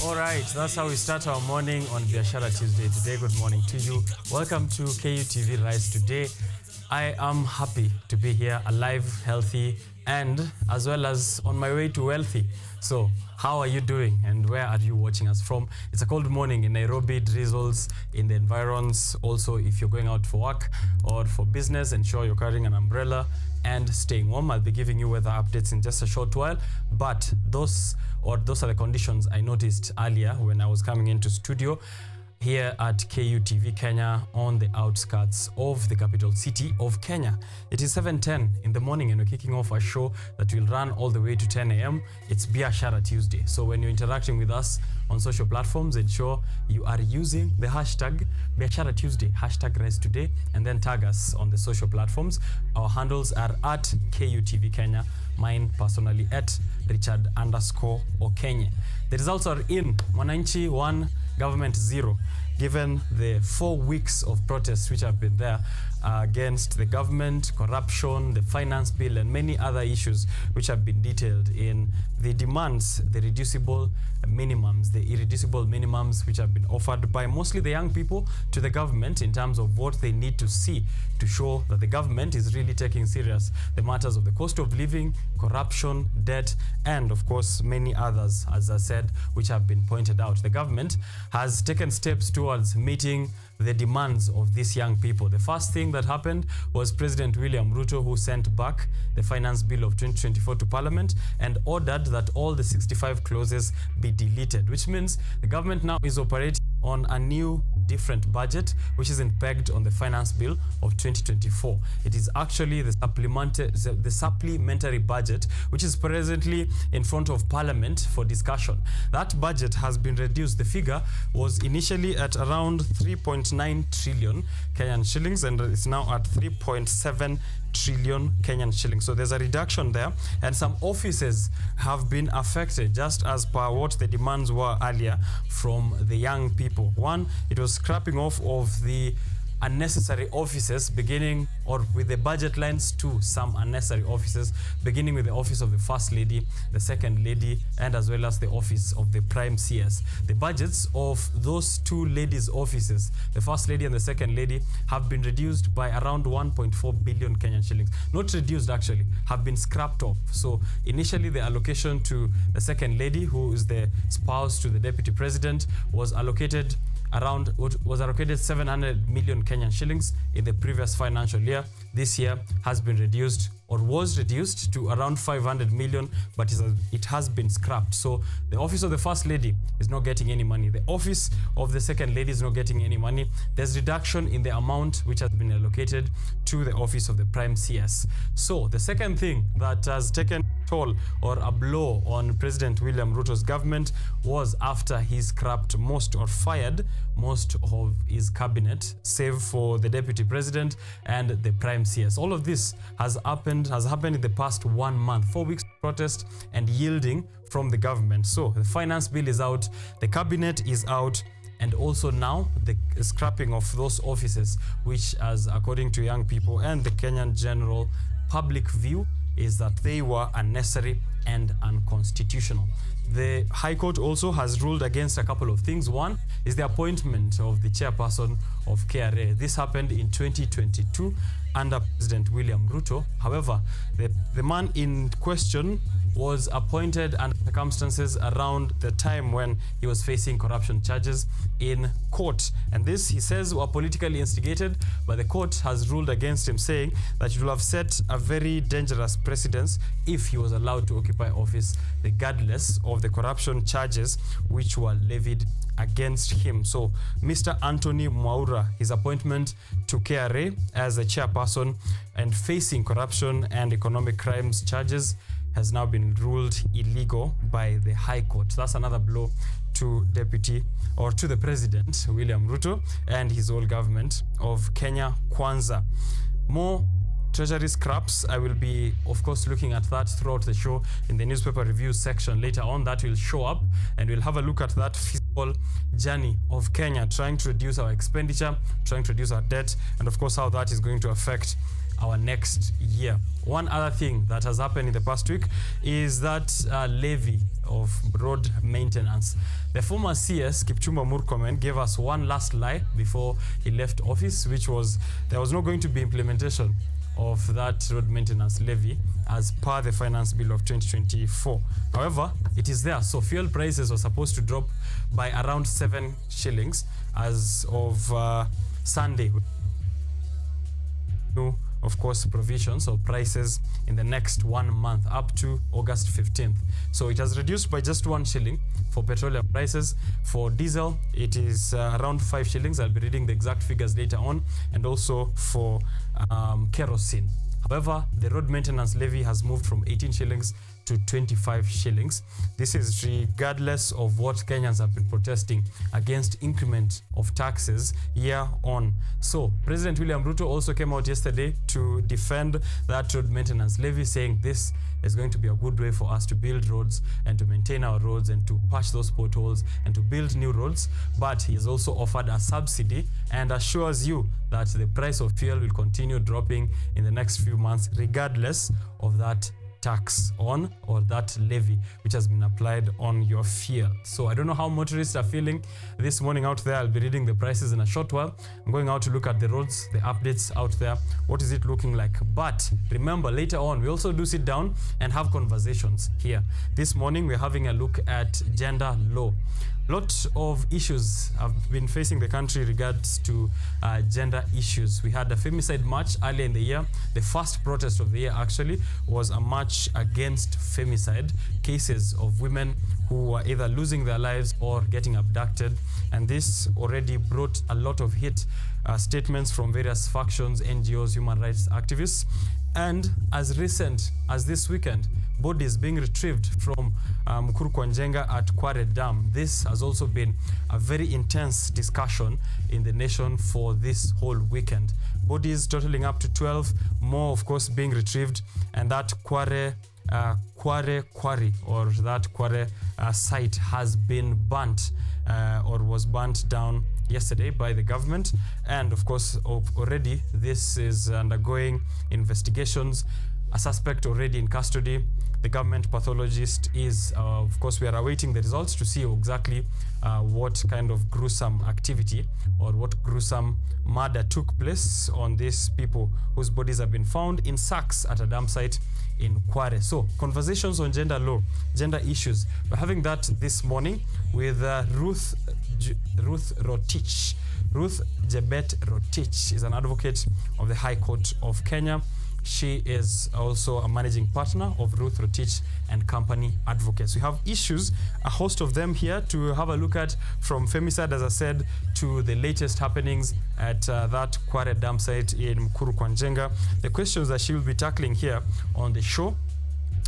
All right, that's how we start our morning on Biashara Tuesday. Today, good morning to you. Welcome to KUTV Rise Today. I am happy to be here, alive, healthy, and as well as on my way to wealthy. So, how are you doing and where are you watching us from? It's a cold morning in Nairobi, drizzles in the environs. Also, if you're going out for work or for business, ensure you're carrying an umbrella and staying warm. I'll be giving you weather updates in just a short while, but those are the conditions I noticed earlier when I was coming into studio here at KUTV Kenya on the outskirts of the capital city of Kenya. It is 7:10 in the morning and we're kicking off a show that will run all the way to 10 a.m. It's Biashara Tuesday. So when you're interacting with us on social platforms, ensure you are using the hashtag Biashara Tuesday, hashtag Rise Today, and then tag us on the social platforms. Our handles are at KUTV Kenya, mine personally at Richard_OKENYE. The results are in. Mwananchi 1, government 0. Given the 4 weeks of protests which have been there against the government, corruption, the finance bill, and many other issues which have been detailed in the demands, the reducible minimums, the irreducible minimums which have been offered by mostly the young people to the government in terms of what they need to see to show that the government is really taking serious the matters of the cost of living, corruption, debt, and of course many others, as I said, which have been pointed out. The government has taken steps towards meeting the demands of these young people. The first thing that happened was President William Ruto, who sent back the finance bill of 2024 to Parliament and ordered that all the 65 clauses be deleted, which means the government now is operating on a new different budget which isn't pegged on the finance bill of 2024. It is actually the supplementary budget which is presently in front of Parliament for discussion. That budget has been reduced. The figure was initially at around 3.9 trillion Kenyan shillings and it's now at 3.7 trillion Kenyan shillings. So there's a reduction there, and some offices have been affected just as per what the demands were earlier from the young people. One, it was scrapping off of the unnecessary offices, beginning or with the budget lines to some unnecessary offices, beginning with the office of the First Lady, the Second Lady, and as well as the office of the Prime CS. The budgets of those two ladies' offices, the First Lady and the Second Lady, have been reduced by around 1.4 billion Kenyan shillings. Not reduced actually, have been scrapped off. So initially the allocation to the Second Lady, who is the spouse to the Deputy President, was allocated 700 million Kenyan shillings in the previous financial year. This year has been reduced or was reduced to around 500 million, but it has been scrapped. So the office of the First Lady is not getting any money. The office of the Second Lady is not getting any money. There's reduction in the amount which has been allocated to the office of the Prime CS. So the second thing that has taken toll or a blow on President William Ruto's government was after he scrapped most or fired most of his cabinet, save for the Deputy President and the Prime CS. All of this has happened in the past 1 month, 4 weeks of protest and yielding from the government. So the finance bill is out, the cabinet is out, and also now the scrapping of those offices, which, as according to young people and the Kenyan general public view, is that they were unnecessary and unconstitutional. The High Court also has ruled against a couple of things. One is the appointment of the chairperson of KRA. This happened in 2022 under President William Ruto. However, the man in question was appointed under circumstances around the time when he was facing corruption charges in court. And this, he says, were politically instigated, but the court has ruled against him, saying that it will have set a very dangerous precedence if he was allowed to occupy office, regardless of the corruption charges which were levied against him. So Mr. Anthony Mwaura, his appointment to KRA as a chairperson and facing corruption and economic crimes charges, has now been ruled illegal by the High Court. That's another blow to the President William Ruto and his whole government of Kenya Kwanza. More treasury scraps. I will be, of course, looking at that throughout the show in the newspaper review section later on. That will show up and we'll have a look at that fiscal journey of Kenya, trying to reduce our expenditure, trying to reduce our debt, and of course how that is going to affect our next year. One other thing that has happened in the past week is that levy of road maintenance. The former CS, Kipchumba Murkomen, gave us one last lie before he left office, which was there was not going to be implementation of that road maintenance levy as per the finance bill of 2024. However, it is there. So fuel prices were supposed to drop by around 7 shillings as of Sunday. Of course, provisions of prices in the next 1 month up to August 15th. So it has reduced by just 1 shilling for petroleum prices. For diesel, it is around 5 shillings. I'll be reading the exact figures later on, and also for kerosene. However, the road maintenance levy has moved from 18 shillings to 25 shillings. This is regardless of what Kenyans have been protesting against increment of taxes year on. So President William Ruto also came out yesterday to defend that road maintenance levy, saying this is going to be a good way for us to build roads and to maintain our roads and to patch those potholes and to build new roads. But he has also offered a subsidy and assures you that the price of fuel will continue dropping in the next few months regardless of that tax on or that levy which has been applied on your fuel. So I don't know how motorists are feeling this morning out there. I'll be reading the prices in a short while. I'm going out to look at the roads, the updates out there. What is it looking like? But remember, later on, we also do sit down and have conversations here. This morning, we're having a look at gender law. Lots of issues have been facing the country regards to gender issues. We had a femicide march earlier in the year. The first protest of the year actually was a march against femicide, cases of women who were either losing their lives or getting abducted. And this already brought a lot of hit statements from various factions, NGOs, human rights activists. And as recent as this weekend, bodies being retrieved from Kwanjenga at Quarry Dam. This has also been a very intense discussion in the nation for this whole weekend. Bodies totaling up to 12, more of course being retrieved, and that Quarry or that Quarry site has been burnt or was burnt down yesterday by the government. And of course already this is undergoing investigations. A suspect already in custody. The government pathologist is of course we are awaiting the results to see exactly what kind of gruesome activity or what gruesome murder took place on these people whose bodies have been found in sacks at a dam site in Quarry. So conversations on gender law, gender issues, we're having that this morning with Ruth Rotich. Ruth Jebet Rotich is an advocate of the High Court of Kenya. She is also a managing partner of Ruth Rotich and Company Advocates. We have issues, a host of them here to have a look at, from femicide, as I said, to the latest happenings at that Quarry dam site in Kwanjenga. The questions that she will be tackling here on the show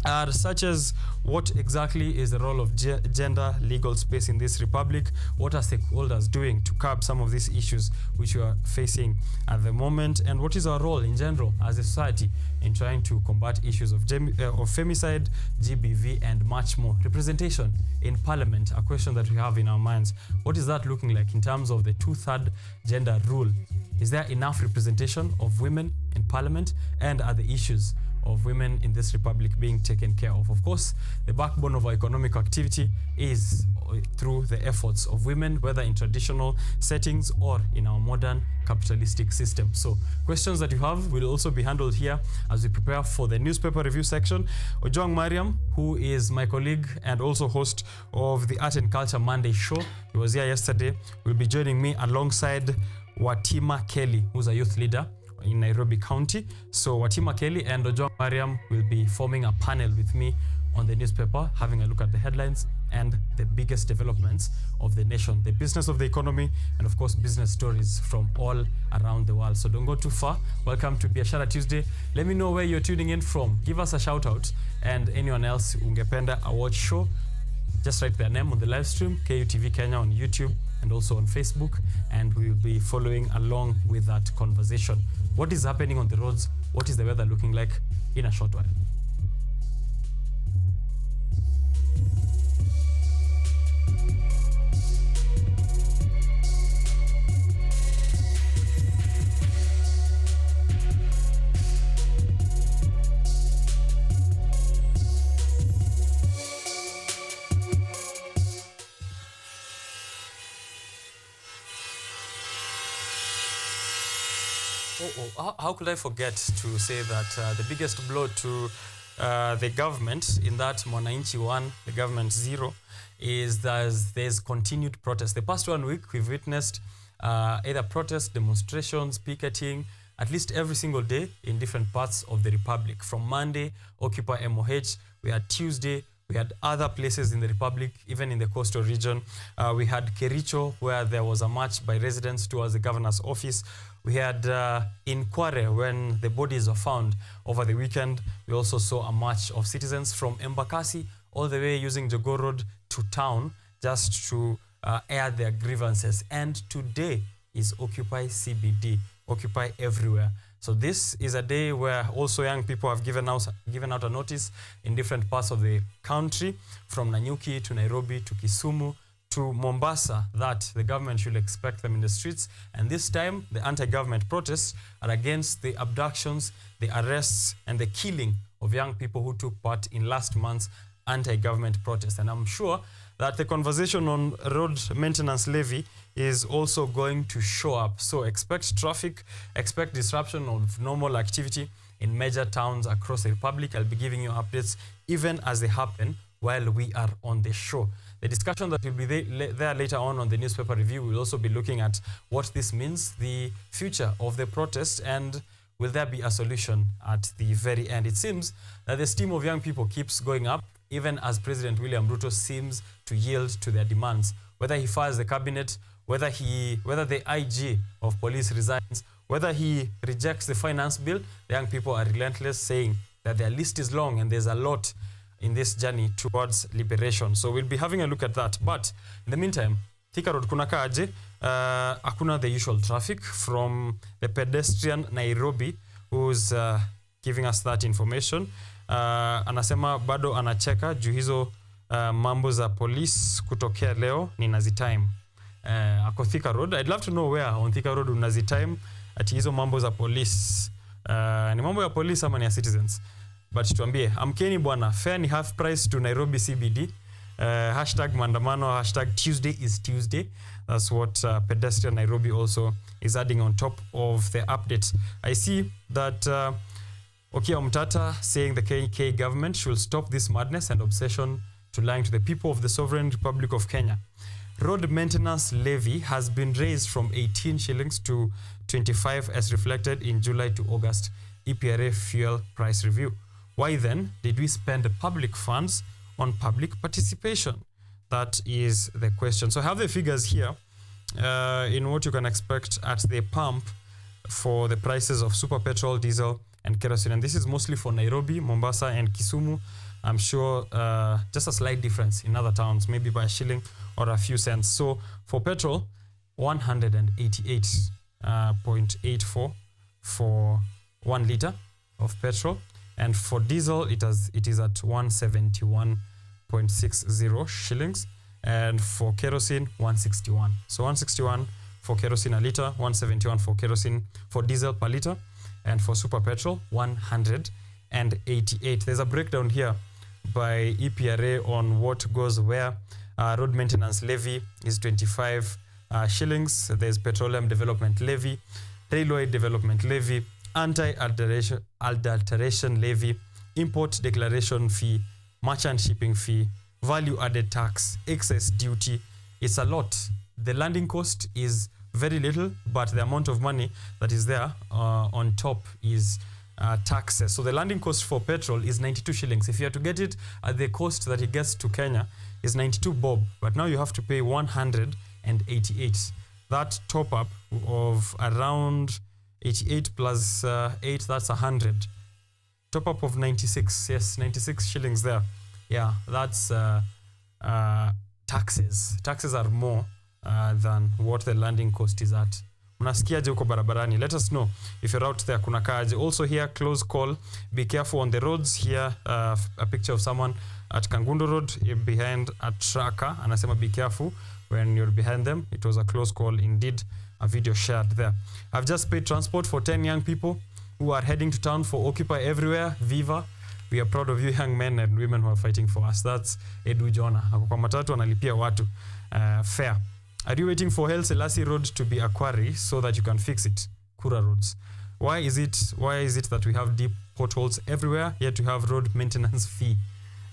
are such as what exactly is the role of gender legal space in this republic? What are stakeholders doing to curb some of these issues which we are facing at the moment? And what is our role in general as a society in trying to combat issues of femicide, GBV, and much more? Representation in parliament, a question that we have in our minds. What is that looking like in terms of the 2/3 gender rule? Is there enough representation of women in parliament? And are the issues of women in this republic being taken care of? Of course, the backbone of our economic activity is through the efforts of women, whether in traditional settings or in our modern capitalistic system. So questions that you have will also be handled here as we prepare for the newspaper review section. Ojwang Mariam, who is my colleague and also host of the Art and Culture Monday show, he was here yesterday, will be joining me alongside Watima Kelly, who's a youth leader in Nairobi County. So Watima Kelly and Ojwang Mariam will be forming a panel with me on the newspaper, having a look at the headlines and the biggest developments of the nation, the business of the economy, and of course business stories from all around the world. So don't go too far. Welcome to Biashara Tuesday. Let me know where you're tuning in from. Give us a shout out, and anyone else ungependa a watch show, just write their name on the live stream, KUTV Kenya on YouTube and also on Facebook, and we will be following along with that conversation. What is happening on the roads? What is the weather looking like in a short while? how could I forget to say that the biggest blow to the government in that Mwananchi 1, the government 0, is that there's continued protest. The past 1 week, we've witnessed either protest, demonstrations, picketing, at least every single day in different parts of the Republic. From Monday, Occupy MOH, we had Tuesday, we had other places in the Republic, even in the coastal region. We had Kericho, where there was a march by residents towards the governor's office. We had in Quarry, when the bodies were found over the weekend, we also saw a march of citizens from Embakasi all the way using Jogoo Road to town just to air their grievances. And today is Occupy CBD, Occupy Everywhere. So this is a day where also young people have given out a notice in different parts of the country, from Nanyuki to Nairobi to Kisumu to Mombasa, that the government should expect them in the streets. And this time, the anti-government protests are against the abductions, the arrests, and the killing of young people who took part in last month's anti-government protest. And I'm sure that the conversation on road maintenance levy is also going to show up. So expect traffic, expect disruption of normal activity in major towns across the Republic. I'll be giving you updates even as they happen while we are on the show. The discussion that will be there later on the newspaper review will also be looking at what this means, the future of the protest, and will there be a solution at the very end. It seems that the steam of young people keeps going up, even as President William Ruto seems to yield to their demands. Whether he fires the cabinet, whether the IG of police resigns, whether he rejects the finance bill, the young people are relentless, saying that their list is long and there's a lot in this journey towards liberation. So we'll be having a look at that. But in the meantime, Thika Road kunaka aje? Hakuna the usual traffic from the pedestrian Nairobi, who's giving us that information. Anasema bado anacheka juu hizo mambo za police kutokea leo ni nazi time. Ako Thika Road. I'd love to know where on Thika Road unazi time ati hizo mambo za police. Ni mambo ya police ama ni ya citizens? But tuambie, amkeni bwana, fare ni half price to Nairobi CBD. Hashtag maandamano, hashtag Tuesday is Tuesday. That's what pedestrian Nairobi also is adding on top of the updates. I see that Okia Omtata saying the KK government should stop this madness and obsession to lying to the people of the Sovereign Republic of Kenya. Road maintenance levy has been raised from 18 shillings to 25 as reflected in July to August EPRA fuel price review. Why then did we spend public funds on public participation? That is the question. So I have the figures here in what you can expect at the pump for the prices of super petrol, diesel, and kerosene. And this is mostly for Nairobi, Mombasa, and Kisumu. I'm sure just a slight difference in other towns, maybe by a shilling or a few cents. So for petrol, 188.84 for 1 liter of petrol. And for diesel, it is at 171.60 shillings. And for kerosene, 161. So 161 for kerosene a liter, 171 for kerosene for diesel per liter. And for super petrol, 188. There's a breakdown here by EPRA on what goes where. Road maintenance levy is 25 shillings. There's petroleum development levy, railway development levy, anti-adulteration levy, import declaration fee, merchant shipping fee, value added tax, excess duty. It's a lot. The landing cost is very little, but the amount of money that is there on top is taxes. So the landing cost for petrol is 92 shillings. If you are to get it at the cost that it gets to Kenya is 92 bob, but now you have to pay 188. That top up of around 88 plus 8, that's 100. Top up of 96, yes, 96 shillings there. Yeah, that's taxes. Taxes are more than what the landing cost is at. Unasikiaje huko barabarani? Let us know if you're out there kunakaaje. Also here, close call. Be careful on the roads. Here, a picture of someone at Kangundo Road behind a tracker. Anasema be careful when you're behind them. It was a close call indeed. A video shared there. I've just paid transport for 10 young people who are heading to town for Occupy Everywhere. Viva. We are proud of you young men and women who are fighting for us. That's Edu Jonah. Ako kwa matatu analipia watu. Fair. Are you waiting for Haile Selassie Road to be a quarry so that you can fix it? Kura Roads. Why is it that we have deep potholes everywhere, yet we have road maintenance fee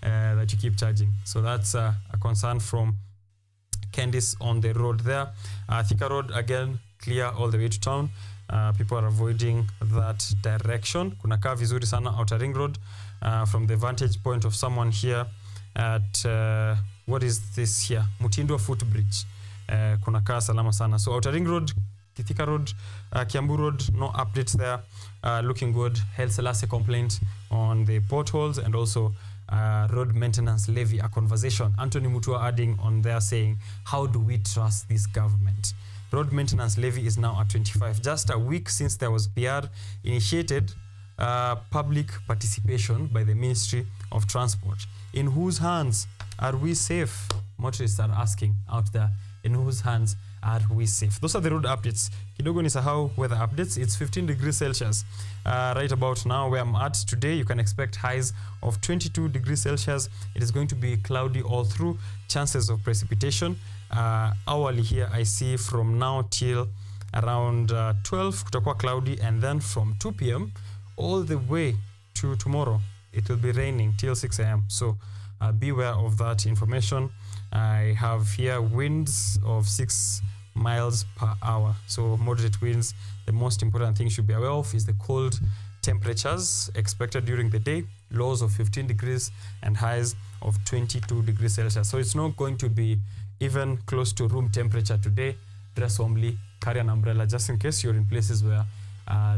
that you keep charging? So that's a concern from Candice on the road there. Thika Road, again, clear all the way to town. People are avoiding that direction. Kunakaa vizuri sana Outer Ring Road from the vantage point of someone here at what is this here? Mutindwa Footbridge. Kunakaa salama sana. So Outer Ring Road, Thika Road, Kiambu Road, no updates there. Looking good. Haile Selassie complaint on the potholes and also road maintenance levy, a conversation. Anthony Mutua adding on there saying, how do we trust this government? Road maintenance levy is now at 25. Just a week since there was PR initiated public participation by the Ministry of Transport. In whose hands are we safe? Motorists are asking out there. In whose hands are we safe? Those are the road updates. Kidogo nisahau weather updates. It's 15 degrees Celsius right about now where I'm at today. You can expect highs of 22 degrees Celsius. It is going to be cloudy all through. Chances of precipitation. Hourly here I see from now till around 12 kutakuwa cloudy, and then from 2 p.m. all the way to tomorrow it will be raining till 6 a.m. So beware of that information. I have here winds of 6 miles per hour. So moderate winds. The most important thing you should be aware of is the cold temperatures expected during the day. Lows of 15 degrees and highs of 22 degrees Celsius. So it's not going to be even close to room temperature today. Dress warmly, carry an umbrella just in case you're in places where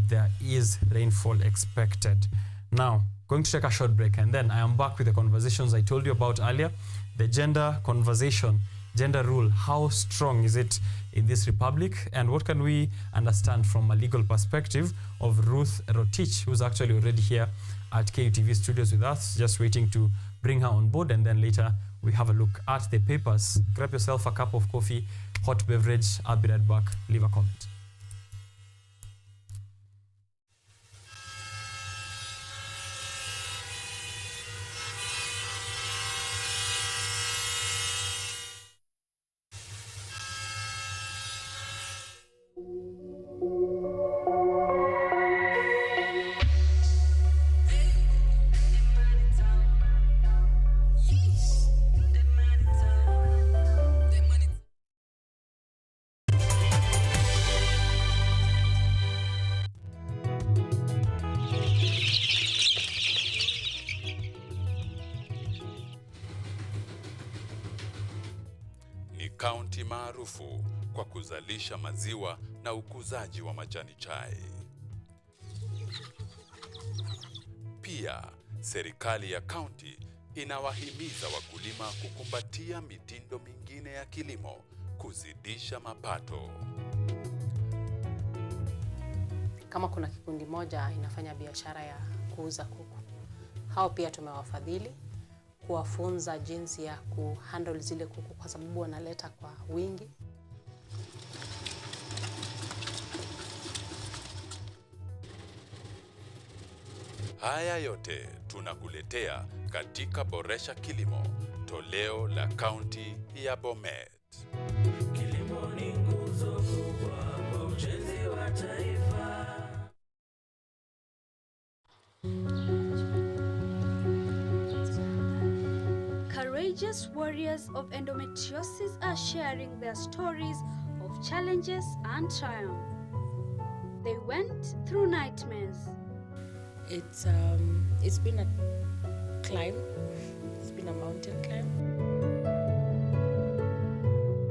there is rainfall expected. Now, going to take a short break, and then I am back with the conversations I told you about earlier. The gender conversation, gender rule, how strong is it in this republic, and what can we understand from a legal perspective of Ruth Rotich, who's actually already here at KUTV studios with us, just waiting to bring her on board, and then later we have a look at the papers. Grab yourself a cup of coffee, hot beverage. I'll be right back. Leave a comment. Kaunti maarufu kwa kuzalisha maziwa na ukuzaji wa majani chai. Pia, serikali ya kaunti inawahimiza wakulima kukumbatia mitindo mingine ya kilimo kuzidisha mapato. Kama kuna kikundi moja inafanya biashara ya kuuza kuku, hao pia tumewafadhili kuwafunza jinsi ya kuhandle zile kuku kwa sababu wanaleta kwa wingi. Haya yote tunakuletea katika Boresha Kilimo, toleo la kaunti ya Bomet. Kilimo ni nguzo kubwa kwa ujenzi wa taifa. Courageous warriors of endometriosis are sharing their stories of challenges and triumph. They went through nightmares. It's been a climb. It's been a mountain climb.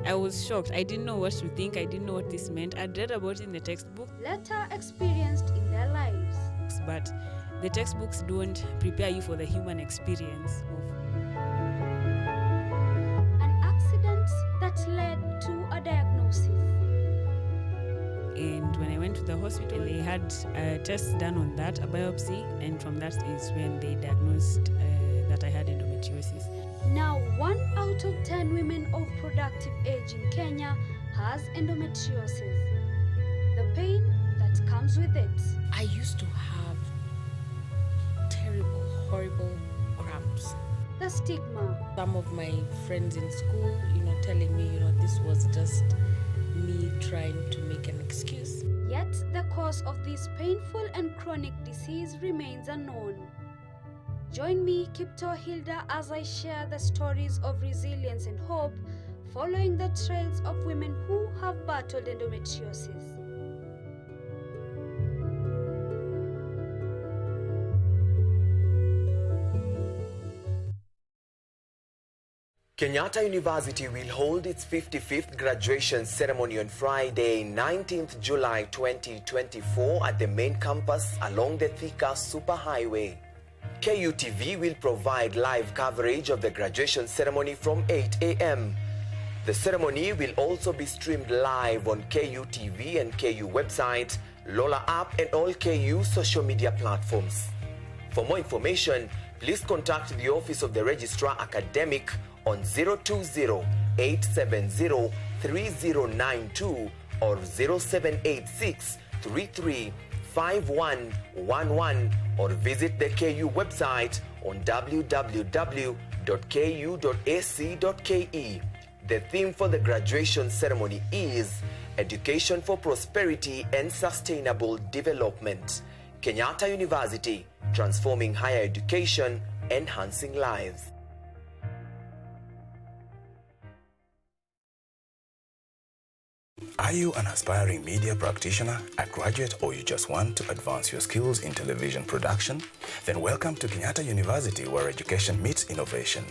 I was shocked. I didn't know what to think. I didn't know what this meant. I'd read about it in the textbook. Later experienced in their lives. But the textbooks don't prepare you for the human experience of an accident that led to a diagnosis. And when I went to the hospital, they had tests done on that, a biopsy, and from that is when they diagnosed that I had endometriosis. Now, 1 out of 10 women of productive age in Kenya has endometriosis. The pain that comes with it. I used to have terrible, horrible cramps. The stigma. Some of my friends in school, telling me, this was just me trying to make an excuse. Yet the cause of this painful and chronic disease remains unknown. Join me, Kipto Hilda, as I share the stories of resilience and hope following the trails of women who have battled endometriosis. Kenyatta University will hold its 55th graduation ceremony on Friday, 19th July 2024 at the main campus along the Thika Superhighway. KUTV will provide live coverage of the graduation ceremony from 8 a.m. The ceremony will also be streamed live on KUTV and KU website, Lola app and all KU social media platforms. For more information, please contact the Office of the Registrar Academic on 020-870-3092 or 0786-335111 or visit the KU website on www.ku.ac.ke. The theme for the graduation ceremony is Education for Prosperity and Sustainable Development. Kenyatta University, transforming higher education, enhancing lives. Are you an aspiring media practitioner, a graduate, or you just want to advance your skills in television production? Then welcome to Kenyatta University, where education meets innovation.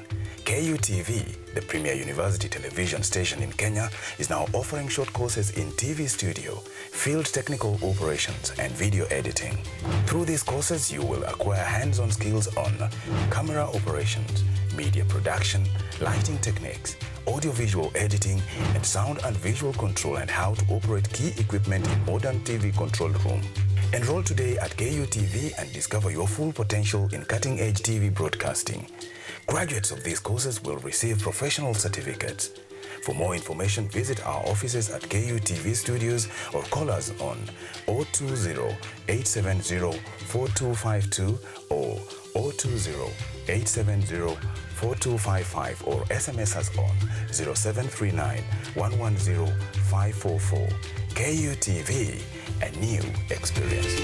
KUTV, the premier university television station in Kenya, is now offering short courses in TV studio, field technical operations, and video editing. Through these courses, you will acquire hands-on skills on camera operations, media production, lighting techniques, audiovisual editing, and sound and visual control, and how to operate key equipment in modern TV control room. Enroll today at KUTV and discover your full potential in cutting-edge TV broadcasting. Graduates of these courses will receive professional certificates. For more information, visit our offices at KUTV Studios or call us on 020-870-4252 or 020-870-4255 or SMS us on 0739-110-544. KUTV, a new experience.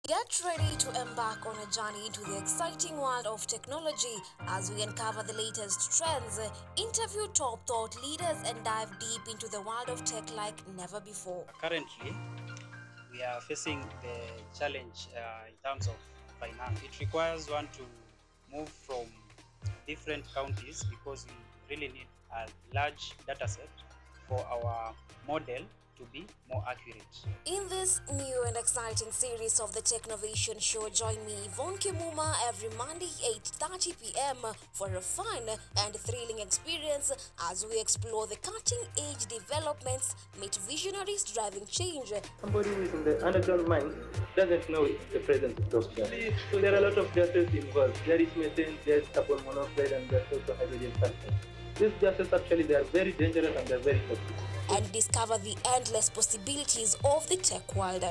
Get ready to embark on a journey into the exciting world of technology as we uncover the latest trends, interview top thought leaders, and dive deep into the world of tech like never before. Currently, we are facing the challenge in terms of finance. It requires one to move from different counties because we really need a large data set for our model to be more accurate. In this new and exciting series of the Technovation Show, join me, Yvonne Kimuma, every Monday 8:30 p.m. for a fun and thrilling experience as we explore the cutting-edge developments, meet visionaries driving change. Somebody who is in the underground mine doesn't know the presence of those gases. So there are a lot of gases involved. There is methane, there is carbon monoxide, and there's also hydrogen sulfide. These gases actually, they are very dangerous and they're very toxic. And discover the endless possibilities of the tech world.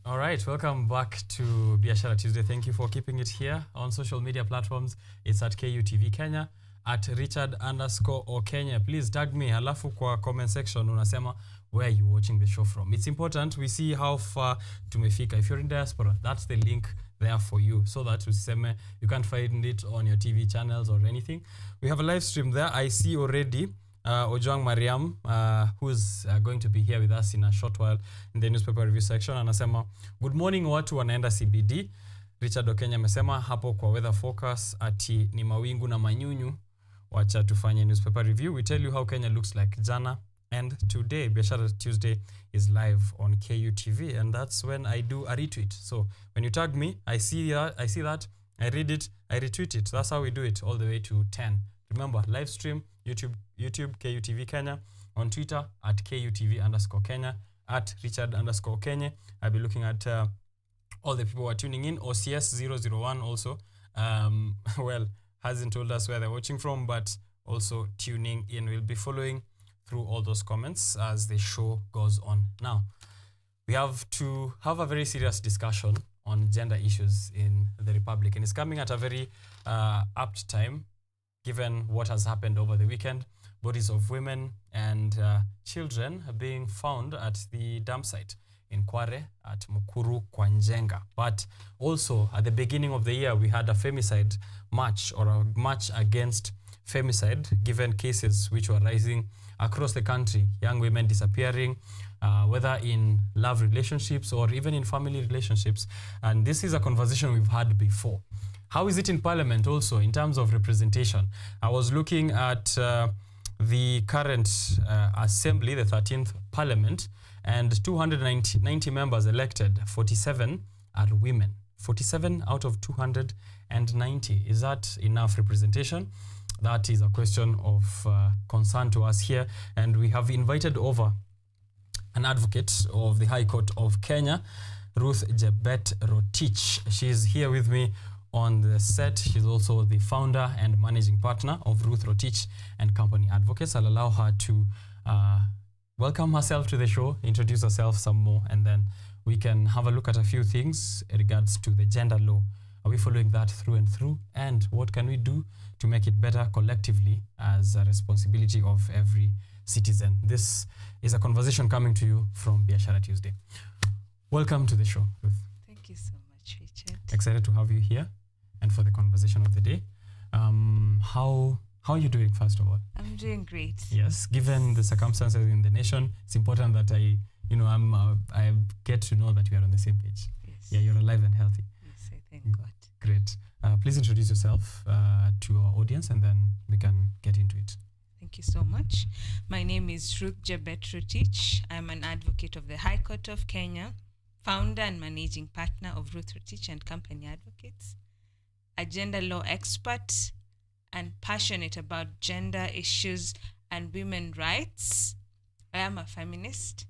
All right. Welcome back to Biashara Tuesday. Thank you for keeping it here on social media platforms. It's at KUTV Kenya, at Richard_OKENYE. Please tag me. Halafu kwa comment section unasema where are you watching the show from. It's important we see how far tumefika. If you're in diaspora, that's the link there for you, so that usiseme you can't find it on your TV channels or anything. We have a live stream there. I see already Ojwang Mariam, who's going to be here with us in a short while in the newspaper review section. Anasema, good morning watu wanaenda CBD. Richard Okenye amesema hapo kwa weather focus ati ni mawingu na manyunyu wacha tufanye newspaper review. We tell you how Kenya looks like jana and today. Biashara Tuesday is live on KUTV, and that's when I do a retweet. So when you tag me, I see that, I read it, I retweet it. That's how we do it all the way to 10. Remember, live stream, YouTube KUTV Kenya, on Twitter at KUTV_Kenya, at Richard_Kenye. I'll be looking at all the people who are tuning in. OCS001 also, well, hasn't told us where they're watching from, but also tuning in. We'll be following through all those comments as the show goes on. Now, we have to have a very serious discussion on gender issues in the Republic, and it's coming at a very apt time, given what has happened over the weekend. Bodies of women and children are being found at the dump site in Quarry at Mukuru Kwanjenga. But also at the beginning of the year, we had a femicide march, or a march against femicide, given cases which were rising across the country. Young women disappearing, whether in love relationships or even in family relationships. And this is a conversation we've had before. How is it in Parliament also in terms of representation? I was looking at the current assembly, the 13th Parliament, and 290 members elected, 47 are women. 47 out of 290. Is that enough representation? That is a question of concern to us here. And we have invited over an advocate of the High Court of Kenya, Ruth Jebet Rotich. She's here with me on the set. She's also the founder and managing partner of Ruth Rotich and Company Advocates. I'll allow her to welcome herself to the show, introduce herself some more, and then we can have a look at a few things in regards to the gender law. Are we following that through and through? And what can we do to make it better collectively as a responsibility of every citizen? This is a conversation coming to you from Biashara Tuesday. Welcome to the show, Ruth. Thank you so much, Richard. Excited to have you here and for the conversation of the day. How are you doing, first of all? I'm doing great. Yes, given the circumstances in the nation, it's important that I get to know that we are on the same page. Yes. Yeah, you're alive and healthy. Yes, I thank God. Great. Please introduce yourself to our audience, and then we can get into it. Thank you so much. My name is Ruth Jebet Rotich. I'm an advocate of the High Court of Kenya, founder and managing partner of Ruth Rotich and Company Advocates, a gender law expert, and passionate about gender issues and women's rights. I am a feminist,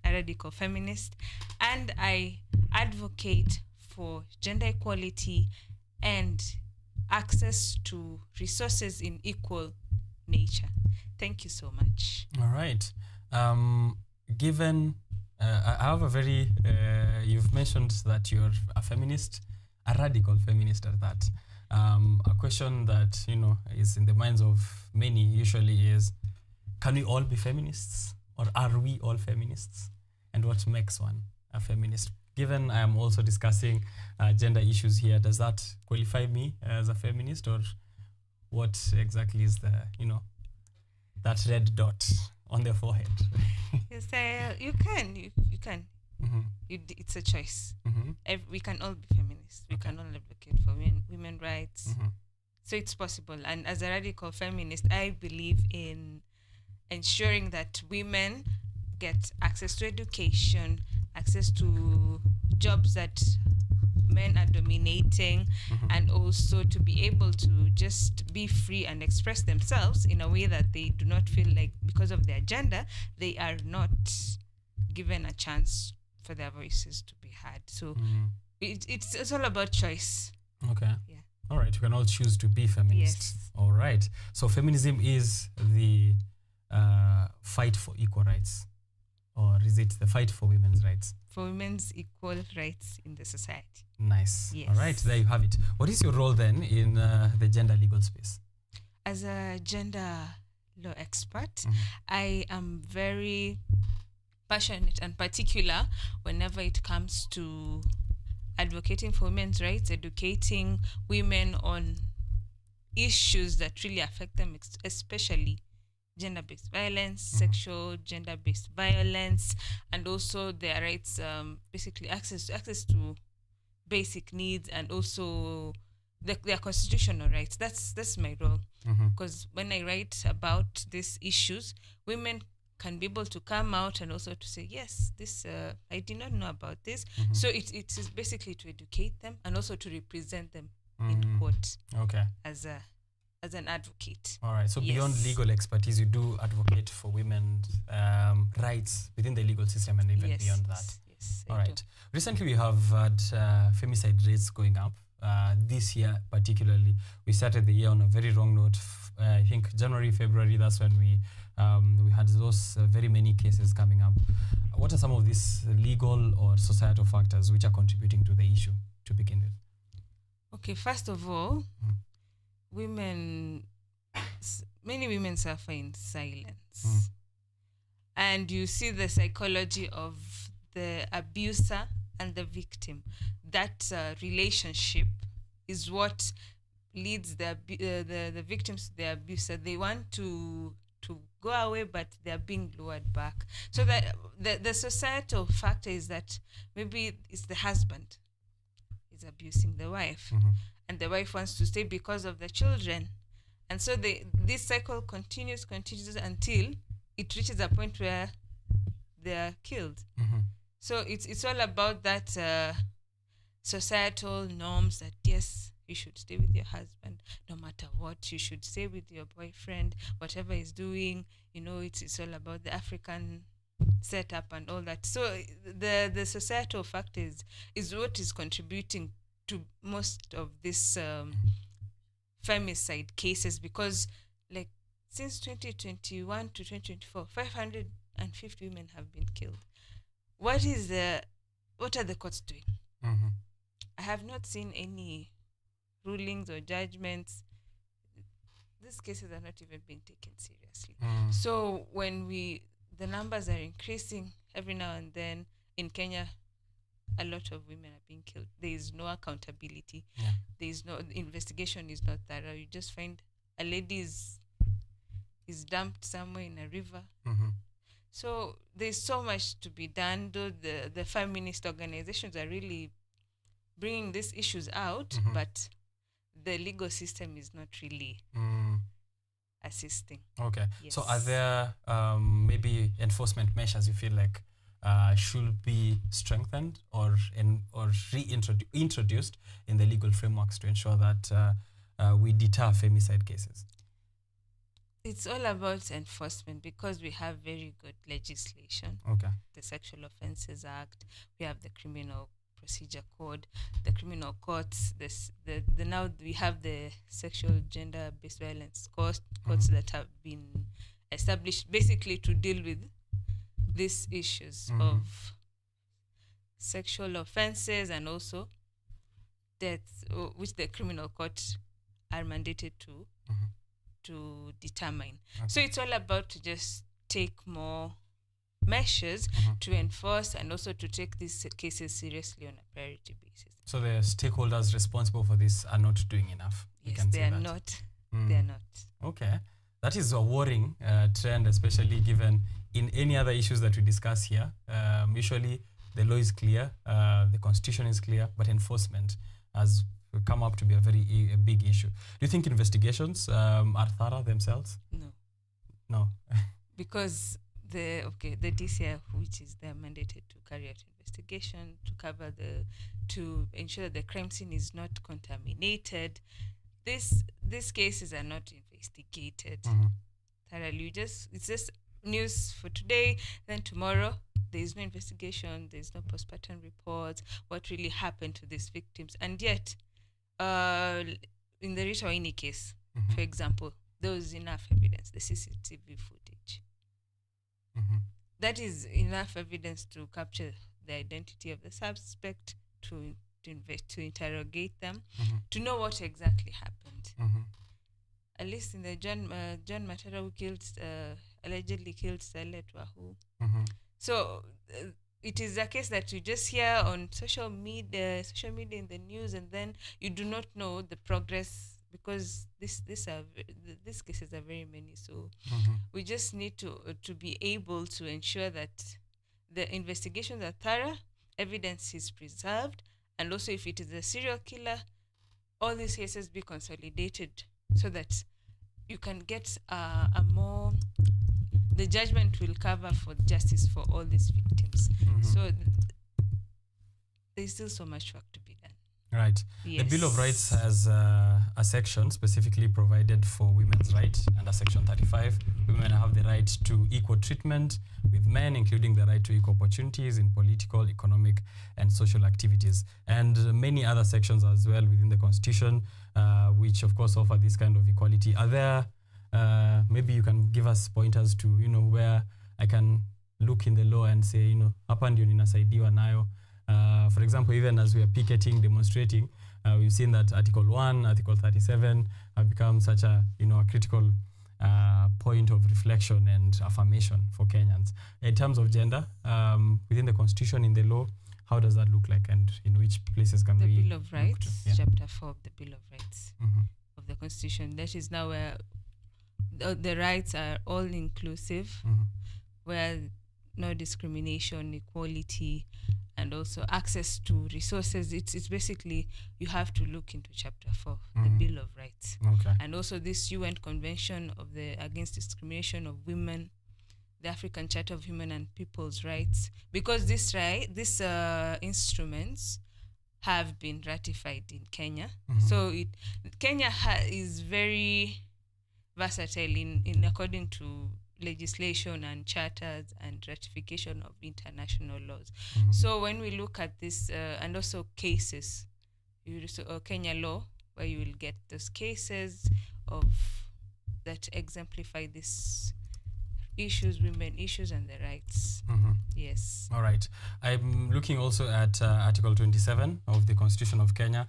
a radical feminist, and I advocate for gender equality and access to resources in equal nature. Thank you so much. All right. Given, I have a very, you've mentioned that you're a feminist, a radical feminist at that. A question that, is in the minds of many usually is, can we all be feminists? Or are we all feminists? And what makes one a feminist? Given I am also discussing gender issues here, does that qualify me as a feminist, or what exactly is the, that red dot on the forehead? Yes, you can. You can. Mm-hmm. It's a choice. Mm-hmm. We can all be feminists. We can all advocate for women rights. Mm-hmm. So it's possible. And as a radical feminist, I believe in ensuring that women get access to education, access to jobs that men are dominating, and also to be able to just be free and express themselves in a way that they do not feel like, because of their gender, they are not given a chance for their voices to be heard. So it's all about choice. Okay. Yeah. All right. We can all choose to be feminists. Yes. All right. So feminism is the fight for equal rights, or is it the fight for women's rights? For women's equal rights in the society. Nice. Yes. All right. There you have it. What is your role then in the gender legal space? As a gender law expert, I am very passionate and particular whenever it comes to advocating for women's rights, educating women on issues that really affect them, especially gender-based violence, sexual gender-based violence, and also their rights, basically access to basic needs, and also their constitutional rights. That's my role. Mhm. Because when I write about these issues, women can be able to come out and also to say, yes, this I did not know about this. So it is basically to educate them and also to represent them in court Okay. as an advocate. All right. So beyond Yes. legal expertise, you do advocate for women's rights within the legal system and even Yes, beyond that. yes, All I right. do. Recently, we have had femicide rates going up. This year, particularly, we started the year on a very wrong note. I think January, February. That's when we had those very many cases coming up. What are some of these legal or societal factors which are contributing to the issue to begin with? Okay, first of all, many women suffer in silence. And you see the psychology of the abuser and the victim. That relationship is what leads the victims to the abuser. They want to go away, but they're being lured back. So that the societal factor is that maybe it's the husband is abusing the wife, and the wife wants to stay because of the children, and so this cycle continues until it reaches a point where they're killed. So it's all about that societal norms that yes, you should stay with your husband no matter what. You should stay with your boyfriend, whatever he's doing. It's all about the African setup and all that. So the societal factors is what is contributing to most of this femicide cases, because like since 2021 to 2024, 550 women have been killed. What are the courts doing? I have not seen any rulings or judgments. These cases are not even being taken seriously. So when the numbers are increasing every now and then in Kenya, a lot of women are being killed. There is no accountability. There is no investigation is not thorough. You just find a lady is dumped somewhere in a river. So there's so much to be done. Though the feminist organizations are really bringing these issues out, but the legal system is not really assisting. Okay. Yes. So are there maybe enforcement measures you feel like should be strengthened or reintroduced in the legal frameworks to ensure that we deter femicide cases? It's all about enforcement because we have very good legislation. Okay. The Sexual Offences Act, we have the Criminal Procedure Code, the criminal courts, now we have the sexual gender-based violence courts that have been established basically to deal with these issues of sexual offenses and also death, which the criminal courts are mandated to determine. Okay. So it's all about to just take more measures to enforce and also to take these cases seriously on a priority basis. So the stakeholders responsible for this are not doing enough. Yes, they are not. They are not. Okay. That is a worrying trend, especially given in any other issues that we discuss here. Usually the law is clear, the constitution is clear, but enforcement has come up to be a big issue. Do you think investigations are thorough themselves? No. Because the DCI, which is they're mandated to carry out investigation, to ensure that the crime scene is not contaminated. These cases are not investigated thoroughly. It's just news for today, then tomorrow there is no investigation, there is no postpartum reports, what really happened to these victims. And yet, in the Rita Waini case, for example, there was enough evidence, the CCTV footage. That is enough evidence to capture the identity of the suspect, to interrogate them, to know what exactly happened. At least in the John Matara who allegedly killed Salet Wahu. So it is a case that you just hear on social media in the news, and then you do not know the progress, because these cases are very many. So we just need to be able to ensure that the investigations are thorough, evidence is preserved, and also if it is a serial killer, all these cases be consolidated so that you can get a more, the judgment will cover for justice for all these victims. So there's still so much work to be done. Right. Yes. The Bill of Rights has a section specifically provided for women's rights. Under Section 35, women have the right to equal treatment with men, including the right to equal opportunities in political, economic, and social activities. And many other sections as well within the Constitution, which of course offer this kind of equality. Are there, maybe you can give us pointers to, where I can look in the law and say, hapa ndio ninasaidiwa nayo. For example, even as we are picketing, demonstrating, we've seen that Article 1, Article 37 have become such a, a critical point of reflection and affirmation for Kenyans. In terms of gender, within the Constitution, in the law, how does that look like, and in which places can we... The Bill of Rights, Chapter 4 of the Bill of Rights of the Constitution. That is now where the rights are all inclusive, where no discrimination, equality, and also access to resources. It's basically, you have to look into Chapter 4, the Bill of Rights. Okay. And also this UN Convention of the Against Discrimination of Women, the African Charter of Human and People's Rights, because these instruments have been ratified in Kenya. So Kenya is very versatile in according to legislation and charters and ratification of international laws. So when we look at this, and also cases, Kenya law, where you will get those cases of that exemplify these issues, women issues, and the rights. Yes. All right. I'm looking also at Article 27 of the Constitution of Kenya,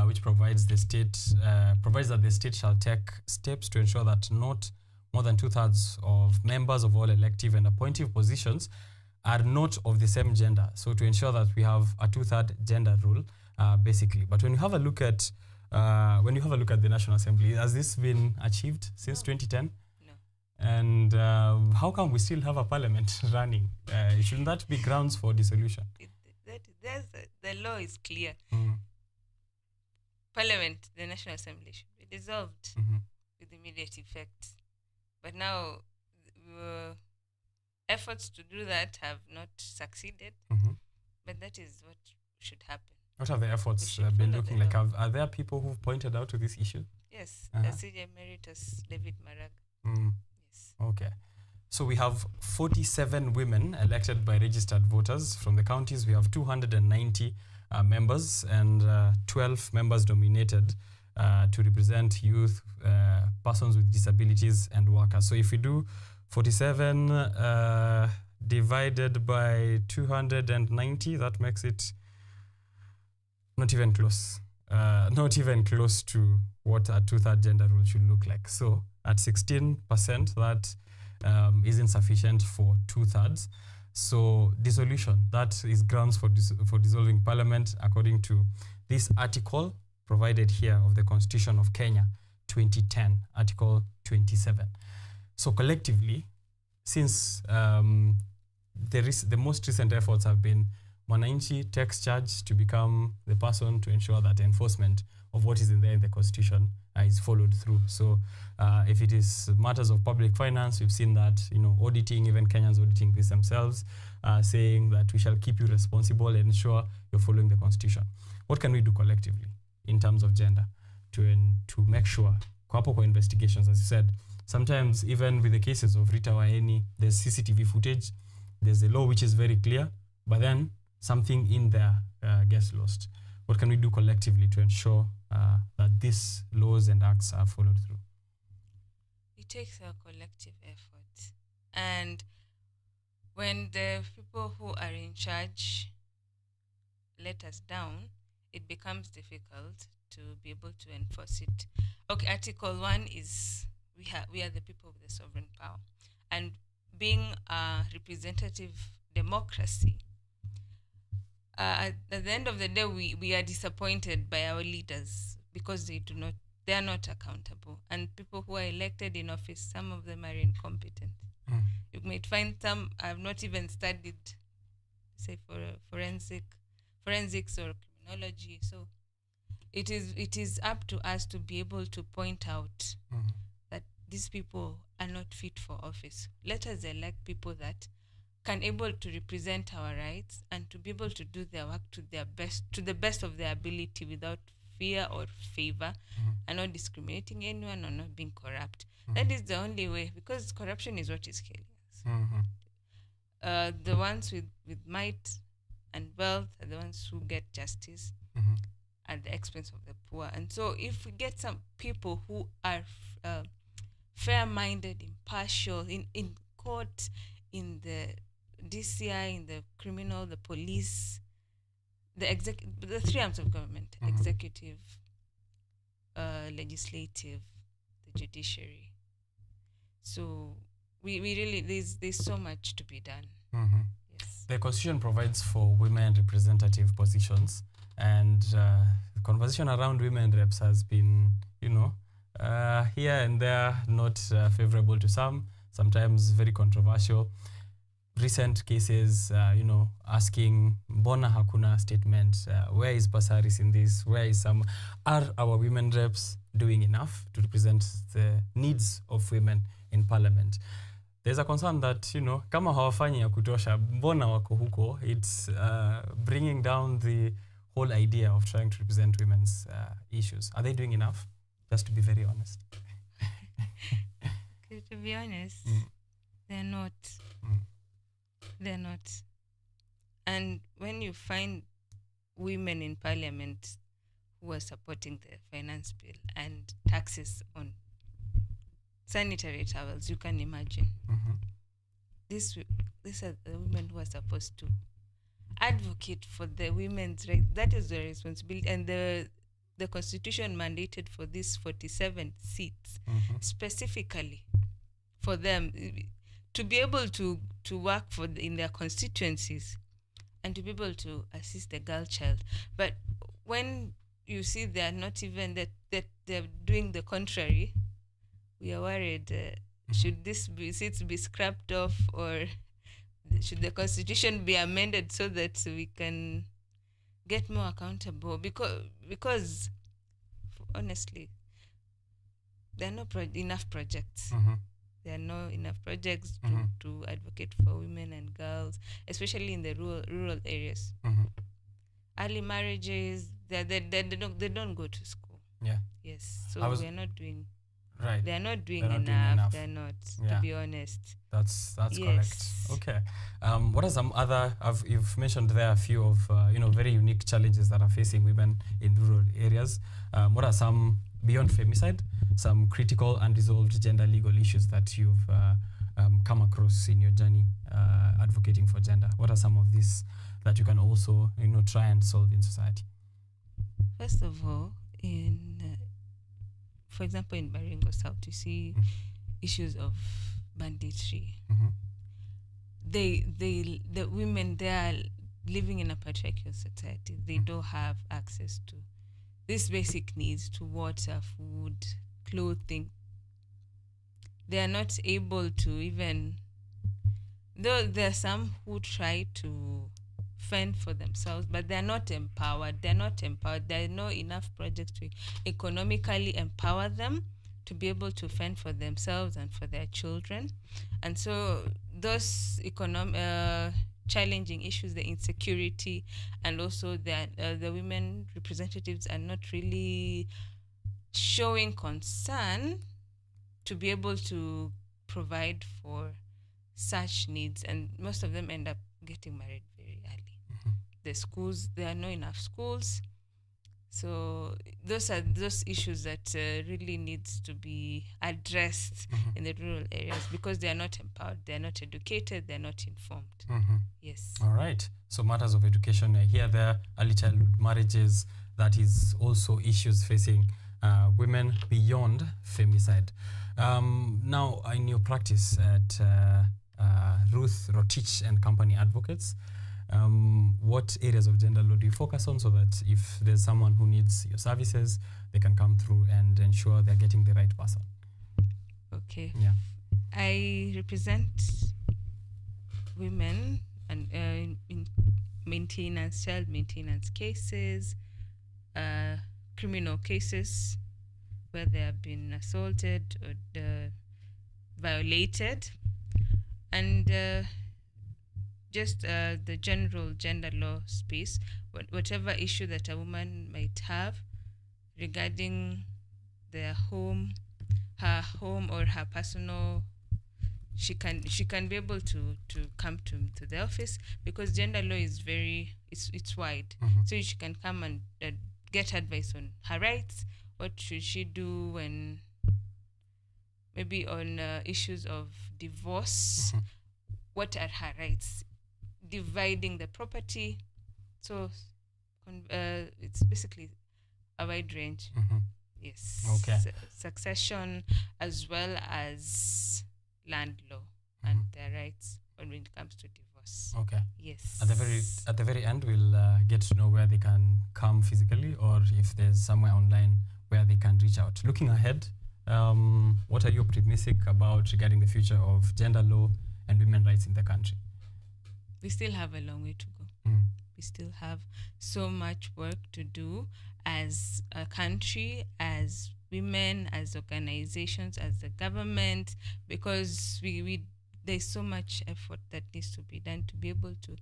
which provides that the state shall take steps to ensure that not more than 2/3 of members of all elective and appointive positions are not of the same gender. So to ensure that we have a 2/3 gender rule, basically. But when you have a look at the National Assembly, has this been achieved since 2010? No. And how come we still have a parliament running? Shouldn't that be grounds for dissolution? The law is clear. Parliament, the National Assembly, should be dissolved with immediate effect. But now, efforts to do that have not succeeded. But that is what should happen. What have the efforts been looking like? Are there people who've pointed out to this issue? Yes, CJ Emeritus David Maraga. Yes. Okay. So we have 47 women elected by registered voters from the counties. We have 290 members and 12 members nominated to represent youth, persons with disabilities, and workers. So if we do 47 divided by 290, that makes it not even close. Not even close to what a 2/3 gender rule should look like. So at 16%, that isn't sufficient for 2/3. So dissolution, that is grounds for dissolving parliament according to this article provided here of the Constitution of Kenya, 2010, Article 27. So collectively, since the most recent efforts have been Mwananchi takes charge to become the person to ensure that enforcement of what is in there in the Constitution is followed through. So if it is matters of public finance, we've seen that, auditing, even Kenyans auditing this themselves, saying that we shall keep you responsible and ensure you're following the Constitution. What can we do collectively in terms of gender to make sure, kwa investigations, as you said, sometimes even with the cases of Rita Waeni, there's CCTV footage, there's a law which is very clear, but then something in there gets lost. What can we do collectively to ensure that these laws and acts are followed through? It takes a collective effort. And when the people who are in charge let us down, it becomes difficult to be able to enforce it. Okay, Article 1 is we are the people with the sovereign power. And being a representative democracy, at the end of the day, we are disappointed by our leaders because they are not accountable. And people who are elected in office, some of them are incompetent. You might find some have not even studied, say, for forensics or criminology. So it is up to us to be able to point out that these people are not fit for office. Let us elect people that can able to represent our rights and to be able to do their work to the best of their ability without fear or favor, and not discriminating anyone or not being corrupt. That is the only way, because corruption is what is killing us. The ones with might and wealth are the ones who get justice at the expense of the poor. And so if we get some people who are fair-minded, impartial, in court, in the DCI, in the criminal, the police, the three arms of government, executive, legislative, the judiciary. So we really, there's so much to be done. Yes. The Constitution provides for women representative positions, and the conversation around women reps has been, here and there, not favorable to some, sometimes very controversial. Recent cases, asking, mbona hakuna statement, where is Basaris in this, are our women reps doing enough to represent the needs of women in parliament? There's a concern that, kama hawafanyi ya kutosha, mbona wako huko, it's bringing down the whole idea of trying to represent women's issues. Are they doing enough? Just to be very honest. Okay, to be honest, they're not. They're not. And when you find women in parliament who are supporting the finance bill and taxes on sanitary towels, you can imagine. These are the women who are supposed to advocate for the women's rights. That is their responsibility. And the Constitution mandated for these 47 seats specifically for them to be able to work in their constituencies and to be able to assist the girl child. But when you see they are not even that they're doing the contrary, we are worried. Should these seats be scrapped off, or should the Constitution be amended so that we can get more accountable? Because honestly, there are not enough projects. There are not enough projects to advocate for women and girls, especially in the rural areas. Early marriages, they don't go to school. Yeah. Yes. So we are not doing. Right. They are not doing enough. They're not, to be honest. That's correct. Okay. What are some other? You've mentioned there a few of very unique challenges that are facing women in rural areas. What are some, beyond femicide, some critical unresolved gender legal issues that you've come across in your journey advocating for gender? What are some of these that you can also try and solve in society? First of all, for example, in Baringo South, you see issues of banditry. The women, they are living in a patriarchal society. They don't have access to these basic needs, to water, food, clothing. They are not able to even, though there are some who try to fend for themselves, but they're not empowered. There are not enough projects to economically empower them to be able to fend for themselves and for their children. And so those challenging issues, the insecurity, and also the women representatives are not really showing concern to be able to provide for such needs, and most of them end up getting married very early. The schools, there are not enough schools. So those are those issues that really needs to be addressed in the rural areas, because they are not empowered, they are not educated, they are not informed. Yes. All right. So matters of education here, there, early childhood marriages, that is also issues facing women beyond femicide. Now, in your practice at Ruth Rotich and Company Advocates, what areas of gender law do you focus on, so that if there's someone who needs your services, they can come through and ensure they're getting the right person? Okay. Yeah. I represent women and in maintenance, child maintenance cases, criminal cases where they have been assaulted or violated, and just the general gender law space, whatever issue that a woman might have regarding their home, her home or her personal, she can be able to come to the office, because gender law is it's wide. So she can come and get advice on her rights, what should she do when maybe on issues of divorce, what are her rights, dividing the property. So it's basically a wide range. Yes. Okay. Succession as well as land law and their rights when it comes to divorce. Okay. Yes. At the very end, we'll get to know where they can come physically, or if there's somewhere online where they can reach out. Looking ahead, what are you optimistic about regarding the future of gender law and women's rights in the country? We still have a long way to go. We still have so much work to do as a country, as women, as organizations, as the government, because there's so much effort that needs to be done to be able to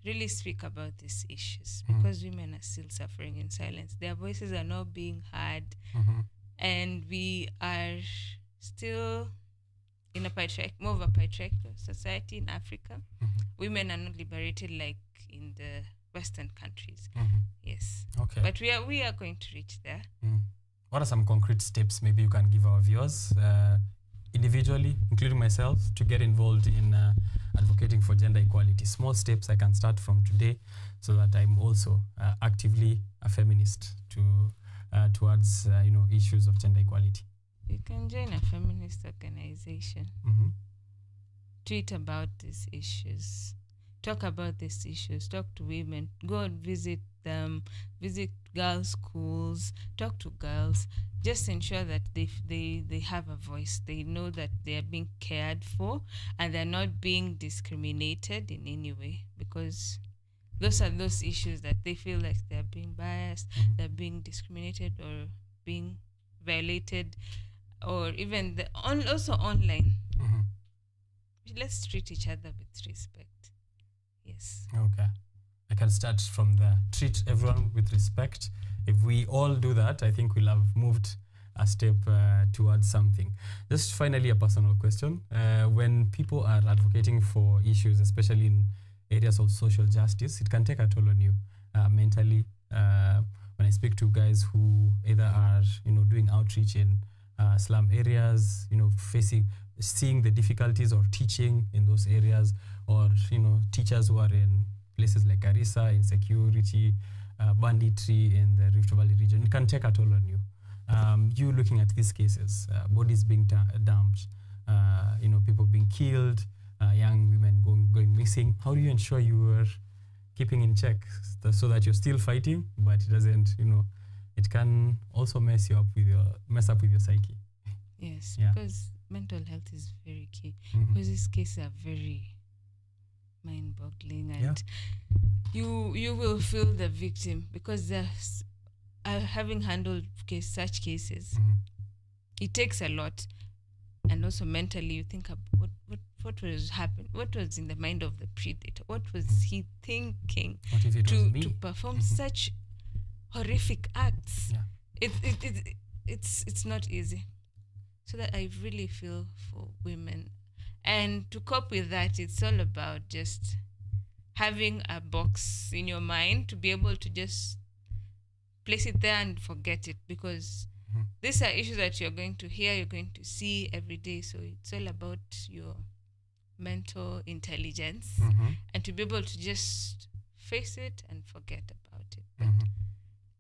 really speak about these issues, because women are still suffering in silence. Their voices are not being heard, and we are still in a more of a patriarchal society in Africa. Women are not liberated like in the Western countries. Yes. Okay. But we are going to reach there. What are some concrete steps maybe you can give our viewers, individually, including myself, to get involved in advocating for gender equality? Small steps I can start from today, so that I'm also actively a feminist towards issues of gender equality. You can join a feminist organization. Tweet about these issues. Talk about these issues. Talk to women. Go and visit them. Visit girls' schools. Talk to girls. Just ensure that they have a voice. They know that they are being cared for and they're not being discriminated in any way, because those are those issues that they feel like they're being biased, they're being discriminated or being violated, or even also online. Let's treat each other with respect. Yes. Okay. I can start from there. Treat everyone with respect. If we all do that, I think we'll have moved a step towards something. Just finally, a personal question. When people are advocating for issues, especially in areas of social justice, it can take a toll on you mentally. When I speak to guys who either are, doing outreach in slum areas, seeing the difficulties of teaching in those areas, or teachers who are in places like Garissa, insecurity, banditry in the Rift Valley region, it can take a toll on you. You looking at these cases, bodies being dumped, people being killed, young women going missing. How do you ensure you are keeping in check so that you're still fighting, but it doesn't, it can also mess up with your psyche? Yes, Yeah. because mental health is very key. Because these cases are very mind-boggling, and you will feel the victim, because there's having handled such cases, it takes a lot. And also mentally, you think about what was happening, what was in the mind of the predator, what was he thinking What if it was me? to perform such horrific acts. It's not easy. So that I really feel for women. And to cope with that, it's all about just having a box in your mind to be able to just place it there and forget it, because these are issues that you're going to hear, you're going to see every day. So it's all about your mental intelligence and to be able to just face it and forget about it. But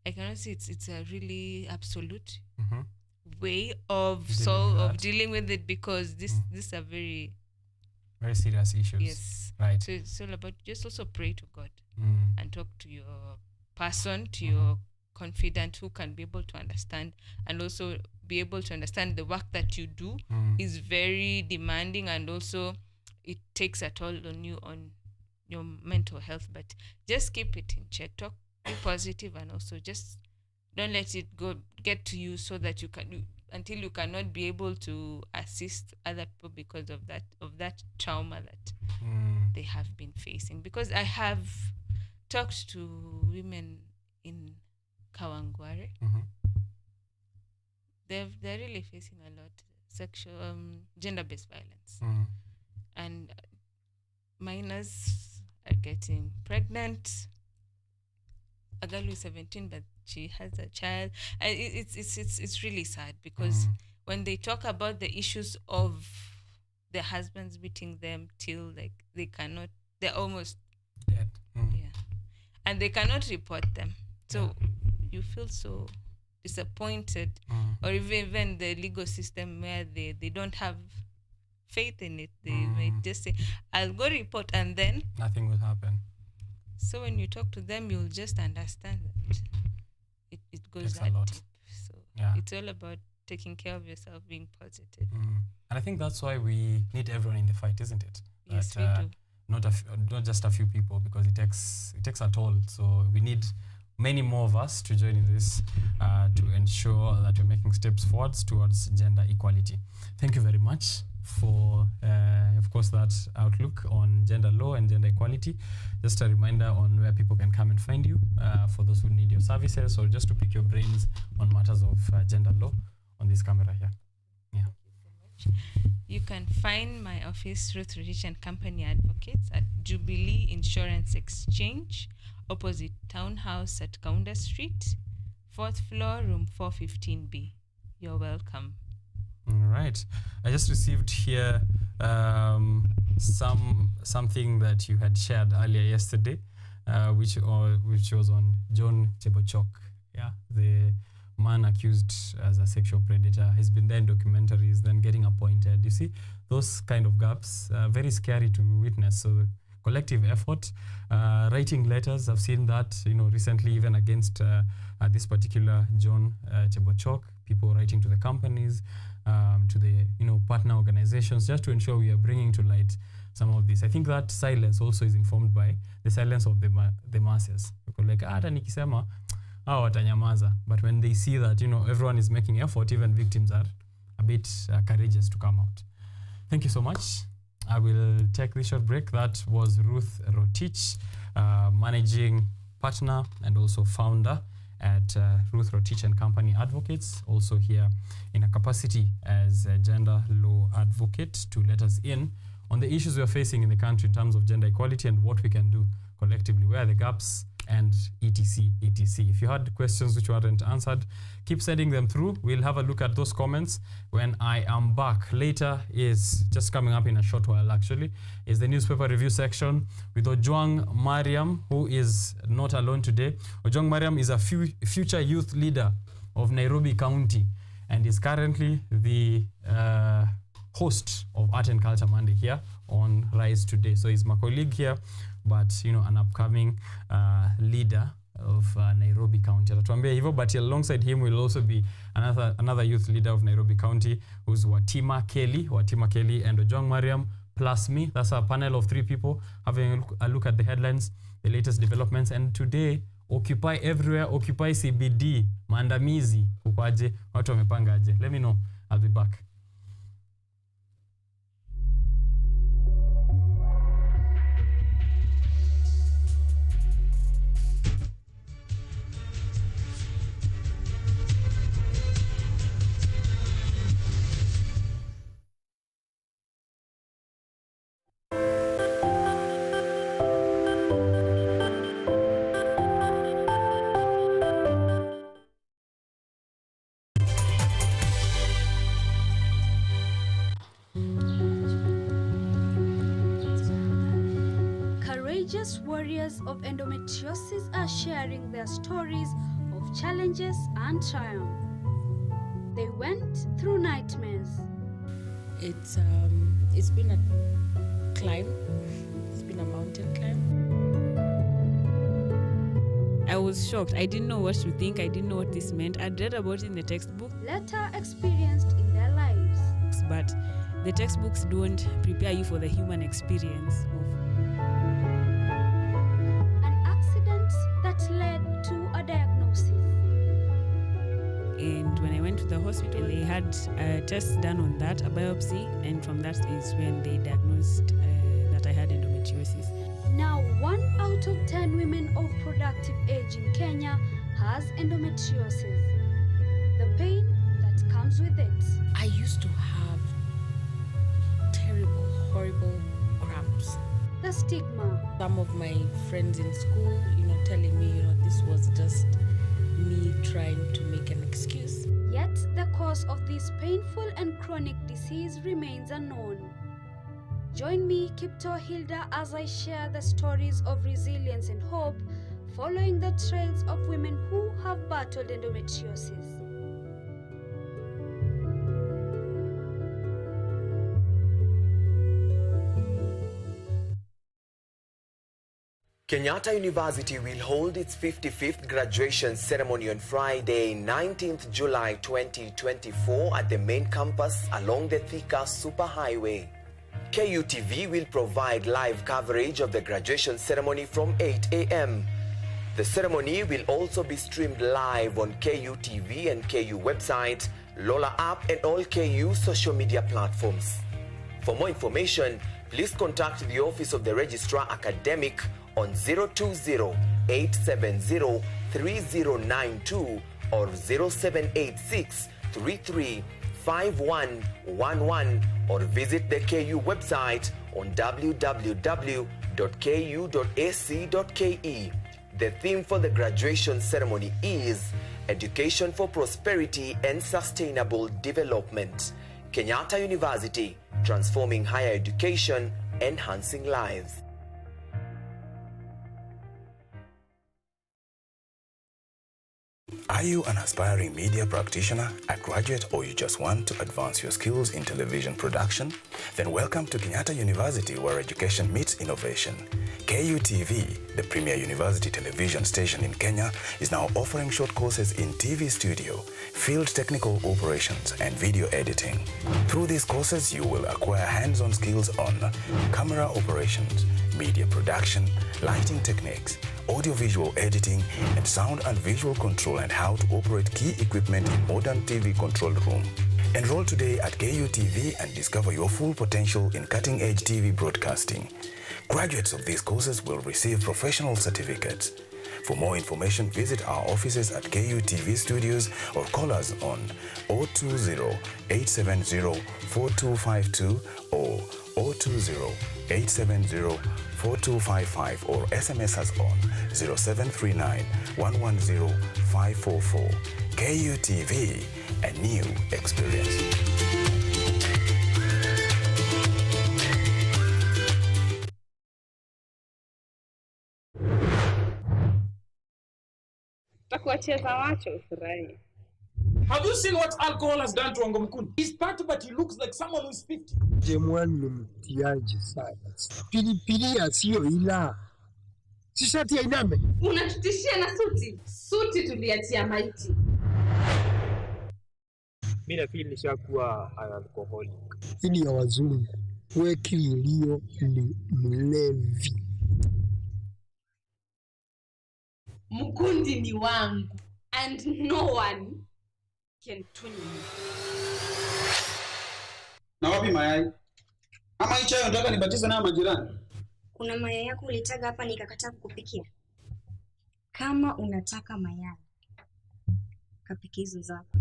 I cannot say it's a really absolute way of dealing with it, because these are very serious issues. Yes. Right. So it's all about just also pray to God and talk to your person, to your confidant, who can be able to understand, and also be able to understand the work that you do is very demanding, and also it takes a toll on you, on your mental health. But just keep it in check. Be positive, and also just don't let it get to you so that until you cannot be able to assist other people because of that trauma that they have been facing. Because I have talked to women in Kawangware. They're really facing a lot sexual gender-based violence, and minors are getting pregnant. A girl who is 17, but she has a child. It's really sad because when they talk about the issues of their husbands beating them till like they're almost dead. Yeah, and they cannot report them. So you feel so disappointed, or even the legal system where they don't have faith in it. They might just say, I'll go report, and then nothing will happen. So when you talk to them, you'll just understand that it goes that deep. So it's all about taking care of yourself, being positive. And I think that's why we need everyone in the fight, isn't it? Yes, we do. Not just a few people, because it takes a toll. So we need many more of us to join in this to ensure that we're making steps forwards towards gender equality. Thank you very much for, of course, that outlook on gender law and gender equality. Just a reminder on where people can come and find you for those who need your services, or just to pick your brains on matters of gender law on this camera here. Yeah. Thank you so much. You can find my office, Ruth Rich and Company Advocates, at Jubilee Insurance Exchange, opposite Townhouse at Kaunda Street, 4th floor, room 415B. You're welcome. All right. I just received here something that you had shared earlier yesterday, which was on John Chebochok. Yeah, the man accused as a sexual predator. He's been there in documentaries, then getting appointed. You see, those kind of gaps, very scary to witness. So collective effort, writing letters. I've seen that, recently, even against this particular John Chebochok, people writing to the companies, to the partner organizations, just to ensure we are bringing to light some of this. I think that silence also is informed by the silence of the masses. People like, hata nikisema hao watanyamaza. But when they see that everyone is making effort, even victims are a bit courageous to come out. Thank you so much. I will take this short break. That was Ruth Rotich, managing partner and also founder at Ruth Rotich and Company Advocates, also here in a capacity as a gender law advocate, to let us in on the issues we are facing in the country in terms of gender equality and what we can do collectively, where are the gaps, and etc. If you had questions which weren't answered, keep sending them through. We'll have a look at those comments when I am back. Later is just coming up in a short while, actually, is the newspaper review section with Ojwang Mariam, who is not alone today. Ojwang Mariam is a future youth leader of Nairobi County and is currently the host of Art and Culture Monday here on Rise Today. So he's my colleague here, but an upcoming leader of Nairobi County. Atatuambia hivyo, but alongside him will also be another youth leader of Nairobi County, who's Watima Kelly and Ojwang Mariam plus me. That's a panel of 3 people having a look at the headlines, the latest developments. And today, Occupy Everywhere, Occupy CBD, maandamizi, ukoaje, watu wamepanga aje. Let me know. I'll be back. Courageous warriors of endometriosis are sharing their stories of challenges and triumph. They went through nightmares. It's been a climb. It's been a mountain climb. I was shocked. I didn't know what to think. I didn't know what this meant. I'd read about it in the textbook. Later experienced in their lives. But the textbooks don't prepare you for the human experience of an accident that led to a diagnosis. hospital. They had tests done on that, a biopsy, and from that is when they diagnosed that I had endometriosis. Now, 1 out of 10 women of productive age in Kenya has endometriosis. The pain that comes with it. I used to have terrible, horrible cramps. The stigma. Some of my friends in school, telling me, this was just me trying to make an excuse. Yet, the cause of this painful and chronic disease remains unknown. Join me, Kipto Hilda, as I share the stories of resilience and hope following the trails of women who have battled endometriosis. Kenyatta University will hold its 55th graduation ceremony on Friday, 19th July 2024 at the main campus along the Thika Superhighway. KUTV will provide live coverage of the graduation ceremony from 8 a.m. The ceremony will also be streamed live on KUTV and KU website, Lola app and all KU social media platforms. For more information, please contact the Office of the Registrar Academic on 020-870-3092 or 0786-335111 or visit the KU website on www.ku.ac.ke. The theme for the graduation ceremony is Education for Prosperity and Sustainable Development. Kenyatta University, transforming higher education, enhancing lives. Are you an aspiring media practitioner, a graduate, or you just want to advance your skills in television production? Then welcome to Kenyatta University, where education meets innovation. KUTV, the premier university television station in Kenya, is now offering short courses in TV studio, field technical operations, and video editing. Through these courses, you will acquire hands-on skills on camera operations, media production, lighting techniques, audiovisual editing, and sound and visual control, and how to operate key equipment in modern TV control room. Enroll today at KUTV and discover your full potential in cutting-edge TV broadcasting. Graduates of these courses will receive professional certificates. For more information, visit our offices at KUTV Studios or call us on 020-870-4252 or 020-870-4255 or SMS us on 0739-110-544. KUTV, a new experience. Have you seen what alcohol has done to Wangomkun? He's 30 but he looks like someone who is 50. Jemwan ni mtiaji sana. Pilipili ya sio ila. Si shati ya iname. Unatutishia na suti. Suti tuliachia maiti. Mimi nafikiri nishakuwa alcoholic. Hii ya wazungu. Weki ilio ni mlevi. Mkundi ni wangu. And no one can tune me. Na wapi mayai? Ama hicho unataka nibatize nayo majirani? Kuna mayai yako ulitaga hapa nikakataa kukupikia. Kama unataka mayai, kapike hizo zako.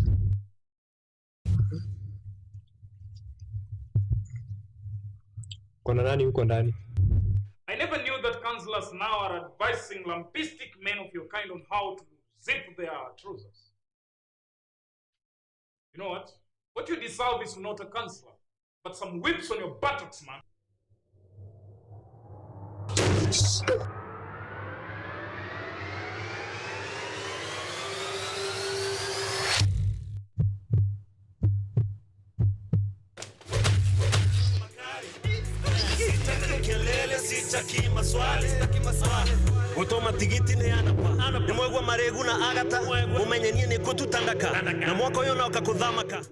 Kuna nani huko ndani? I never knew that counselors now are advising lampistic men of your kind on how to zip their trousers. You know what? What you deserve is not a counselor, but some whips on your buttocks, man. Sitaki maswali Utoma tigiti ni anapa Nimwegwa maregu na agata Mumenye nini kututandaka Na mwako yona wakakudhamaka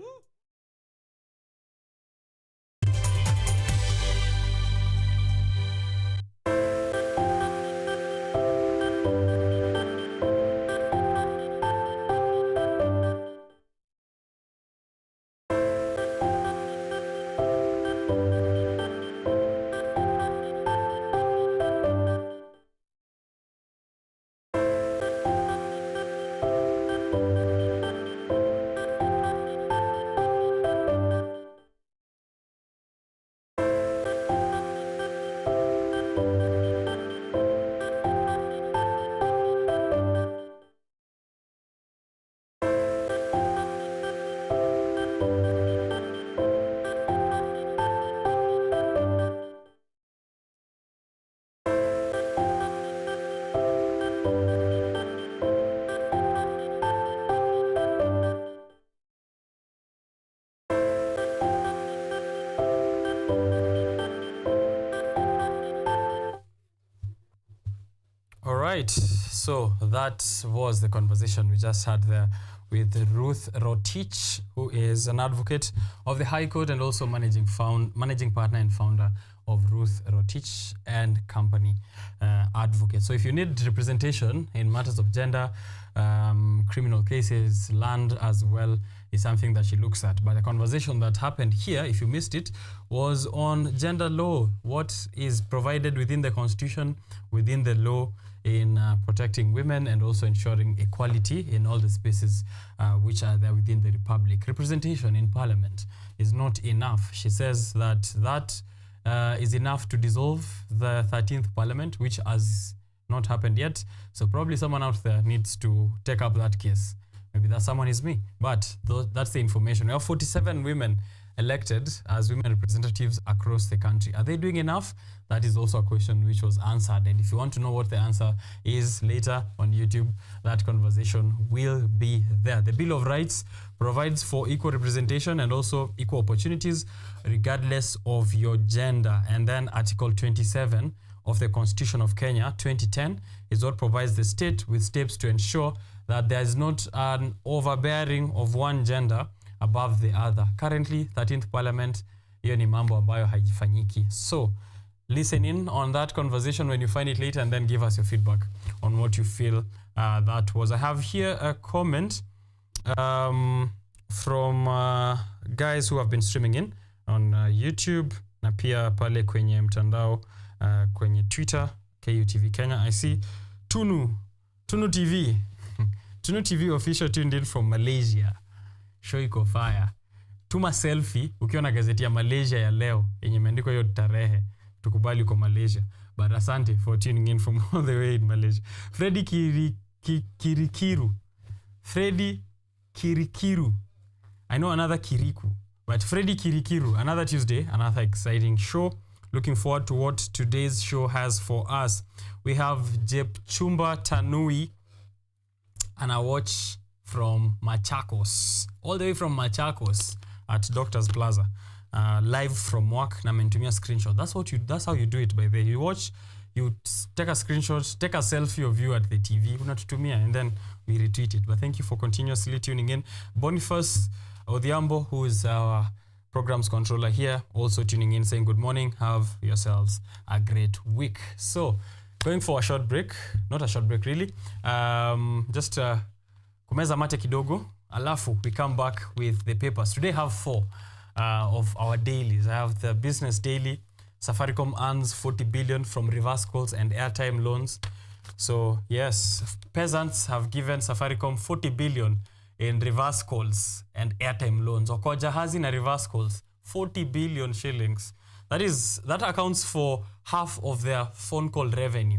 All right, so that was the conversation we just had there with Ruth Rotich, who is an advocate of the High Court and also managing partner and founder of Ruth Rotich and Company Advocate. So if you need representation in matters of gender, criminal cases, land as well, is something that she looks at. But the conversation that happened here, if you missed it, was on gender law. What is provided within the Constitution, within the law, in protecting women and also ensuring equality in all the spaces which are there within the Republic. Representation in Parliament is not enough. She says that is enough to dissolve the 13th Parliament, which has not happened yet. So probably someone out there needs to take up that case. Maybe that someone is me, but that's the information. We have 47 women elected as women representatives across the country. Are they doing enough? That is also a question which was answered. And if you want to know what the answer is later on YouTube, that conversation will be there. The Bill of Rights provides for equal representation and also equal opportunities regardless of your gender. And then Article 27 of the Constitution of Kenya 2010 is what provides the state with steps to ensure that there is not an overbearing of one gender above the other. Currently, 13th Parliament, hiyo ni mambo ambayo haijifanyiki. So, listen in on that conversation when you find it later and then give us your feedback on what you feel that was. I have here a comment from guys who have been streaming in on YouTube na pia pale kwenye mtandao kwenye Twitter, KUTV Kenya. I see Tunu TV. Tunu TV official tuned in from Malaysia. Show iko fire. Tuma selfie ukiwa na gazeti ya Malaysia ya leo yenye imeandikwa hiyo tarehe. Tukubali uko Malaysia. But asante for tuning in from all the way in Malaysia. Freddy Kirikiru. Freddy Kirikiru. I know another Kiriku. But Freddy Kirikiru, another Tuesday, another exciting show. Looking forward to what today's show has for us. We have Jepchumba Tanui and I watch from Machakos, all the way from Machakos at Doctor's Plaza, live from work. Na mentumia screenshot. That's how you do it. By the way, you watch, you take a screenshot, take a selfie of you at the TV, unatutumia, and then we retweet it. But thank you for continuously tuning in. Boniface Odhiambo, who is our programs controller here, also tuning in, saying good morning. Have yourselves a great week. So, going for a short break, not a short break really. Just kumeza mate kidogo, alafu we come back with the papers. Today I have 4 of our dailies. I have the business daily. Safaricom earns 40 billion from reverse calls and airtime loans. So yes, peasants have given Safaricom 40 billion in reverse calls and airtime loans. Okoja hazi na reverse calls, 40 billion shillings. That accounts for half of their phone call revenue.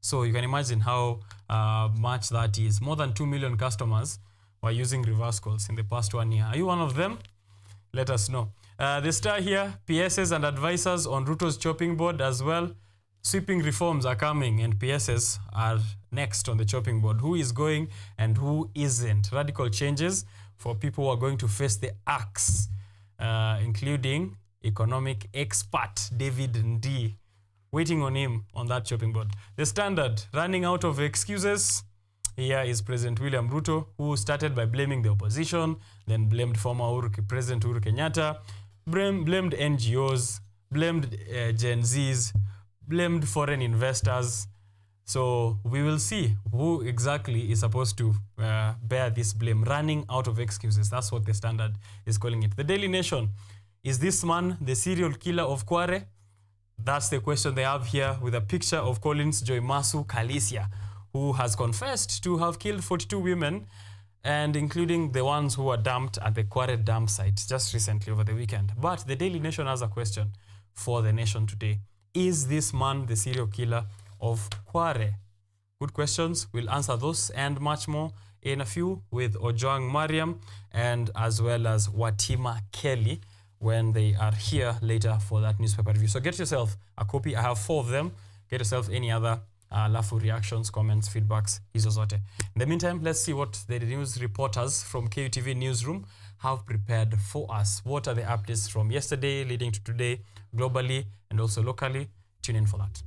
So you can imagine how much that is. More than 2 million customers were using reverse calls in the past 1 year. Are you one of them? Let us know. The star here, PSs and advisors on Ruto's chopping board as well. Sweeping reforms are coming and PSs are next on the chopping board. Who is going and who isn't? Radical changes for people who are going to face the axe, including economic expert David Ndii. Waiting on him on that chopping board. The Standard, running out of excuses. Here is President William Ruto, who started by blaming the opposition, then blamed former President Uhuru Kenyatta, blamed NGOs, blamed Gen Zs, blamed foreign investors. So we will see who exactly is supposed to bear this blame. Running out of excuses. That's what the Standard is calling it. The Daily Nation, is this man the serial killer of Quarry? That's the question they have here with a picture of Collins Joymasu Kalisia, who has confessed to have killed 42 women, and including the ones who were dumped at the Quarry dump site just recently over the weekend. But the Daily Nation has a question for the nation today. Is this man the serial killer of Quarry? Good questions. We'll answer those and much more in a few with Ojwang Mariam and as well as Watima Kelly when they are here later for that newspaper review. So get yourself a copy. I have 4 of them. Get yourself any other lafu reactions, comments, feedbacks, hizo zote. In the meantime, let's see what the news reporters from KUTV Newsroom have prepared for us. What are the updates from yesterday leading to today, globally and also locally? Tune in for that.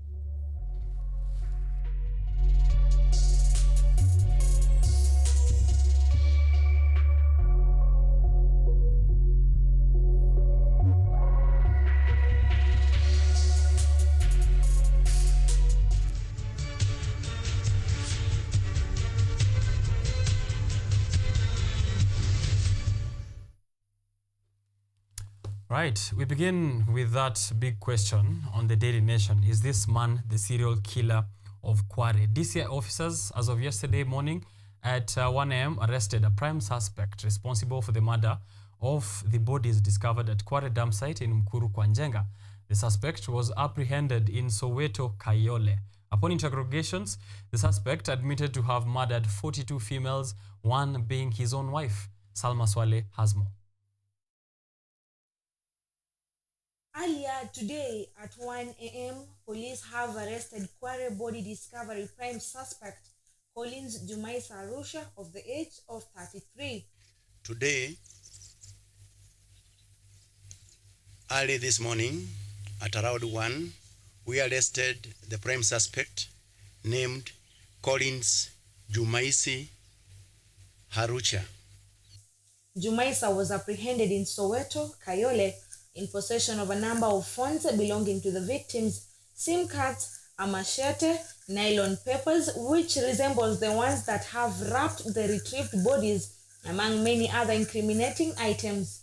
Right, we begin with that big question on the Daily Nation. Is this man the serial killer of Quarry? DCI officers, as of yesterday morning at 1 a.m., arrested a prime suspect responsible for the murder of the bodies discovered at Quarry dam site in Mkuru, Kwanjenga. The suspect was apprehended in Soweto, Kayole. Upon interrogations, the suspect admitted to have murdered 42 females, one being his own wife. Salma Swale has more. Earlier today at 1 a.m., police have arrested Quarry body discovery prime suspect Collins Jumaisa Arusha of the age of 33. Today, early this morning at around 1, we arrested the prime suspect named Collins Jumaisi Arusha. Jumaisa was apprehended in Soweto, Kayole, in possession of a number of phones belonging to the victims, SIM cards, a machete, nylon papers, which resembles the ones that have wrapped the retrieved bodies, among many other incriminating items.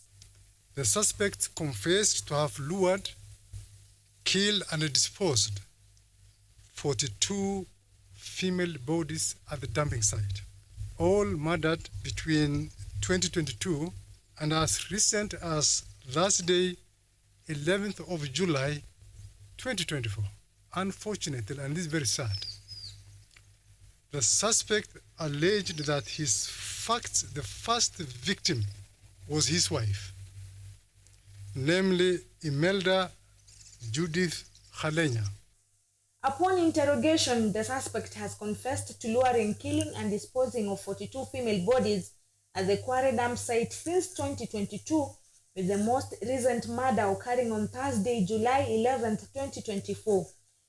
The suspect confessed to have lured, killed and disposed 42 female bodies at the dumping site, all murdered between 2022 and as recent as last day, 11th of July, 2024. Unfortunately, and this is very sad, the suspect alleged that the first victim was his wife, namely Imelda Judith Halenya. Upon interrogation, the suspect has confessed to luring, killing and disposing of 42 female bodies at the Quarry dam site since 2022, with the most recent murder occurring on Thursday, July 11th, 2024.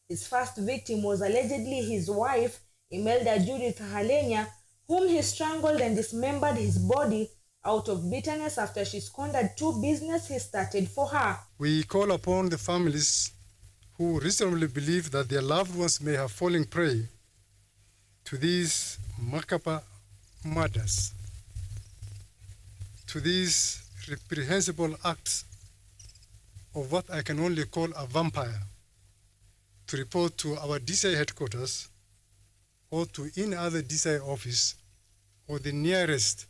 His first victim was allegedly his wife, Imelda Judith Halenya, whom he strangled and dismembered his body out of bitterness after she squandered 2 business he started for her. We call upon the families who reasonably believe that their loved ones may have fallen prey to these macabre murders, to these reprehensible acts of what I can only call a vampire, to report to our DCI headquarters or to any other DCI office or the nearest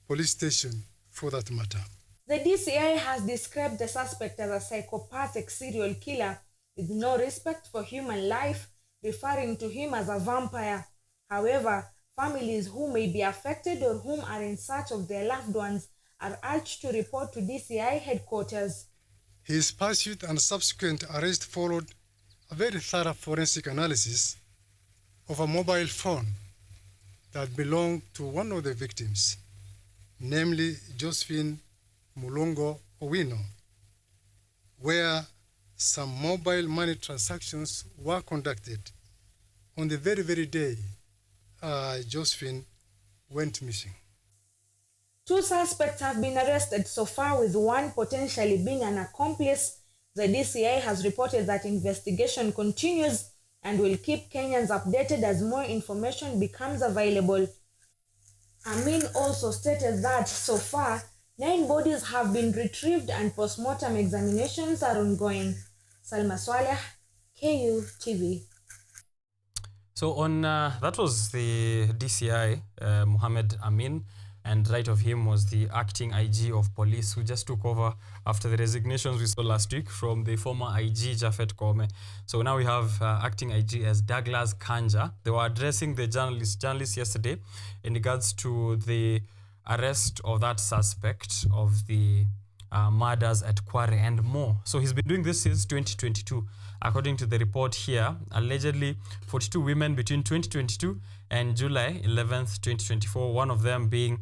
police station for that matter. The DCI has described the suspect as a psychopathic serial killer with no respect for human life, referring to him as a vampire. However, families who may be affected or whom are in search of their loved ones are urged to report to DCI headquarters. His pursuit and subsequent arrest followed a very thorough forensic analysis of a mobile phone that belonged to one of the victims, namely Josephine Mulongo Owino, where some mobile money transactions were conducted on the very day Josephine went missing. 2 suspects have been arrested so far, with one potentially being an accomplice. The DCI has reported that investigation continues and will keep Kenyans updated as more information becomes available. Amin also stated that so far, 9 bodies have been retrieved and post-mortem examinations are ongoing. Salma Swaleh, KUTV. So on that was the DCI, Mohammed Amin, and right of him was the acting IG of police, who just took over after the resignations we saw last week from the former IG, Japhet Koome. So now we have acting IG as Douglas Kanja. They were addressing the journalists yesterday in regards to the arrest of that suspect of the murders at Quarry and more. So he's been doing this since 2022. According to the report here, allegedly 42 women between 2022 and July 11th, 2024, one of them being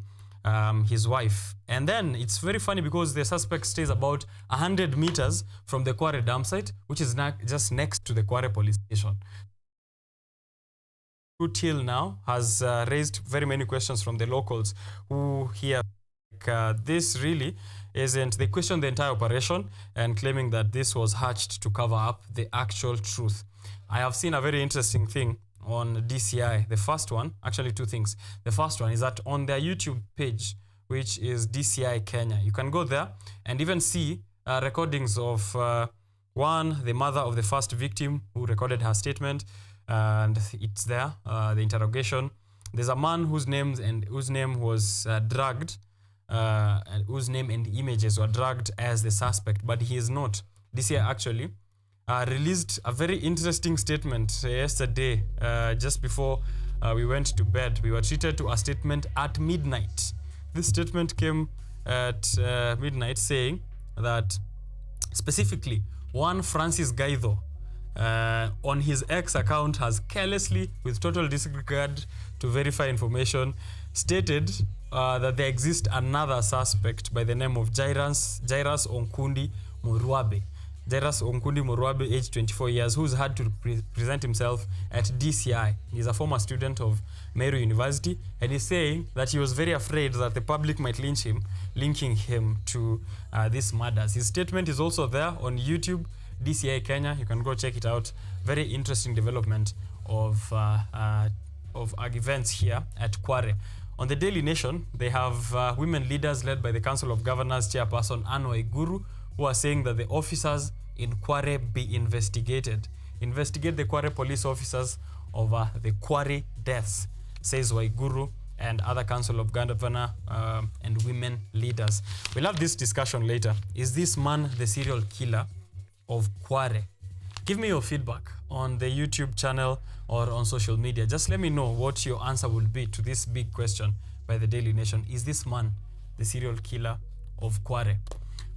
his wife. And then it's very funny because the suspect stays about 100 meters from the Quarry dam site, which is just next to the Quarry police station. Till now has raised very many questions from the locals who hear this really isn't. They question the entire operation and claiming that this was hatched to cover up the actual truth. I have seen a very interesting thing on DCI. The first one, actually 2 things. The first one is that on their YouTube page, which is DCI Kenya, you can go there and even see recordings of one, the mother of the first victim who recorded her statement, and it's there, the interrogation. There's a man whose name was dragged, whose name and images were dragged as the suspect, but he is not. DCI actually released a very interesting statement yesterday, just before we went to bed. We were treated to a statement at midnight. This statement came at midnight saying that specifically one Francis Gaido on his X account has carelessly, with total disregard to verify information, stated that there exists another suspect by the name of Jairus Onkundi Muruabe. Jairus Onkundi Muruabe, aged 24 years, who's had to present himself at DCI. He's a former student of Meru University, and he's saying that he was very afraid that the public might lynch him, linking him to these murders. His statement is also there on YouTube, DCI Kenya. You can go check it out. Very interesting development of events here at Quarry. On the Daily Nation, they have women leaders led by the Council of Governors chairperson Anne Waiguru, who are saying that the officers in Quarry be investigated. Investigate the Quarry police officers over the Quarry deaths, says Waiguru and other Council of Governors and women leaders. We'll have this discussion later. Is this man the serial killer of Quarry? Give me your feedback on the YouTube channel or on social media. Just let me know what your answer will be to this big question by the Daily Nation. Is this man the serial killer of Quarry?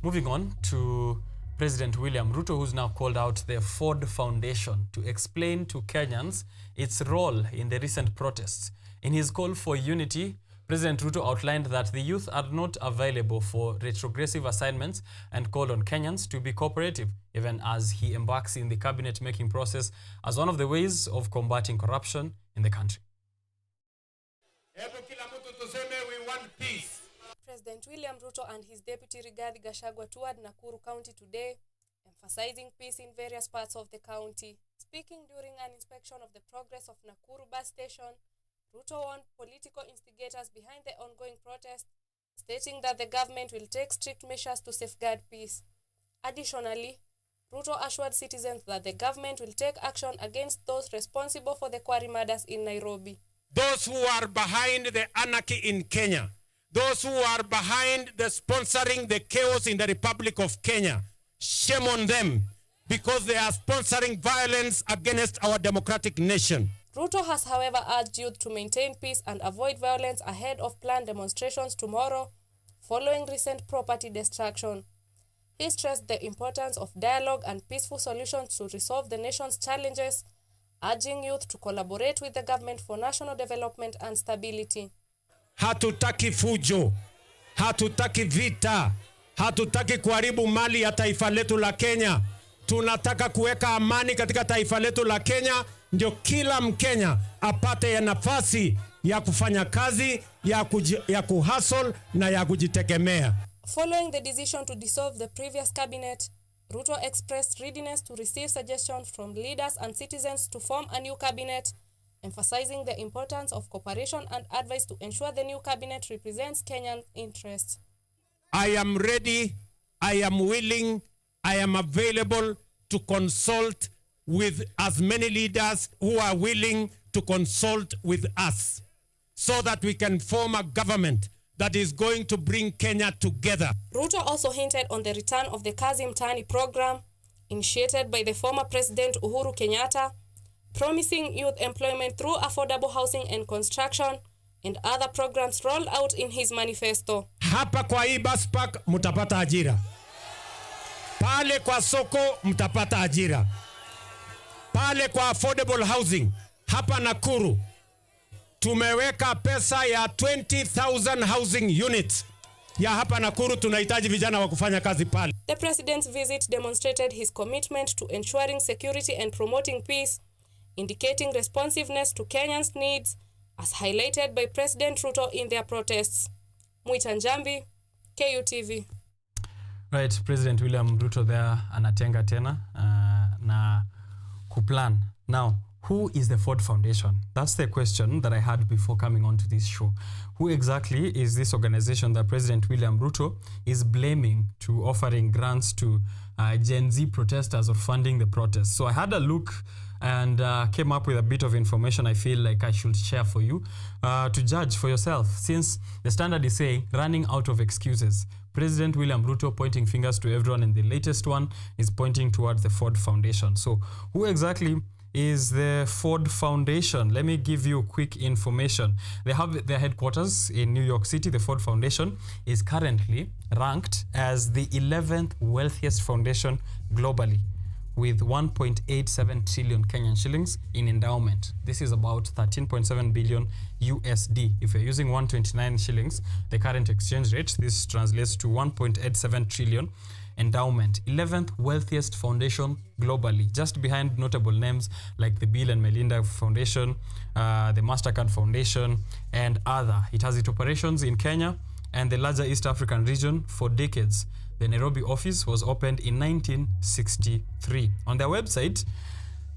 Moving on to President William Ruto, who's now called out the Ford Foundation to explain to Kenyans its role in the recent protests. In his call for unity, President Ruto outlined that the youth are not available for retrogressive assignments and called on Kenyans to be cooperative, even as he embarks in the cabinet-making process as one of the ways of combating corruption in the country. We want peace. President William Ruto and his deputy Rigathi Gachagua toured Nakuru County today, emphasizing peace in various parts of the county. Speaking during an inspection of the progress of Nakuru bus station, Ruto warned political instigators behind the ongoing protest, stating that the government will take strict measures to safeguard peace. Additionally, Ruto assured citizens that the government will take action against those responsible for the Quarry murders in Nairobi. Those who are behind the anarchy in Kenya, those who are behind the sponsoring the chaos in the Republic of Kenya, shame on them, because they are sponsoring violence against our democratic nation. Ruto has, however, urged youth to maintain peace and avoid violence ahead of planned demonstrations tomorrow, following recent property destruction. He stressed the importance of dialogue and peaceful solutions to resolve the nation's challenges, urging youth to collaborate with the government for national development and stability. Hatutaki fujo, hatutaki vita, hatutaki kuharibu mali ya taifa letu la Kenya. Tunataka kuweka amani katika taifa letu la Kenya, ndio kila Mkenya apate ya nafasi ya kufanya kazi, ya kuhustle na ya kujitegemea. Following the decision to dissolve the previous cabinet, Ruto expressed readiness to receive suggestions from leaders and citizens to form a new cabinet, emphasizing the importance of cooperation and advice to ensure the new cabinet represents Kenyan interests. I am ready, I am willing, I am available to consult with as many leaders who are willing to consult with us so that we can form a government that is going to bring Kenya together. Ruto also hinted on the return of the Kazi Mtaani program initiated by the former President Uhuru Kenyatta, promising youth employment through affordable housing and construction and other programs rolled out in his manifesto. Hapa kwa hii bus park mtapata ajira. Pale kwa soko mtapata ajira. Pale kwa affordable housing hapa Nakuru tumeweka pesa ya 20,000 housing units. Ya hapa Nakuru tunahitaji vijana wa kufanya kazi pale. The president's visit demonstrated his commitment to ensuring security and promoting peace, indicating responsiveness to Kenyans' needs, as highlighted by President Ruto in their protests. Mwita Njambi, KUTV. Right, President William Ruto there anatenga tena na kuplan. Now, Who is the Ford Foundation? That's the question that I had before coming on to this show. Who exactly is this organization that President William Ruto is blaming to offering grants to Gen Z protesters or funding the protests? So I had a look and came up with a bit of information I feel like I should share for you to judge for yourself. Since the Standard is saying, running out of excuses. President William Ruto pointing fingers to everyone, and the latest one is pointing towards the Ford Foundation. So who exactly is the Ford Foundation? Let me give you quick information. They have their headquarters in New York City. The Ford Foundation is currently ranked as the 11th wealthiest foundation globally, with 1.87 trillion Kenyan shillings in endowment. This is about 13.7 billion USD. If you're using 129 shillings, the current exchange rate, this translates to 1.87 trillion endowment. 11th wealthiest foundation globally, just behind notable names like the Bill and Melinda Foundation, the MasterCard Foundation, and other. It has its operations in Kenya and the larger East African region for decades. The Nairobi office was opened in 1963. On their website,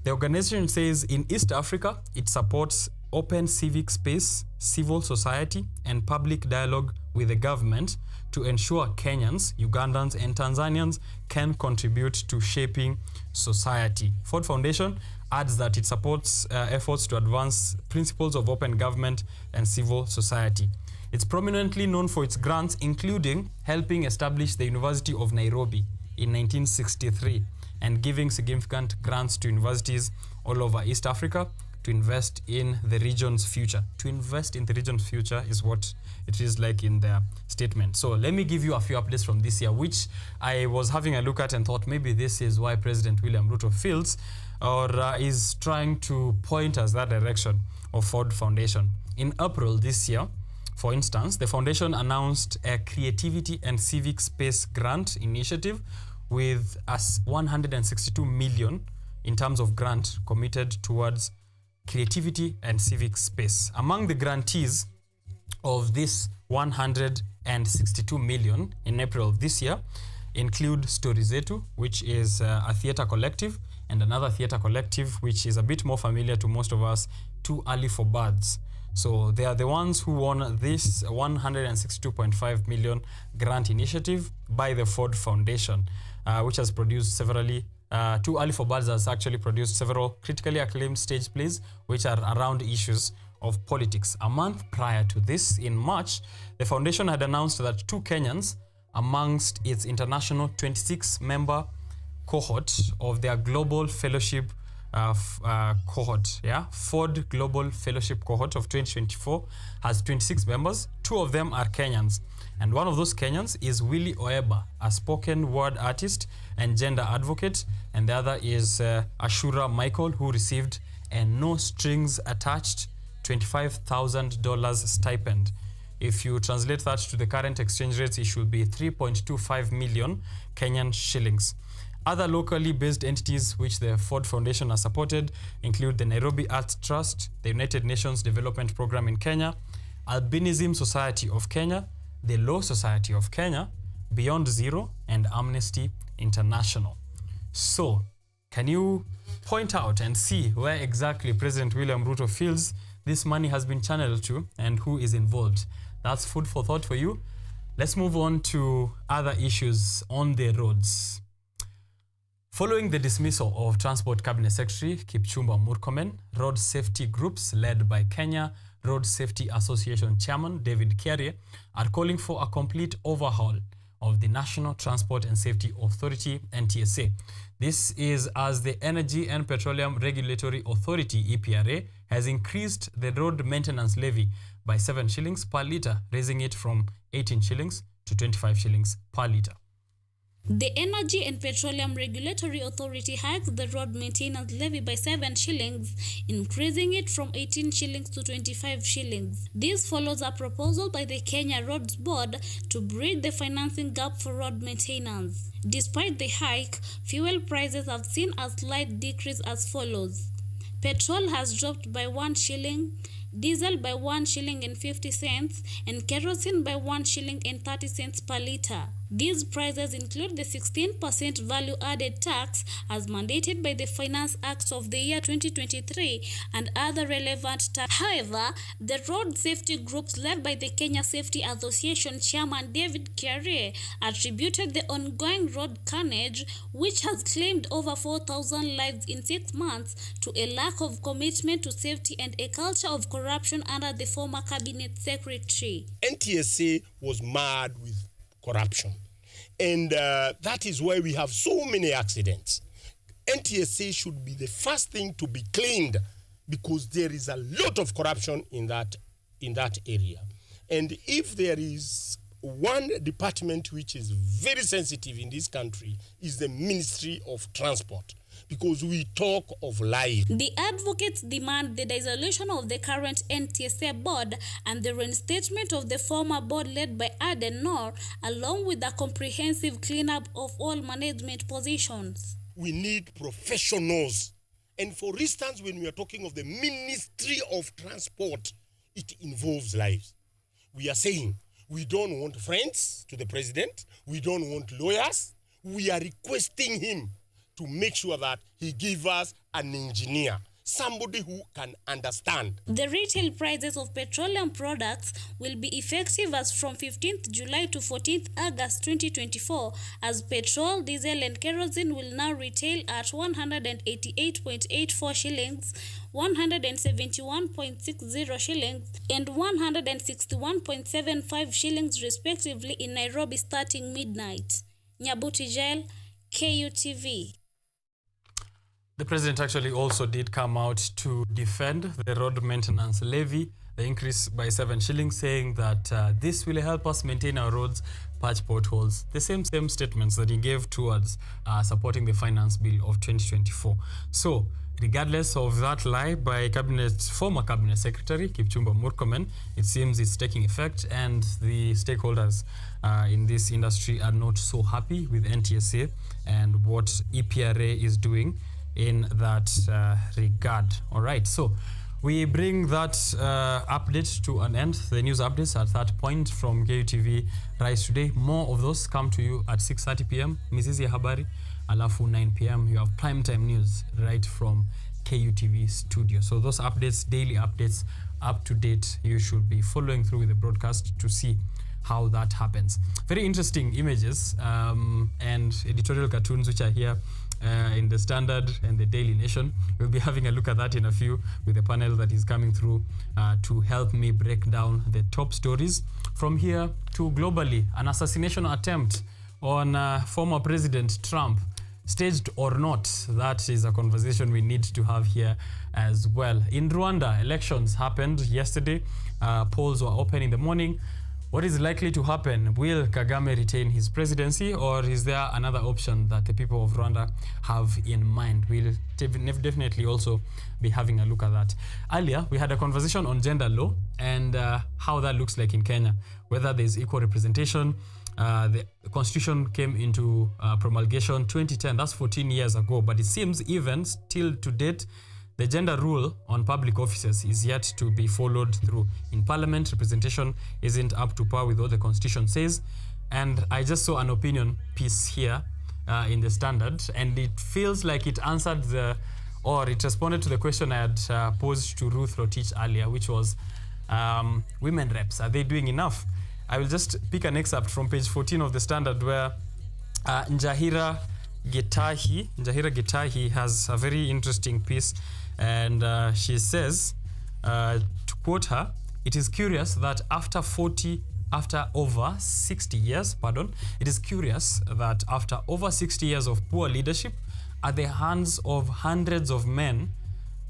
the organization says in East Africa, it supports open civic space, civil society, and public dialogue with the government to ensure Kenyans, Ugandans, and Tanzanians can contribute to shaping society. Ford Foundation adds that it supports efforts to advance principles of open government and civil society. It's prominently known for its grants, including helping establish the University of Nairobi in 1963 and giving significant grants to universities all over East Africa to invest in the region's future. To invest in the region's future is what it is like in their statement. So let me give you a few updates from this year, which I was having a look at and thought maybe this is why President William Ruto feels or is trying to point us that direction of Ford Foundation. In April this year, for instance, the foundation announced a creativity and civic space grant initiative with 162 million in terms of grant committed towards creativity and civic space. Among the grantees of this 162 million in April of this year include Story Zetu, which is a theatre collective, and another theatre collective which is a bit more familiar to most of us, Too Early for Birds. So they are the ones who won this 162.5 million grant initiative by the Ford Foundation, which has produced severally Too Early for Birds has actually produced several critically acclaimed stage plays which are around issues of politics. A month prior to this, in March, the foundation had announced that 2 Kenyans amongst its international 26-member cohort of their Global Fellowship cohort, Ford Global Fellowship cohort of 2024 has 26 members. 2 of them are Kenyans, and one of those Kenyans is Willie Oeba, a spoken word artist and gender advocate, and the other is Ashura Michael, who received a no strings attached $25,000 stipend. If you translate that to the current exchange rates, it should be 3.25 million Kenyan shillings. Other locally based entities which the Ford Foundation has supported include the Nairobi Arts Trust, the United Nations Development Program in Kenya, Albinism Society of Kenya, the Law Society of Kenya, Beyond Zero, and Amnesty International. So, can you point out and see where exactly President William Ruto feels this money has been channeled to and who is involved? That's food for thought for you. Let's move on to other issues on the roads. Following the dismissal of Transport Cabinet Secretary Kipchumba Murkomen, road safety groups led by Kenya Road Safety Association Chairman David Quarry are calling for a complete overhaul of the National Transport and Safety Authority, NTSA. This is as the Energy and Petroleum Regulatory Authority, EPRA, has increased the road maintenance levy by 7 shillings per litre, raising it from 18 shillings to 25 shillings per litre. The Energy and Petroleum Regulatory Authority hiked the road maintenance levy by 7 shillings, increasing it from 18 shillings to 25 shillings. This follows a proposal by the Kenya Roads Board to bridge the financing gap for road maintenance. Despite the hike, fuel prices have seen a slight decrease as follows. Petrol has dropped by 1 shilling, diesel by 1 shilling and 50 cents, and kerosene by 1 shilling and 30 cents per litre. These prices include the 16% value-added tax as mandated by the Finance Act of the year 2023 and other relevant tax. However, the road safety groups led by the Kenya Safety Association chairman David Quarry attributed the ongoing road carnage, which has claimed over 4,000 lives in 6 months, to a lack of commitment to safety and a culture of corruption under the former cabinet secretary. NTSA was mad with corruption, and that is why we have so many accidents. NTSA should be the first thing to be cleaned because there is a lot of corruption in that area. And if there is one department which is very sensitive in this country, is the Ministry of Transport, because we talk of life. The advocates demand the dissolution of the current NTSA board and the reinstatement of the former board led by Aden Noor, along with a comprehensive cleanup of all management positions. We need professionals. And for instance, when we are talking of the Ministry of Transport, it involves lives. We are saying we don't want friends to the president. We don't want lawyers. We are requesting him to make sure that he gives us an engineer, somebody who can understand. The retail prices of petroleum products will be effective as from 15th July to 14th August 2024, as petrol, diesel and kerosene will now retail at 188.84 shillings, 171.60 shillings and 161.75 shillings respectively in Nairobi starting midnight. Nyabuti Jail, KUTV. The president actually also did come out to defend the road maintenance levy, the increase by 7 shillings, saying that this will help us maintain our roads, patch potholes. The same statements that he gave towards supporting the finance bill of 2024. So, regardless of that lie by former cabinet secretary Kipchumba Murkomen, it seems it's taking effect, and the stakeholders in this industry are not so happy with NTSA and what EPRA is doing in that regard. All right, so we bring that update to an end. The news updates at that point from KUTV Rise Today. More of those come to you at 6:30 p.m. Mizizi ya Habari, alafu 9 p.m. you have primetime news right from KUTV studio. So those updates, daily updates, up to date, you should be following through with the broadcast to see how that happens. Very interesting images and editorial cartoons which are here in the Standard and the Daily Nation. We'll be having a look at that in a few with the panel that is coming through to help me break down the top stories. From here to globally, an assassination attempt on former President Trump, staged or not, that is a conversation we need to have here as well. In Rwanda, elections happened yesterday. Polls were open in the morning. What is likely to happen? Will Kagame retain his presidency, or is there another option that the people of Rwanda have in mind? We'll definitely also be having a look at that. Earlier, we had a conversation on gender law and how that looks like in Kenya, whether there's equal representation. The constitution came into promulgation 2010, that's 14 years ago, but it seems even still to date, the gender rule on public offices is yet to be followed through. In parliament, representation isn't up to par with what the constitution says. And I just saw an opinion piece here in the Standard, and it feels like it answered it responded to the question I had posed to Ruth Rotich earlier, which was women reps, are they doing enough? I will just pick an excerpt from page 14 of the Standard where Njahira Getahi has a very interesting piece, and she says, to quote her, it is curious that after over 60 years of poor leadership at the hands of hundreds of men,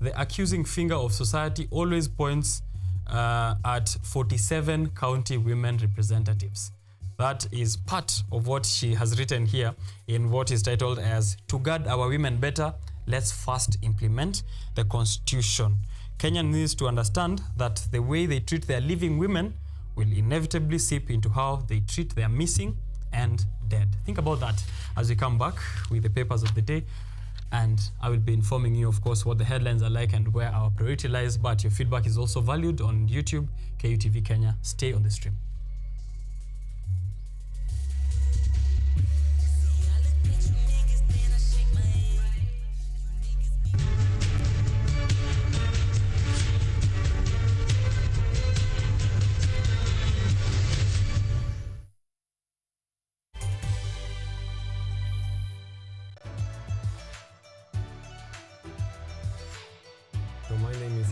the accusing finger of society always points at 47 county women representatives. That is part of what she has written here in what is titled as "To Guard Our Women Better, Let's First Implement the Constitution." Kenya needs to understand that the way they treat their living women will inevitably seep into how they treat their missing and dead. Think about that as we come back with the papers of the day. And I will be informing you, of course, what the headlines are like and where our priority lies. But your feedback is also valued on YouTube, KUTV Kenya. Stay on the stream.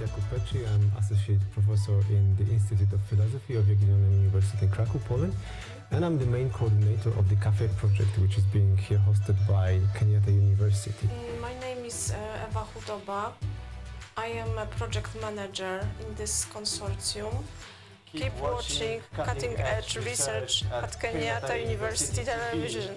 Jakub Petri. I'm Associate Professor in the Institute of Philosophy of Jagiellonian University in Krakow, Poland. And I'm the main coordinator of the Cafe project, which is being here hosted by Kenyatta University. My name is Ewa Hudoba. I am a project manager in this consortium. Keep watching cutting-edge research at Kenyatta University Television.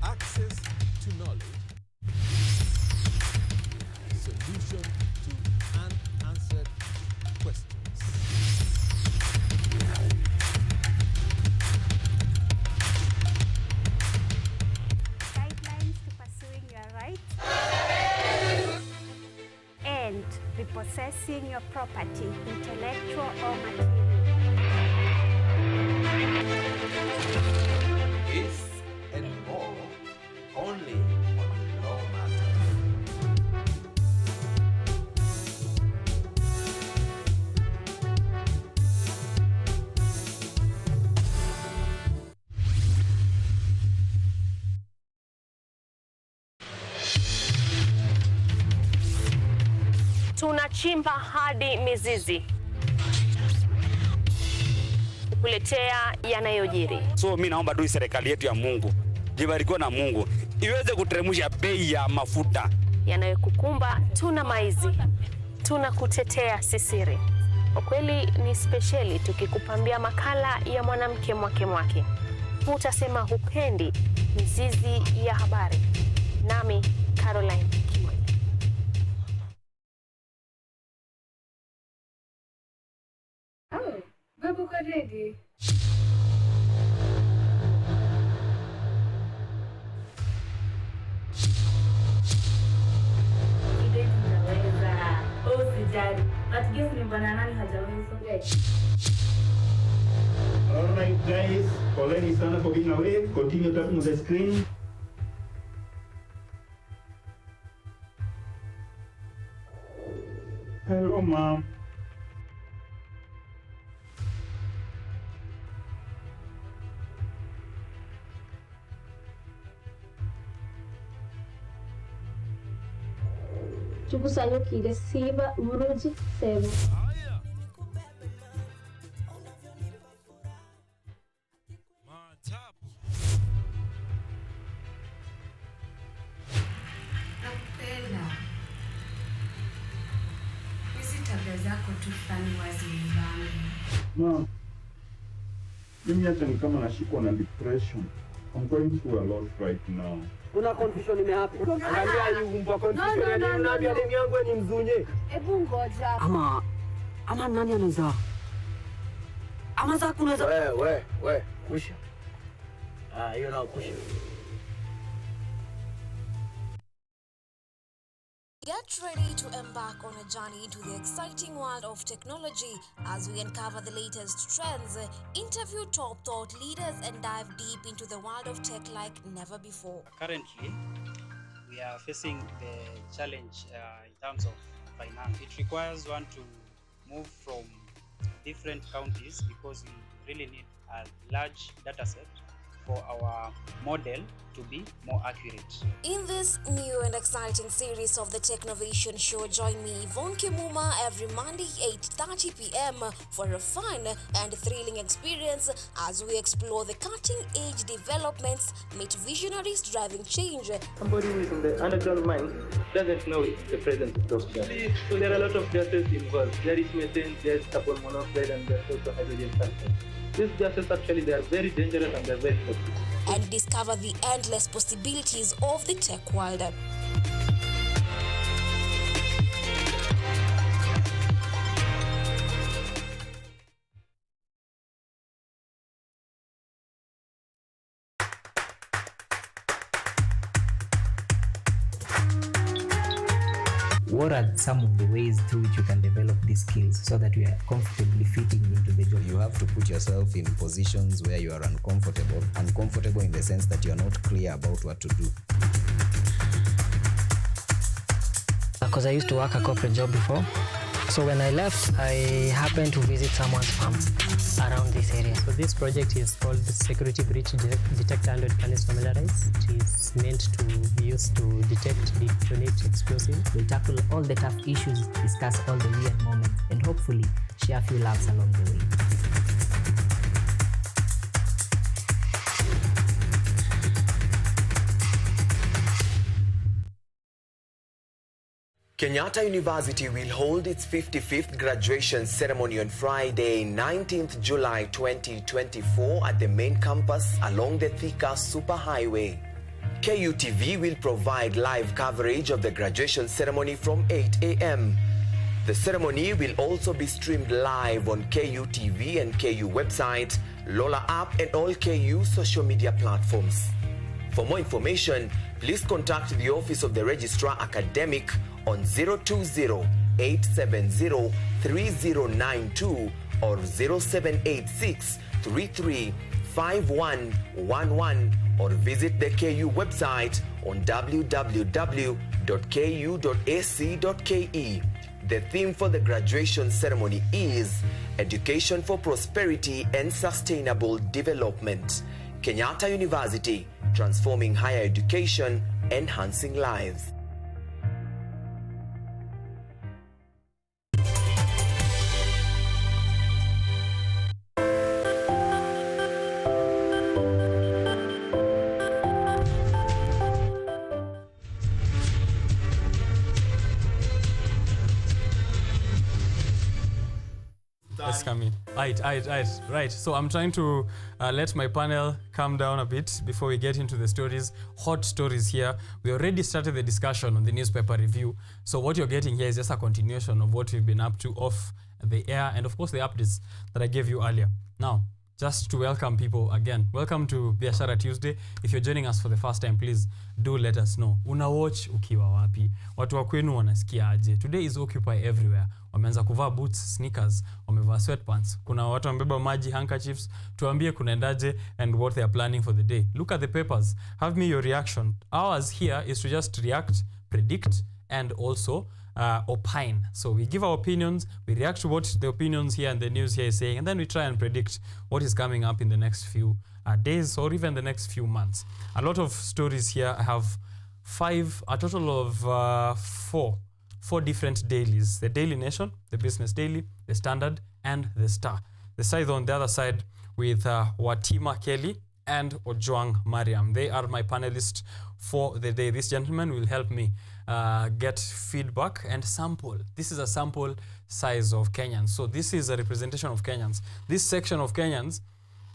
Access to knowledge. Solution to unanswered questions. Guidelines to pursuing your rights and repossessing your property, intellectual or material. This and more only on Law Matters. Tunachimba hadi mizizi kukuletea yanayojiri. So mimi naomba tu serikali yetu ya Mungu ibarikiwe na Mungu iweze kuteremsha bei ya mafuta Yanayokukumba tuna maizi, tunakutetea sisiri. Ukweli ni spesheli tukikupambia makala ya mwanamke mwake. Utasema hupendi mizizi ya habari. Nami Caroline. Oh, babu uko ready? Usijali. But guess ni mbona nani hajaweza? Alright guys, poleni sana for being away. Continue tapping on the screen. Hello mom. Tukusanyukire siba buruji sebo. Nakupenda. Hizi tabia zako tu fulani wazi nyumbani. Mom, mimi hata ni kama nashikwa na depression. I'm going through a lot right now. Kuna confusion imehapi. Angalia hii umba confusion ya nini na demu yangu ni mzunye. Hebu ngoja. Ama nani anaweza? Ama za kunaweza. We, kusha. Hiyo na kusha. Get ready to embark on a journey into the exciting world of technology as we uncover the latest trends, interview top thought leaders, and dive deep into the world of tech like never before. Currently, we are facing the challenge in terms of finance. It requires one to move from different counties because we really need a large data set for our model to be more accurate. In this new and exciting series of the Technovation Show, join me, Yvonne Kimuma, every Monday 8:30 p.m. for a fun and thrilling experience as we explore the cutting-edge developments, meet visionaries driving change. Somebody who is in the underground mine doesn't know the presence of those gases. So there are a lot of gases involved. There is methane, there is carbon monoxide, and there is also hydrogen sulfide. These gases actually, they are very dangerous and they are very toxic. And discover the endless possibilities of the tech world. What are some of the ways through which you can develop these skills so that you are comfortably fitting into the job? You have to put yourself in positions where you are uncomfortable. Uncomfortable in the sense that you are not clear about what to do. Because I used to work a corporate job before, So when I left, I happened to visit someone's farm around this area. So this project is called the Security Breach Detector and Can Familiarize. It is meant to be used to detect, detonate explosives. We'll tackle all the tough issues, discuss all the weird moments, and hopefully share a few laughs along the way. Kenyatta University will hold its 55th graduation ceremony on Friday, 19th July 2024 at the main campus along the Thika Superhighway. KUTV will provide live coverage of the graduation ceremony from 8 a.m. The ceremony will also be streamed live on KUTV and KU website, Lola app and all KU social media platforms. For more information, please contact the Office of the Registrar Academic on 020-870-3092 or 0786-335111 or visit the KU website on www.ku.ac.ke. The theme for the graduation ceremony is Education for Prosperity and Sustainable Development. Kenyatta University, transforming higher education, enhancing lives. Let's come in. Right. So I'm trying to let my panel calm down a bit before we get into the stories. Hot stories here. We already started the discussion on the newspaper review. So what you're getting here is just a continuation of what we've been up to off the air and of course the updates that I gave you earlier. Now, just to welcome people again. Welcome to Biashara Tuesday. If you're joining us for the first time, please do let us know. Una watch ukiwa wapi? Watu wa kwenu wanasikia aje? Today is Occupy Everywhere. Wameanza kuvaa boots, sneakers, wamevaa sweatpants. Kuna watu wamebeba maji, handkerchiefs. Tuambie kunaendaje and what they are planning for the day. Look at the papers. Have me your reaction. Ours here is to just react, predict, and also opine. So we give our opinions, we react to what the opinions here and the news here is saying, and then we try and predict what is coming up in the next few days or even the next few months. A lot of stories here. I have a total of four different dailies. The Daily Nation, the Business Daily, the Standard, and the Star. The side on the other side with Watima Kelly and Ojwang Mariam. They are my panelists for the day. This gentleman will help me get feedback and sample. This is a sample size of Kenyans. So this is a representation of Kenyans. This section of Kenyans,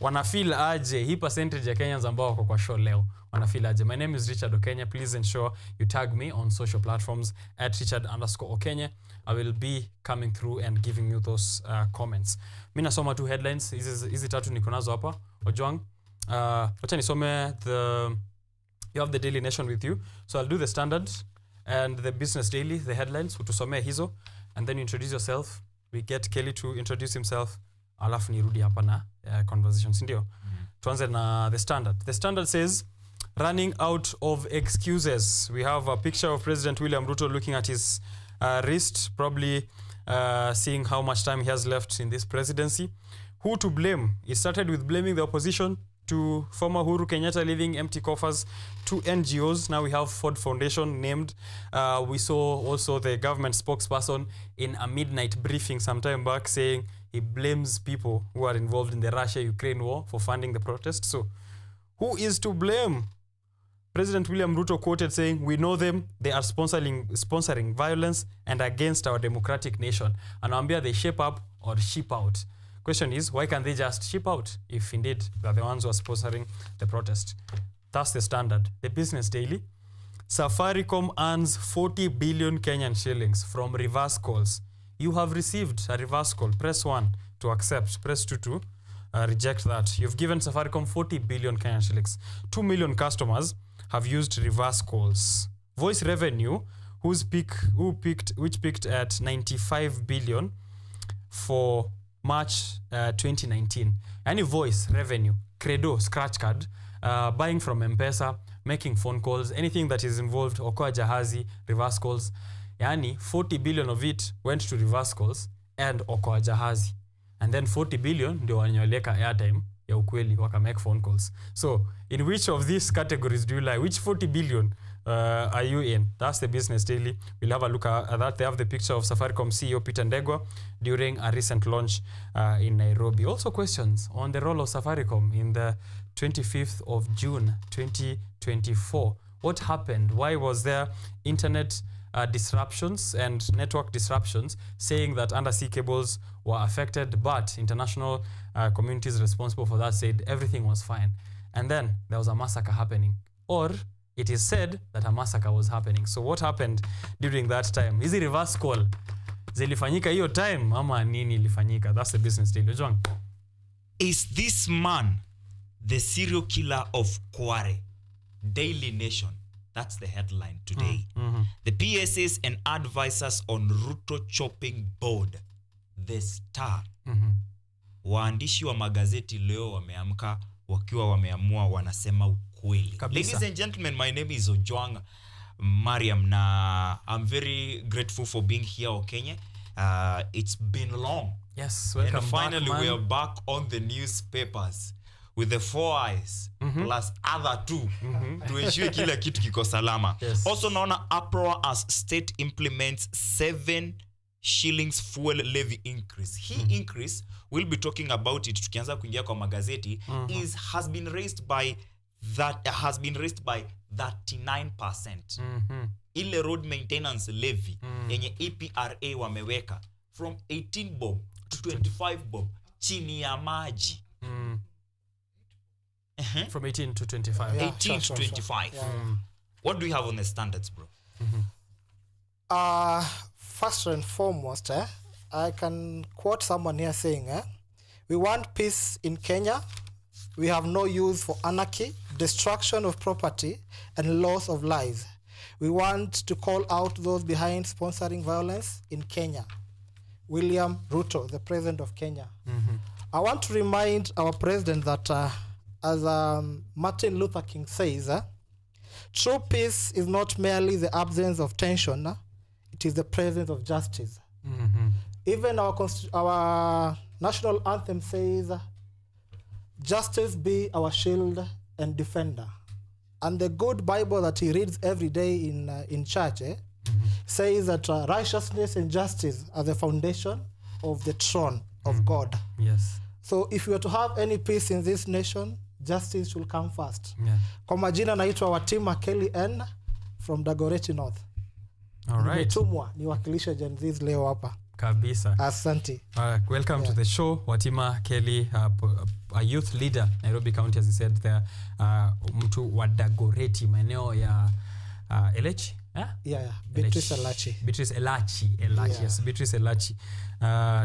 wanafeel aje, hii percentage ya Kenyans ambao wako kwa show leo. Wanafeel aje. My name is Richard Okenye. Please ensure you tag me on social platforms at Richard_Okenye. I will be coming through and giving you those comments. Mina soma two headlines. Hizi tatu niko nazo hapa. Ojwang. Wacha nisome you have the Daily Nation with you. So I'll do the Standard and the Business Daily, the headlines. Utusomea hizo. And then you introduce yourself. We get Kelly to introduce himself. Alafu nirudi hapa na conversation. Sindio? Tuanze na the Standard. The Standard says, running out of excuses. We have a picture of President William Ruto looking at his wrist, probably seeing how much time he has left in this presidency. Who to blame? He started with blaming the opposition to former Uhuru Kenyatta leaving empty coffers to NGOs. Now we have Ford Foundation named. We saw also the government spokesperson in a midnight briefing some time back saying he blames people who are involved in the Russia-Ukraine war for funding the protests. So who is to blame? President William Ruto quoted saying, "We know them, they are sponsoring violence and against our democratic nation." Anaambia they shape up or ship out. Question is, why can't they just ship out if indeed they are the ones who are sponsoring the protest? That's the Standard. The Business Daily. Safaricom earns 40 billion Kenyan shillings from reverse calls. You have received a reverse call. Press 1 to accept. Press 2 to reject that. You've given Safaricom 40 billion Kenyan shillings. 2 million customers have used reverse calls. Voice revenue, which peaked at 95 billion for March 2019. Any voice revenue, Credo, scratch card, buying from M-Pesa, making phone calls, anything that is involved, Okoa Jahazi, reverse calls, Yani 40 billion of it went to reverse calls and okoa jahazi. And then 40 billion ndio wanyoleka airtime ya ukweli waka make phone calls. So, in which of these categories do you lie? Which 40 billion are you in? That's the Business Daily. We'll have a look at that. They have the picture of Safaricom CEO Peter Ndegwa during a recent launch in Nairobi. Also questions on the role of Safaricom in the 25th of June 2024. What happened? Why was there internet disruptions and network disruptions, saying that undersea cables were affected, but international communities responsible for that said everything was fine. And then there was a massacre happening. Or it is said that a massacre was happening. So what happened during that time? Is it reverse call? Zilifanyika hiyo time ama nini ilifanyika? That's the Business Daily. John. Is this man the serial killer of Quarry? Daily Nation. That's the headline today. The PSAs and advisors on Ruto chopping board. The Star. Waandishi wa magazeti leo wameamka wakiwa wameamua wanasema ukweli. Ladies and gentlemen, my name is Ojwang Mariam na I'm very grateful for being here, OKENYE. It's been long. Yes, welcome and finally back, we are back on the newspapers with the 4 eyes plus other 2 to ensure kila kitu kiko salama. Yes. Also naona uproar as state implements 7 shillings fuel levy increase. Hii increase, we'll be talking about it tukianza kuingia kwa magazeti, has been raised by 39%. Ile road maintenance levy yenye EPRA wameweka from 18 bob to 25 bob chini ya maji. From 18 to 25. 18 to 25. What do you have on the standards, bro? First and foremost, I can quote someone here saying, we want peace in Kenya. We have no use for anarchy, destruction of property, and loss of lives. We want to call out those behind sponsoring violence in Kenya. William Ruto, the president of Kenya. I want to remind our president that, as Martin Luther King says, true peace is not merely the absence of tension, it is the presence of justice. Even our national anthem says, justice be our shield and defender. And the good Bible that he reads every day in church says that righteousness and justice are the foundation of the throne of God. Yes. So if we are to have any peace in this nation, justice should come first. Yeah. Kwa majina naitwa Watima Kelly N from Dagoretti North. All right. Nimetumwa niwakilishe Gen Z leo hapa. Kabisa. Asante. Welcome to the show. Watima Kelly, a youth leader, Nairobi County, as he said there. Mtu wa Dagoretti, maeneo ya Elechi? Yeah. Beatrice Elachi. Yes, Beatrice Elachi.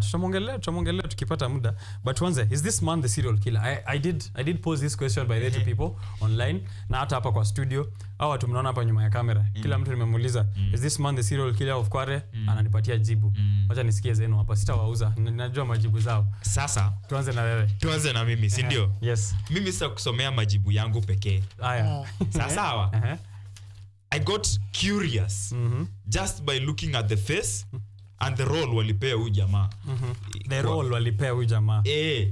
Tutamongelea tukipata muda. But kwanza, is this man the serial killer? I did pose this question by the two people online na hata hapa kwa studio. Hawa watu mnaona hapa nyuma ya kamera. Kila mtu nimemuuliza, is this man the serial killer of Quarry? Ananipatia jibu. Acha nisikie zenu hapa. Sitawauza. Ninajua majibu zao. Sasa tuanze na wewe. Tuanze na mimi, si ndio? Yes. Mimi sasa kusomea majibu yangu pekee. Haya. Sawa. I got curious just by looking at the face and the role walipea huyu jamaa. The role walipea huyu jamaa.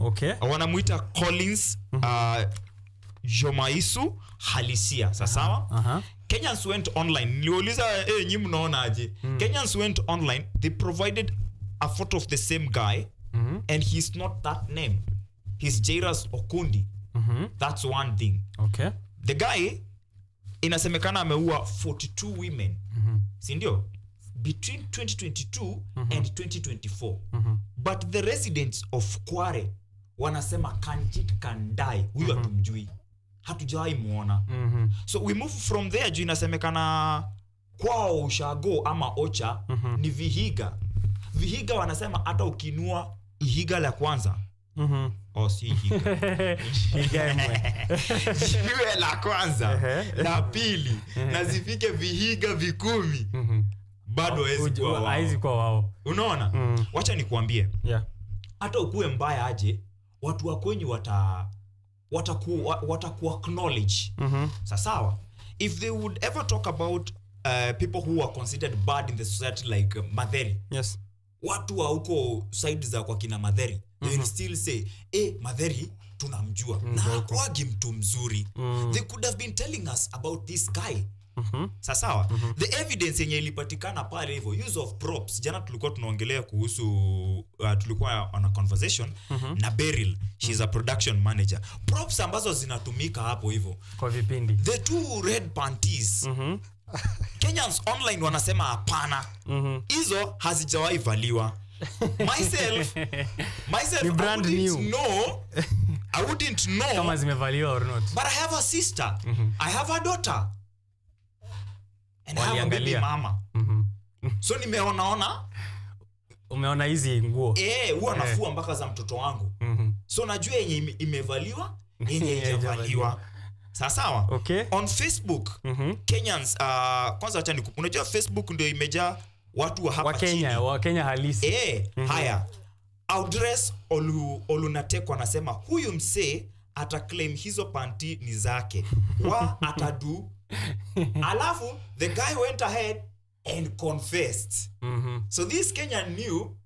Okay. Wanamuita Collins Jomaisu Halisia. Sawa? Kenyans went online. Niliuliza nyinyi mnaona aje? Kenyans went online. They provided a photo of the same guy and he's not that name. He's Jairus Okundi. That's one thing. Okay. The guy inasemekana ameua 42 women. Si ndio? Between 2022 and 2024. But the residents of Quarry wanasema Kanjit Kandai huyo hatumjui. Hatujawahi muona. So we move from there, juu inasemekana kwao ushago ama Ocha ni Vihiga. Vihiga wanasema hata ukinua Ihiga la kwanza. Si Ihiga. Jiwe la kwanza na pili na zifike Vihiga 10 bado haizi kwa wao. Unaona? Wacha nikuambie. Hata ukue mbaya aje, watu wa kwenyu wataku acknowledge. Sawa. If they would ever talk about people who are considered bad in the society like Madheri. Yes. Watu wa huko side za kwa kina Madheri, they will still say, Madheri tunamjua. Na hakuagi mtu mzuri. They could have been telling us about this guy. Sawa. The evidence yenye ilipatikana pale hivyo, use of props. Jana tulikuwa tunaongelea kuhusu tulikuwa on a conversation na Beryl. She's a production manager. Props ambazo zinatumika hapo hivyo kwa vipindi. The two red panties. Kenyans online wanasema hapana. Hizo hazijawahi valiwa. Myself brand new. No. I wouldn't know kama zimevaliwa or not. But I have a sister. I have a daughter. And I have a baby mama. So umeona hizi nguo. Huwa nafua mpaka za mtoto wangu. So najua yenye imevaliwa, yenye haijavaliwa. Sawa. Okay. On Facebook, Kenyans kwanza acha unajua Facebook ndio imejaa watu wa hapa chini. Wa Kenya halisi. Haya. Audress Olunatek anasema huyu msee ataclaim hizo panty ni zake. Wa atadu. Alafu the guy went ahead and confessed. So this Kenyan knew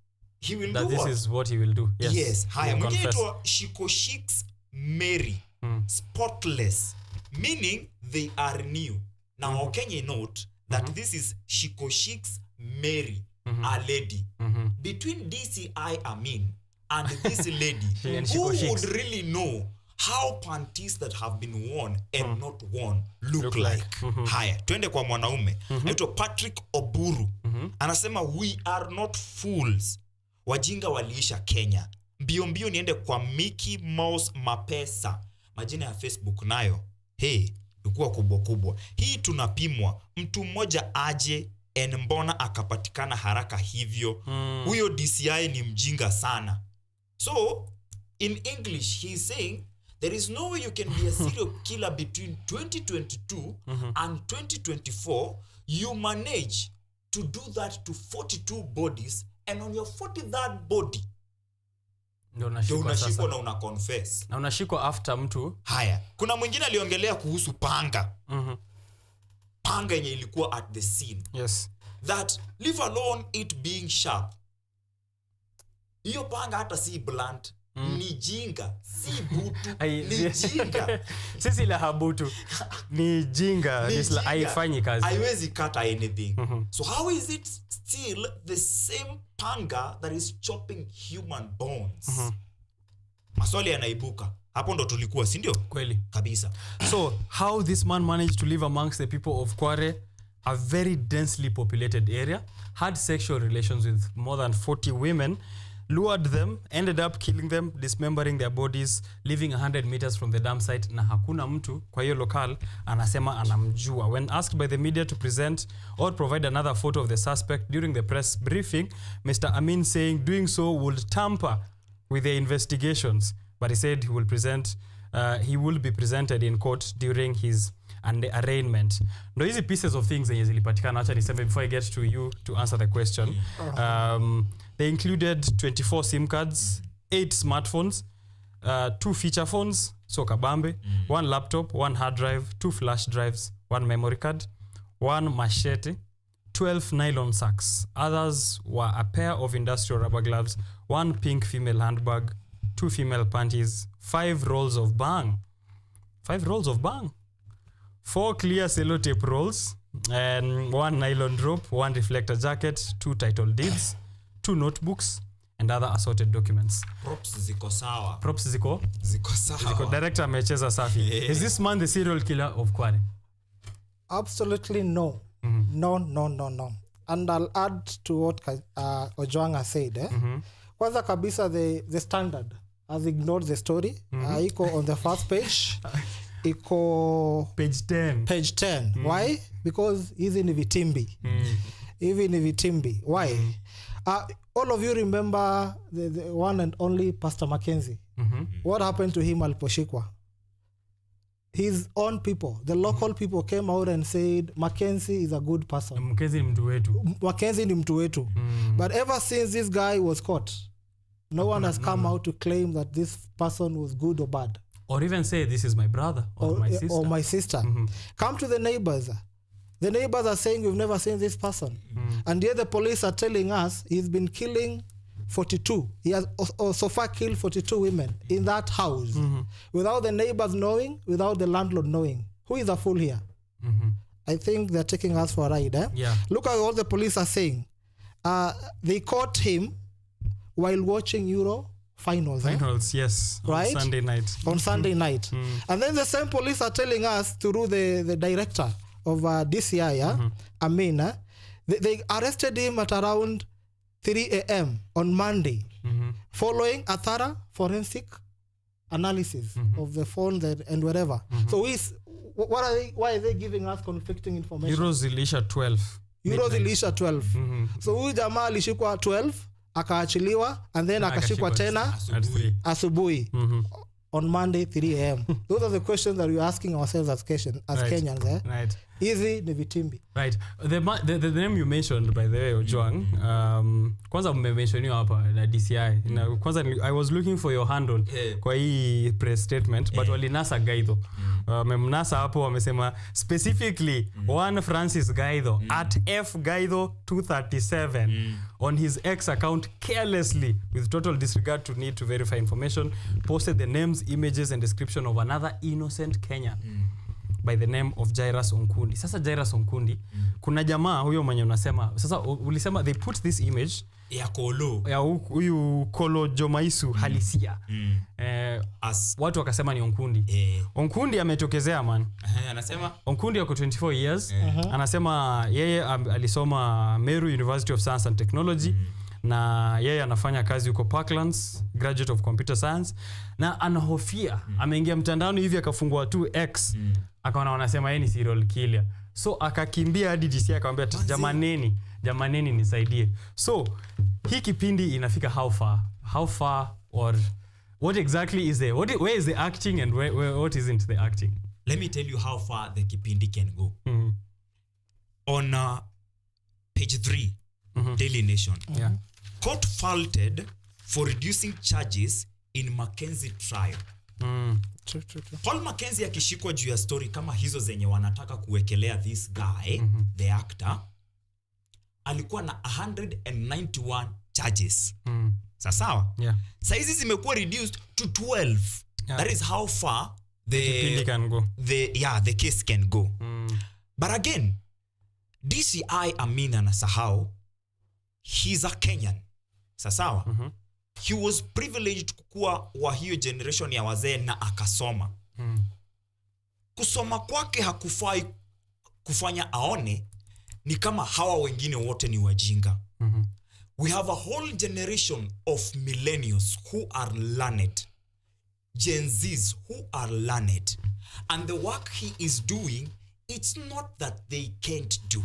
he will that do this what? Is what he will do. Yes. Haya, mwingine tu Shiko Sheiks Mary. Spotless, meaning they are new. Now Okenye note that this is Shiko Sheiks Mary, a lady. Between DCI Amin and this lady, who would really know how panties that have been worn and not worn look like? Haya, twende kwa mwanaume. Aitwa Patrick Oburu. Anasema we are not fools. Wajinga waliisha Kenya. Mbio niende kwa Mickey Mouse Mapesa. Majina ya Facebook nayo. Ilikuwa kubwa. Hii tunapimwa. Mtu mmoja aje mbona akapatikana haraka hivyo. Huyo DCI ni mjinga sana. So, in English, he is saying, there is no way you can be a serial killer between 2022 and 2024. You manage to do that to 42 bodies, and on your 43rd body, ndio unashikwa na una confess. Na unashikwa after mtu. Haya. Kuna mwingine aliongelea kuhusu panga. Panga yenye ilikuwa at the scene. Yes. That leave alone it being sharp. Hiyo panga hata si blunt. Ni jinga. Si butu. Ni jinga. Sisi la habutu. Ni jinga. Haifanyi kazi. Haiwezi cut anything. So how is it still the same panga that is chopping human bones? Maswali yanaibuka. Hapo ndo tulikuwa, si ndio? Kweli. Kabisa. So, how this man managed to live amongst the people of Quarry, a very densely populated area, had sexual relations with more than 40 women, lured them, ended up killing them, dismembering their bodies, living 100 meters from the dam site, na hakuna mtu kwa hiyo lokal anasema anamjua. When asked by the media to present or provide another photo of the suspect during the press briefing, Mr. Amin saying doing so would tamper with the investigations, but he said he will be presented in court during his arraignment. Ndo hizi pieces of things zenye zilipatikana, acha niseme before I get to you to answer the question. They included 24 SIM cards, 8 smartphones, 2 feature phones, so kabambe, 1 laptop, 1 hard drive, 2 flash drives, 1 memory card, 1 machete, 12 nylon sacks. Others were a pair of industrial rubber gloves, 1 pink female handbag, 2 female panties, 5 rolls of bang. 5 rolls of bang. 4 clear sellotape rolls, and 1 nylon rope, 1 reflector jacket, 2 title deeds, 2 notebooks, and other assorted documents. Props ziko sawa. Props ziko sawa. Director amecheza safi. Is this man the serial killer of Quarry? Absolutely no. No. And I'll add to what Ojwanga said. Kwanza kabisa the standard has ignored the story. Iko on the first page. Iko page 10. Why? Because hizi ni vitimbi. Hivi ni vitimbi. Why? All of you remember the one and only Pastor Mackenzie. What happened to him aliposhikwa? His own people, the local people came out and said Mackenzie is a good person. Mackenzie ni mtu wetu. But ever since this guy was caught, no one has come out to claim that this person was good or bad. Or even say this is my brother or my sister. Come to the neighbors. The neighbors are saying we've never seen this person. And yet the police are telling us he's been killing 42. He has so far killed 42 women in that house without the neighbors knowing, without the landlord knowing. Who is a fool here? I think they're taking us for a ride. Yeah. Look at what the police are saying. They caught him while watching Euro finals. Yes. Right? On Sunday night. On Sunday night. And then the same police are telling us through the director of DCI, Amina, they arrested him at around 3 a.m. on Monday, following a thorough forensic analysis of the phone and whatever. So why are they giving us conflicting information? Euros ilisha 12. Euros ilisha 12. So huyu jamaa alishikwa 12, akaachiliwa, and then akashikwa tena asubuhi. On Monday, 3 a.m. Those are the questions that we're asking ourselves as Kenyans. Right. Easy ni vitimbi. Right. The name you mentioned, by the way, Ojwang, kwanza mmementioniwa hapa na DCI. Kwanza I was looking for your handle kwa hii press statement, but walinasa Gaidho. Memnasa hapo wamesema specifically one Francis Gaidho at F Gaidho 237 on his X account carelessly, with total disregard to need to verify information, posted the names, images and description of another innocent Kenyan by the name of Jairus Onkundi. Sasa Jairus Onkundi, kuna jamaa huyo mwenye unasema, sasa ulisema they put this image ya Kolo, ya huyu Kolo Jomaisu halisia. Watu wakasema ni Onkundi. Onkundi ametokezea man. Anasema Onkundi yako 24 years. Anasema yeye alisoma Meru University of Science and Technology. Na yeye anafanya kazi huko Parklands, graduate of computer science, na anahofia ameingia mtandaoni hivi akafungua tu X akaona wanasema yeye ni serial killer, so akakimbia hadi DC akamwambia jamaneni nisaidie. So hii kipindi inafika how far or what exactly is there, where is the acting and what isn't the acting? Let me tell you how far the kipindi can go. On page 3 Daily Nation, court faulted for reducing charges in Mackenzie trial. Paul Mackenzie akishikwa juu ya story kama hizo zenye wanataka kuwekelea this guy, the actor, alikuwa na 191 charges. Sawa? Saizi zimekuwa reduced to 12. That is how far the can go. The case can go. But again, DCI Amina Nasahau, he's a Kenyan. Sawa? He was privileged kukuwa wa hiyo generation ya wazee na akasoma. Kusoma kwake hakufai kufanya aone ni kama hawa wengine wote ni wajinga. We have a whole generation of millennials who are learned, Gen Zs who are learned, and the work he is doing, it's not that they can't do.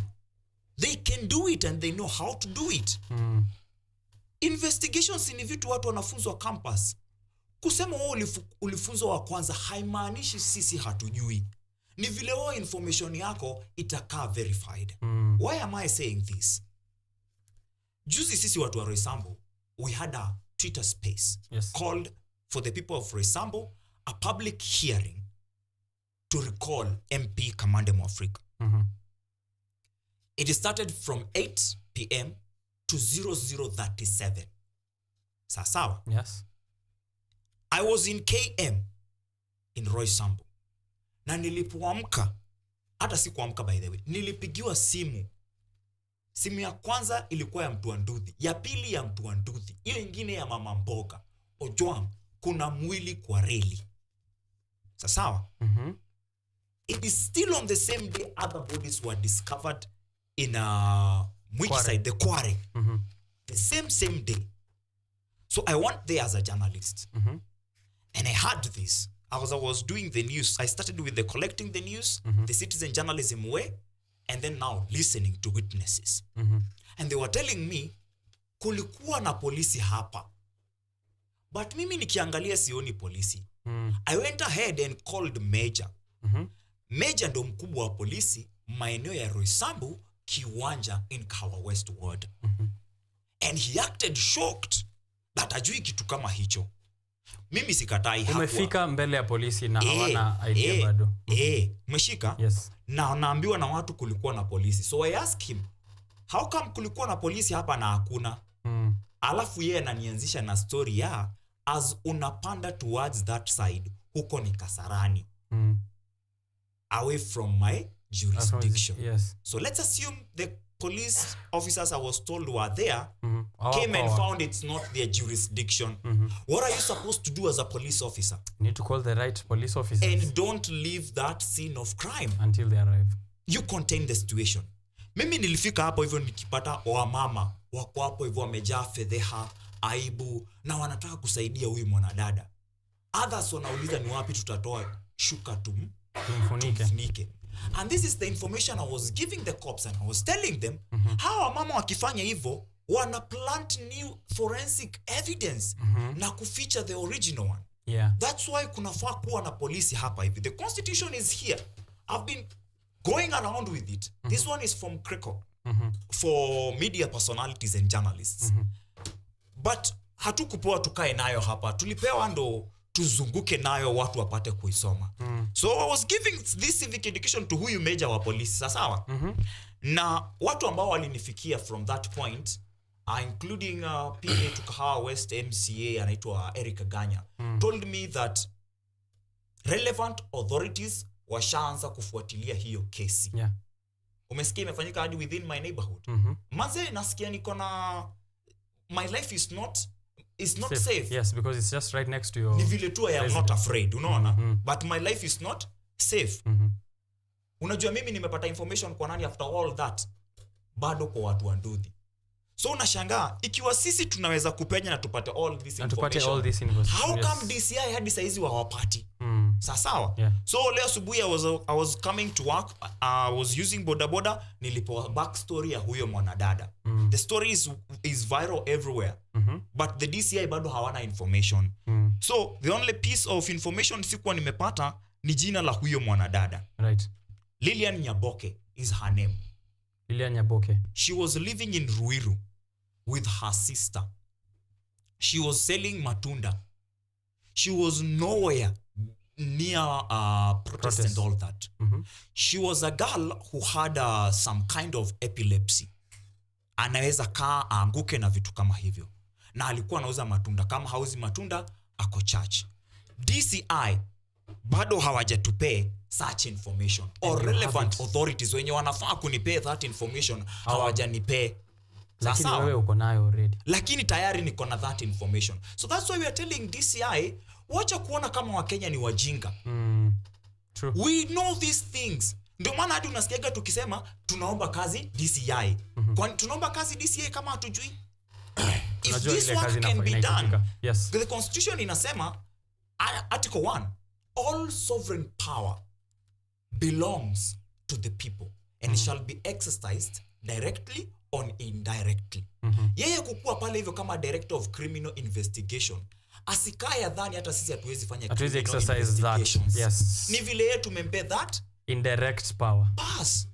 They can do it and they know how to do it. Investigations ni vitu watu wanafunzwa campus. Kusema wewe ulifunzwa wa kwanza haimaanishi sisi hatujui. Ni vile wewe information yako itakaa verified. Why am I saying this? Juzi sisi watu wa Roysambu, we had a Twitter space called, for the people of Roysambu, a public hearing to recall MP Kamande Mwafrika. It started from 8 p.m. to 00:37. Sawa? Yes. I was in KM in Roysambu. Na nilipoamka, hata si kuamka by the way, nilipigiwa simu. Simu ya kwanza ilikuwa ya mtu wa Nduthi, ya pili ya mtu wa Nduthi, ile nyingine ya mama mboga. Ojwang, kuna mwili kwa reli. Sawa? It is still on the same day other bodies were discovered in which side? The Quarry. The same day. So I went there as a journalist. And I heard this. As I was doing the news, I started with the collecting the news, the citizen journalism way, and then now listening to witnesses. And they were telling me, kulikuwa na polisi hapa. But mimi nikiangalia sioni polisi. I went ahead and called Major. Major ndo mkubwa wa polisi maeneo ya Roysambu, Kiwanja in Kawa West Ward. And he acted shocked that ajui kitu kama hicho. Mimi sikatai hapo. Umefika mbele ya polisi na hawana idea bado. Umeshika? Yes. Na naambiwa na watu kulikuwa na polisi. So I ask him, how come kulikuwa na polisi hapa na hakuna? Alafu yeye ananianzisha na story ya as unapanda towards that side, huko ni Kasarani. Away from my jurisdiction. Yes. So let's assume the police officers I was told were there came and found it's not their jurisdiction. What are you supposed to do as a police officer? You need to call the right police officers. And don't leave that scene of crime until they arrive. You contain the situation. Mimi nilifika hapo hivyo nikipata wamama wako hapo hivyo wamejaa fedheha, aibu na wanataka kusaidia huyu mwanadada. Others wanauliza ni wapi tutatoa shuka tumfunike. And this is the information I was giving the cops and I was telling them hawa mama wakifanya hivyo wana plant new forensic evidence na kuficha the original one. Yeah. That's why kunafaa kuwa na polisi hapa hivi. The constitution is here. I've been going around with it. This one is from Creco for media personalities and journalists. But hatukupewa tukae nayo hapa. Tulipewa ndo tuzunguke nayo watu wapate kuisoma. So I was giving this civic education to huyu meja wa polisi. Sawa? Na watu ambao walinifikia from that point, including PA Tukahawa West MCA anaitwa Eric Ganya, told me that relevant authorities washaanza kufuatilia hiyo kesi. Yeah. Umesikia imefanyika hadi within my neighborhood. Manze nasikia niko na my life is not safe. Yes, because it's just right next to your. Ni vile tu I am not afraid, unaona? But my life is not safe. Unajua mimi nimepata information kwa nani after all that? Bado kwa watu wa Ndudhi. So unashangaa ikiwa sisi tunaweza kupenya na tupate all this information. How come DCI hadi saizi hawapati? Sawa? Yeah. So leo asubuhi I was coming to work, I was using bodaboda, nilipewa backstory ya huyo mwanadada. The story is viral everywhere. But the DCI bado hawana information. So the only piece of information sikuwa nimepata ni jina la huyo mwanadada. Right. Lilian Nyaboke is her name. Lilian Nyaboke. She was living in Ruiru with her sister. She was selling matunda. She was nowhere near protest and all that. She was a girl who had some kind of epilepsy. Anaweza kaa aanguke na vitu kama hivyo. Na alikuwa anauza matunda. Kama hauzi matunda, ako church. DCI bado hawajatupee such information or relevant authorities wenye wanafaa kunipee that information hawajanipee. Lakini wewe uko nayo already. Lakini tayari niko na that information. So that's why we are telling DCI, wacha kuona kama Wakenya ni wajinga. True. We know these things. Ndio maana hadi unasikiaga tukisema tunaomba kazi DCI. Kwani tunaomba kazi DCI kama hatujui? If this work can be done, yes. The constitution inasema article 1, all sovereign power belongs to the people and shall be exercised directly or indirectly. Yeye kukua pale hivyo kama director of criminal investigation, asikaya dhani hata sisi hatuwezi fanya criminal investigations. Yes. Ni vile yetu tumempe that indirect power. Pass.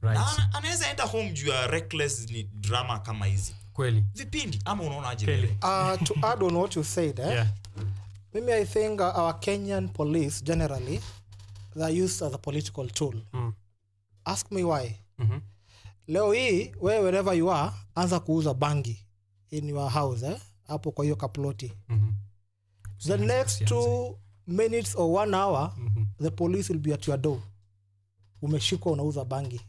Right. Na anaweza enda home juu ya reckless ni drama kama hizi. Kweli. Vipindi ama unaona aje? To add on what you said, maybe I think our Kenyan police generally they are used as a political tool. Ask me why. Leo hii wewe wherever you are, anza kuuza bangi in your house hapo kwa hiyo kaploti. The next 2 minutes or 1 hour the police will be at your door. Umeshikwa unauza bangi.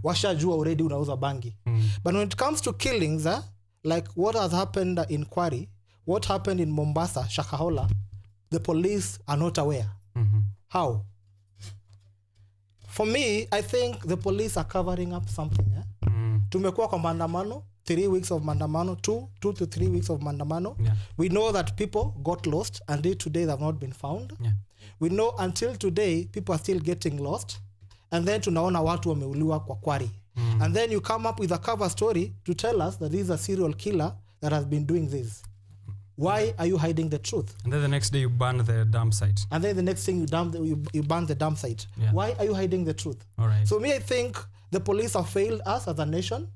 Washajua already unauza bangi. But when it comes to killings, like what has happened in Quarry, what happened in Mombasa, Shakahola, the police are not aware. How? For me, I think the police are covering up something. Tumekuwa kwa maandamano, 3 weeks of maandamano, 2 to 3 weeks of maandamano. We know that people got lost and today they have not been found. We know until today people are still getting lost. And then tunaona watu wameuliwa kwa Quarry. And then you come up with a cover story to tell us that this is a serial killer that has been doing this. Why are you hiding the truth? And then the next day you burn the dump site. And then the next thing you burn the dump site. Why are you hiding the truth? All right. So me, I think the police have failed us as a nation,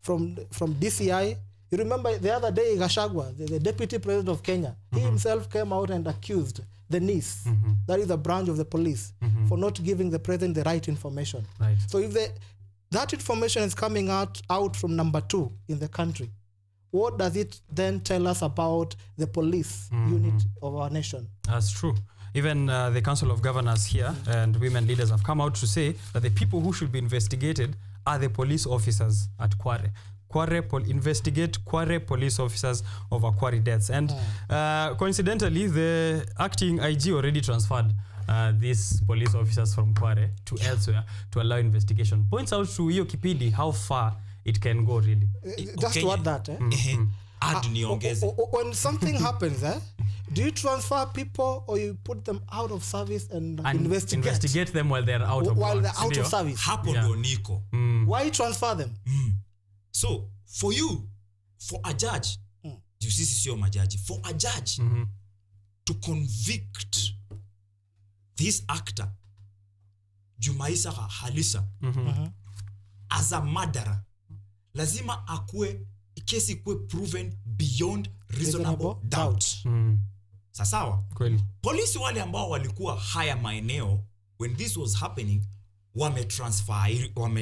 from DCI You remember the other day, Gachagua, the deputy president of Kenya, he himself came out and accused the NIS, that is a branch of the police, for not giving the president the right information. Right. So if that information is coming out from number 2 in the country, what does it then tell us about the police unit of our nation? That's true. Even the Council of Governors here and women leaders have come out to say that the people who should be investigated are the police officers at Quarry. Investigate Quarry police officers over Quarry deaths. And coincidentally, the acting IG already transferred these police officers from Quarry to elsewhere to allow investigation. Points out to hiyo kipindi how far it can go really. Just to add that, when something happens, do you transfer people or you put them out of service and investigate them while they're out of service? Hapo ndo niko. Why transfer them? So for a judge, you see sio majaji, for a judge to convict this actor Jumaisa Halisa as a murderer, lazima kesi ikue proven beyond reasonable doubt. Sasawa? Kweli. Polisi wale ambao walikuwa haya maeneo when this was happening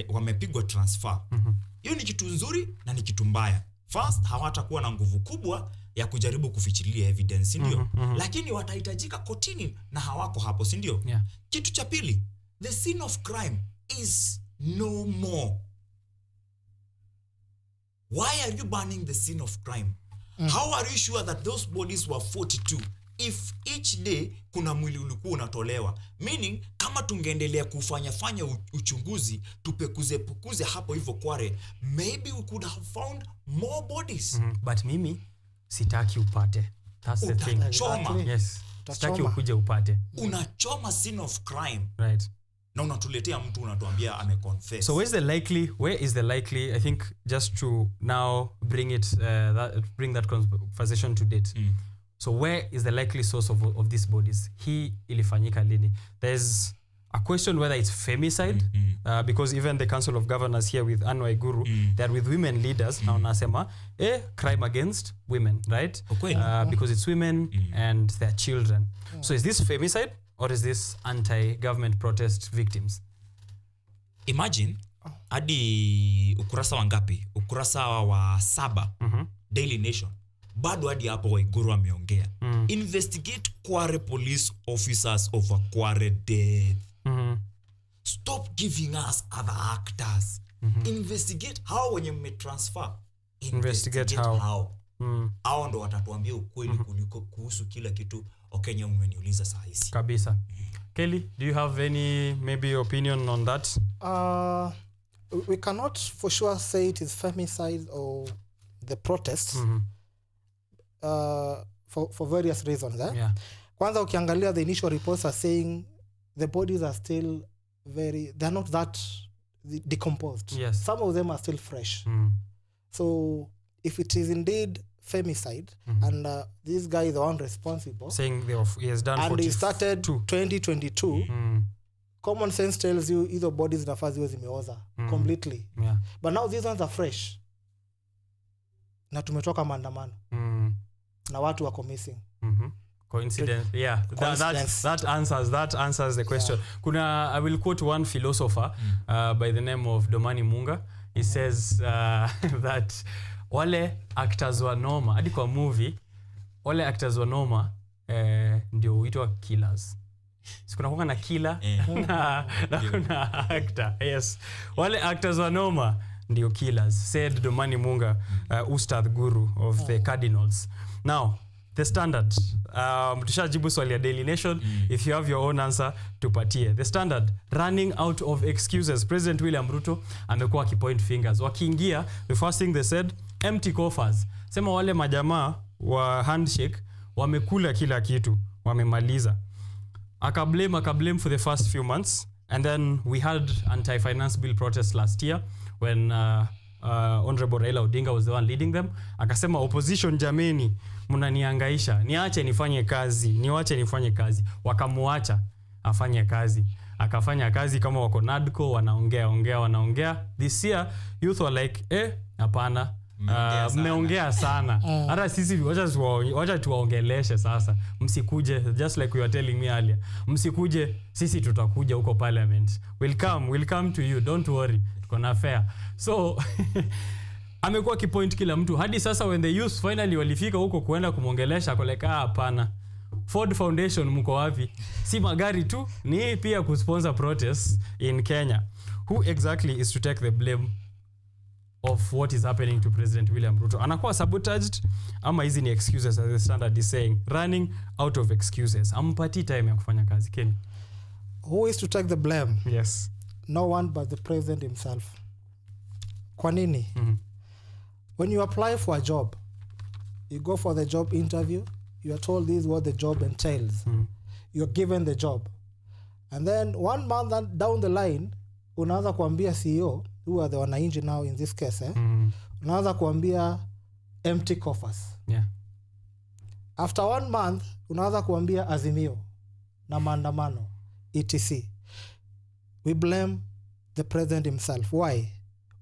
wamepigwa transfer. Hiyo ni kitu nzuri na ni kitu mbaya. First, hawatakuwa na nguvu kubwa ya kujaribu kufichilia evidence, ndio? Lakini watahitajika kotini na hawako hapo, si ndio? Yeah. Kitu cha pili, the scene of crime is no more. Why are you banning the scene of crime? How are you sure that those bodies were 42 if each day kuna mwili ulikuwa unatolewa? Meaning, kama tungeendelea kufanya uchunguzi, tupekuze hapo hivyo Quarry, maybe we could have found more bodies. But mimi sitaki upate. That's the thing. Utachoma. Yes. Sitaki ukuje upate. Unachoma scene of crime. Right. Na unatuletea mtu unatuambia ameconfess. So where is the likely, I think, just to now bring that conversation to date. So where is the likely source of these bodies? Hii ilifanyika lini? There's a question whether it's femicide, because even the Council of Governors here with Anne Waiguru, they're with women leaders, na unasema, crime against women, right? Because it's women and their children. So is this femicide or is this anti-government protest victims? Imagine, hadi ukurasa wa ngapi? Ukurasa wa 7, Daily Nation. Bado hadi hapo Waiguru ameongea. Investigate Quarry police officers over Quarry death. Stop giving us other actors. Investigate how wenye mmetransfer. Investigate how. Hao ndo watatuambia ukweli kuhusu kila kitu Okenya umeniuliza saa hizi. Kabisa. Kelly, do you have any maybe opinion on that? We cannot for sure say it is femicide or the protests. For various reasons. Yeah. Kwanza ukiangalia the initial reports are saying the bodies are still they're not that decomposed. Yes. Some of them are still fresh. So if it is indeed femicide and this guy is the one responsible, saying he has done and he started 2022, common sense tells you either bodies zinafaa ziwe zimeoza completely. Yeah. But now these ones are fresh. Na tumetoka maandamano. Na watu wako missing. Coincidence. Yeah. That answers the question. I will quote one philosopher by the name of Domani Munga. He says that wale actors wa noma, hadi kwa movie, wale actors wa noma ndio huitwa killers. Sikuna kuanga na killer na kuna actor. Yes. Wale actors wa noma ndio killers, said Domani Munga, Ustadh Guru of the Cardinals. Now, the Standard. Tushajibu swali ya Daily Nation. If you have your own answer, tupatie. The Standard, running out of excuses. President William Ruto amekuwa akipoint fingers. Wakiingia, the first thing they said, empty coffers. Sema wale majamaa wa handshake wamekula kila kitu, wamemaliza. Akablame for the first few months, and then we had anti-finance bill protests last year when Honorable Raila Odinga was the one leading them. Akasema opposition jameni, mnanihangaisha, niache nifanye kazi. Wakamuacha afanye kazi. Akafanya kazi kama wako NADCO, wanaongea. This year youth were like, hapana, mmeongea sana. Hata sisi wacha tuwaongeleshe sasa. Msikuje, just like you were telling me earlier. Msikuje, sisi tutakuja huko parliament. We'll come to you, don't worry. Tuko na fair. So amekuwa kipoint kila mtu. Hadi sasa when the youth finally walifika huko kuenda kumongelesha koleka hapana. Ford Foundation mko wapi? Si magari tu, ni pia kusponsor protests in Kenya. Who exactly is to take the blame of what is happening to President William Ruto? Anakuwa sabotaged ama hizi ni excuses, as the Standard is saying, running out of excuses. Ampati time ya kufanya kazi. Ken, who is to take the blame? Yes, no one but the president himself. Kwa nini? When you apply for a job, you go for the job interview, you are told this is what the job entails. You're given the job, and then 1 month down the line unaanza kuambia CEO, who are the wananchi now in this case, unaanza kuambia empty coffers. Yeah. After 1 month unaanza kuambia Azimio na maandamano etc. We blame the president himself. Why?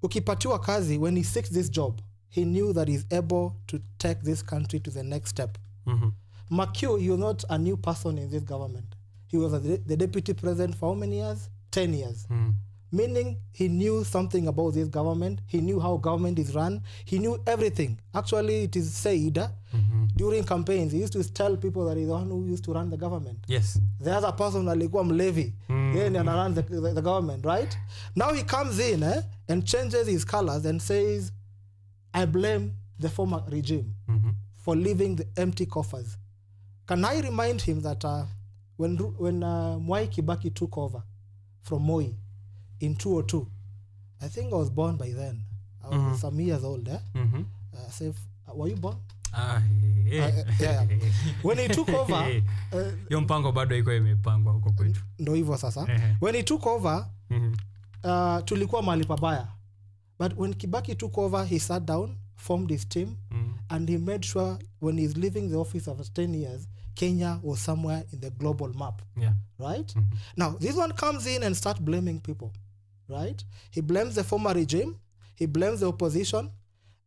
Ukipatiwa kazi, when he seeks this job, he knew that he's able to take this country to the next step. Makiu, he was not a new person in this government. He was the deputy president for how many years? 10 years. Meaning he knew something about this government. He knew how government is run. He knew everything. Actually, it is said during campaigns, he used to tell people that he's the one who used to run the government. Yes. The other person alikuwa mlevi. Then and run the government, right? Now he comes in and changes his colors and says, I blame the former regime for leaving the empty coffers. Can I remind him that when Mwai Kibaki took over from Moi in 2002, I think I was born by then. I was some years old. Were you born? Yeah. When he took over, yo mpango bado iko imepangwa huko kwetu. Ndio hivyo sasa. When he took over, tulikuwa mahali pabaya. But when Kibaki took over, he sat down, formed his team, and he made sure when he's leaving the office after 10 years, Kenya was somewhere in the global map. Yeah. Right? Now, this one comes in and starts blaming people. Right? He blames the former regime. He blames the opposition.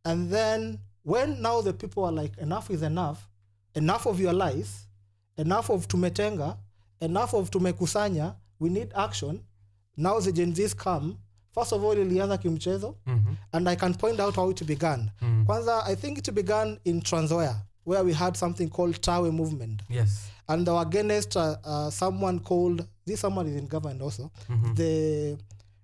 And then when now the people are like, enough is enough of your lies, enough of tumetenga, enough of tumekusanya, we need action. Now the Gen Zs come. First of all, ilianza kimchezo, and I can point out how it began. Kwanza, I think it began in Trans Nzoia, where we had something called Tawe movement. Yes. And they were against someone called, this someone is in government also, the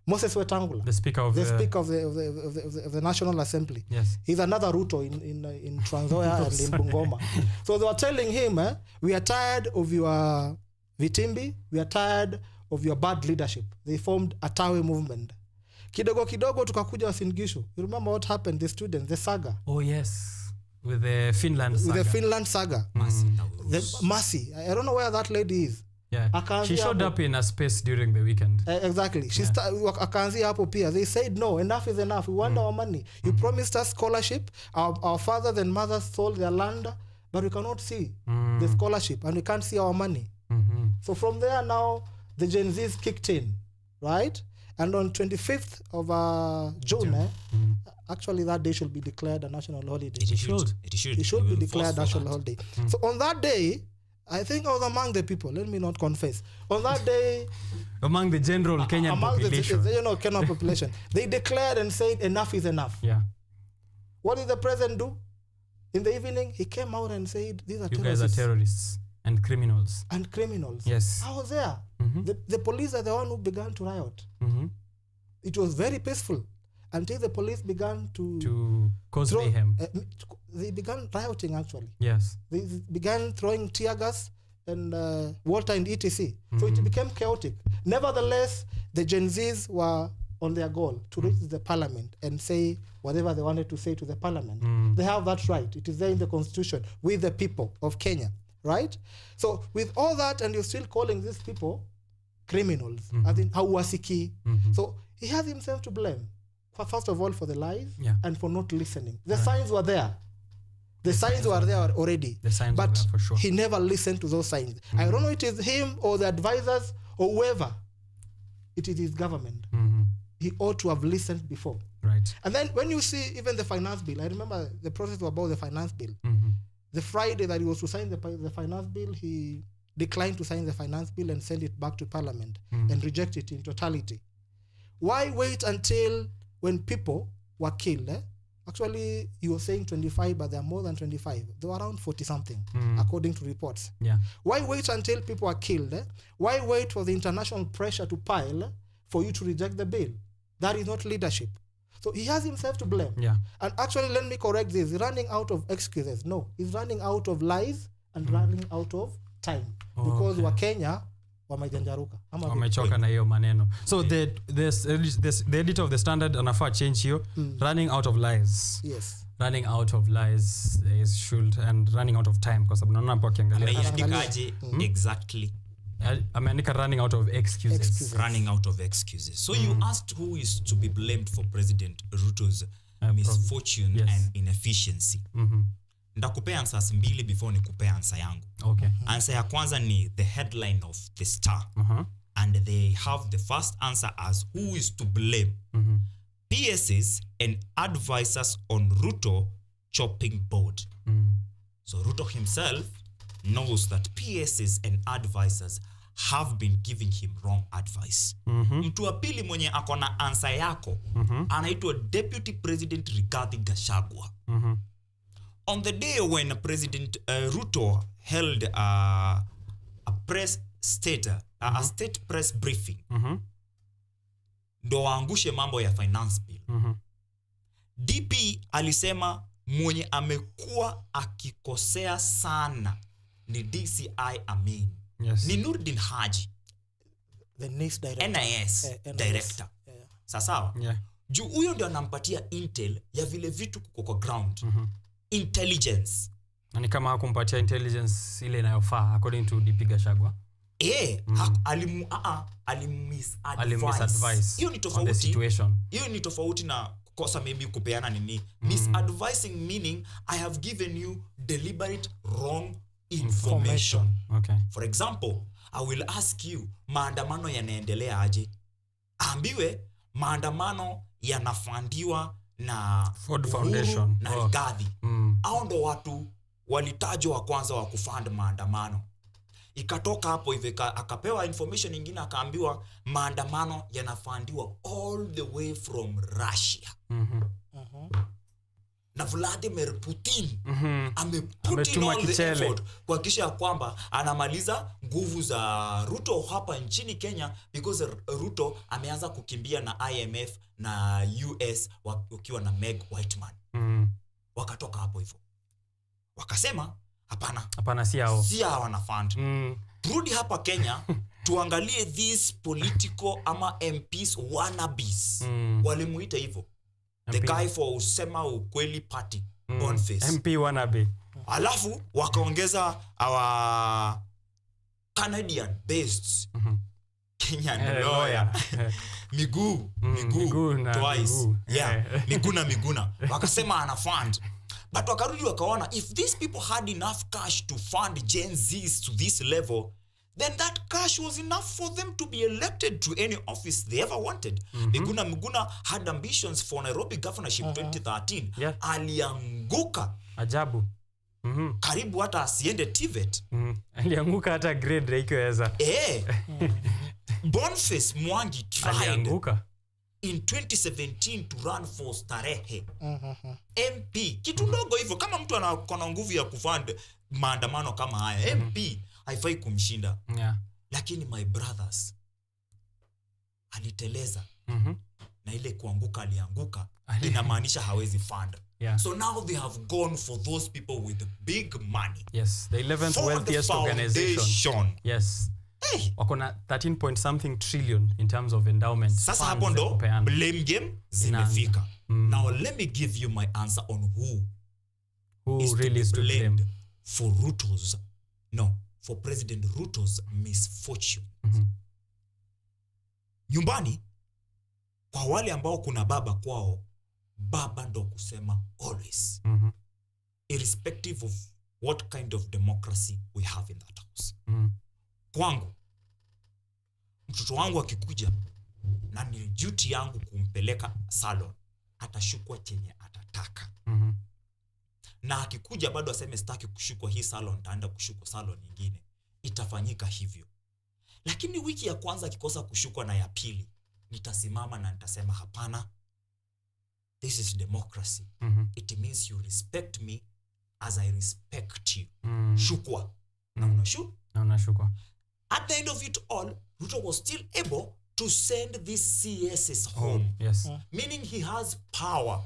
Moses Wetangula, the speaker of the National Assembly. Yes. He's another Ruto in Trans Nzoia and in Bungoma. So they were telling him, we are tired of your vitimbi, we are tired of your bad leadership. They formed a Tawe movement. Kidogo tukakuja Uasin Gishu. You remember what happened? The students, the saga. Oh yes, with the Finland saga. With the Finland saga. Mercy. I don't know where that lady is. Yeah. She showed up in a space during the weekend. Exactly. She akaanzia hapo pia. They said no, enough is enough. We want our money. You promised us scholarship. Our fathers and mothers sold their land, but we cannot see the scholarship and we can't see our money. So from there now, the Gen Zs kicked in, right? And on 25th of June, actually that day should be declared a national holiday. It should be declared a national holiday. So on that day, I think I was among the people, let me not confess. On that day, among the general Kenyan population. Kenyan population. They declared and said enough is enough. Yeah. What did the president do? In the evening, he came out and said, these are you guys are terrorists and criminals. And criminals. Yes. I was there. The police are the one who began to riot. It was very peaceful until the police began to cause mayhem. They began rioting actually. Yes. They began throwing tear gas and water and etc. So it became chaotic. Nevertheless, the Gen Zs were on their goal to reach the parliament and say whatever they wanted to say to the parliament. They have that right. It is there in the constitution with the people of Kenya, right? So with all that, and you're still calling these people criminals, as in hauwasiki. So he has himself to blame. First of all, for the lies and for not listening. The signs were there. The signs were there already. The signs but were there for sure. He never listened to those signs. I don't know if it is him or the advisors or whoever. It is his government. He ought to have listened before. Right. Right. And then when you see even the finance bill, I remember the process about the finance bill. The Friday that he was to sign the finance bill, he declined to sign the finance bill and send it back to Parliament and reject it in totality. Why wait until when people were killed? Actually, he was saying 25, but there are more than 25. There were around 40-something, according to reports. Yeah. Why wait until people are killed? Why wait for the international pressure to pile for you to reject the bill? That is not leadership. So he has himself to blame. Yeah. And actually, let me correct this. He's running out of excuses. No, he's running out of lies and running out of time. Because Wakenya wamejanjaruka. Wamechoka na hiyo maneno. So the editor of the Standard anafaa change hiyo. Running out of lies. Yes. Running out of lies is should and running out of time, kwa sababu naona hapo akiangalia. Ameandikaje exactly? Ameandika running out of excuses. Running out of excuses. So you asked who is to be blamed for President Ruto's misfortune and inefficiency. Ndakupea answers mbili before nikupea answer yangu. Okay. Answer ya kwanza ni the headline of the Star. And they have the first answer as who is to blame. PSs and advisors on Ruto chopping board. So Ruto himself knows that PSs and advisors have been giving him wrong advice. Mtu wa pili mwenye akona answer yako anaitwa Deputy President Rigathi Gachagua. On the day when President Ruto held a press a state press briefing, ndo waangushe mambo ya finance bill. DP alisema mwenye amekuwa akikosea sana ni DCI Amin. Yes. Ni Nurdin Haji, the NIS director. NIS director. Sawa? Yeah. Juu huyo ndio anampatia intel ya vile vitu kuko kwa ground. Intelligence. Na ni kama hakumpatia intelligence ile inayofaa according to DP Gachagua. Alimis-advise. Hiyo ni tofauti. On the situation. Hiyo ni tofauti na kosa maybe kupeana nini. Misadvising meaning I have given you deliberate wrong information. Okay. For example, I will ask you, maandamano yanaendelea aje? Ambiwe maandamano yanafandiwa na Ford Foundation na Rigathi. Hao ndo watu walitajwa wa kwanza wa kufund maandamano. Ikatoka hapo hivi akapewa information nyingine akaambiwa maandamano yanafandiwa all the way from Russia. Na Vladimir Putin ameput in all the effort kuhakikisha ya kwamba anamaliza nguvu za Ruto hapa nchini Kenya, because Ruto ameanza kukimbia na IMF na US wakiwa na Meg Whitman. Wakatoka hapo hivyo wakasema hapana si hao wana fund. Turudi hapa Kenya tuangalie these political ama MPs wannabes. Walimuita hivyo the guy for usema ukweli party, Boniface MP wannabe. Alafu wakaongeza our Canadian based Kenyan lawyer Miguu twice. Miguna wakasema ana fund. But wakarudi wakaona if these people had enough cash to fund Gen Zs to this level, then that cash was enough for them to be elected to any office they ever wanted. Miguna had ambitions for Nairobi governorship 2013. Alianguka. Ajabu. Karibu hata asiende TVET. Alianguka hata grade haikuweza. Boniface Mwangi tried. Alianguka in 2017 to run for Starehe MP. Kitu ndogo hivyo, kama mtu ana nguvu ya kufund maandamano kama haya, MP haifai kumshinda. Lakini my brothers aliteleza. Na ile kuanguka alianguka inamaanisha hawezi fund. So now they have gone for those people with big money. Yes, the 11th wealthiest organization. Yes. Wako na 13 point something trillion in terms of endowment. Sasa hapo ndo blame game zimefika. Now let me give you my answer on who is really to be blamed for for President Ruto's misfortune. Nyumbani kwa wale ambao kuna baba kwao, baba ndo kusema always. Irrespective of what kind of democracy we have in that house. Kwangu mtoto wangu akikuja na ni duty yangu kumpeleka salon, atashukwa chenye atataka. Mhm. Na akikuja bado aseme sitaki kushukwa hii salon, taenda kushukwa salon nyingine, itafanyika hivyo. Lakini wiki ya kwanza akikosa kushukwa na ya pili, nitasimama na nitasema hapana, this is democracy. It means you respect me as I respect you. Shukwa. Na unashukwa. At the end of it all, Ruto was still able to send these CSs home. Yes. Meaning he has power.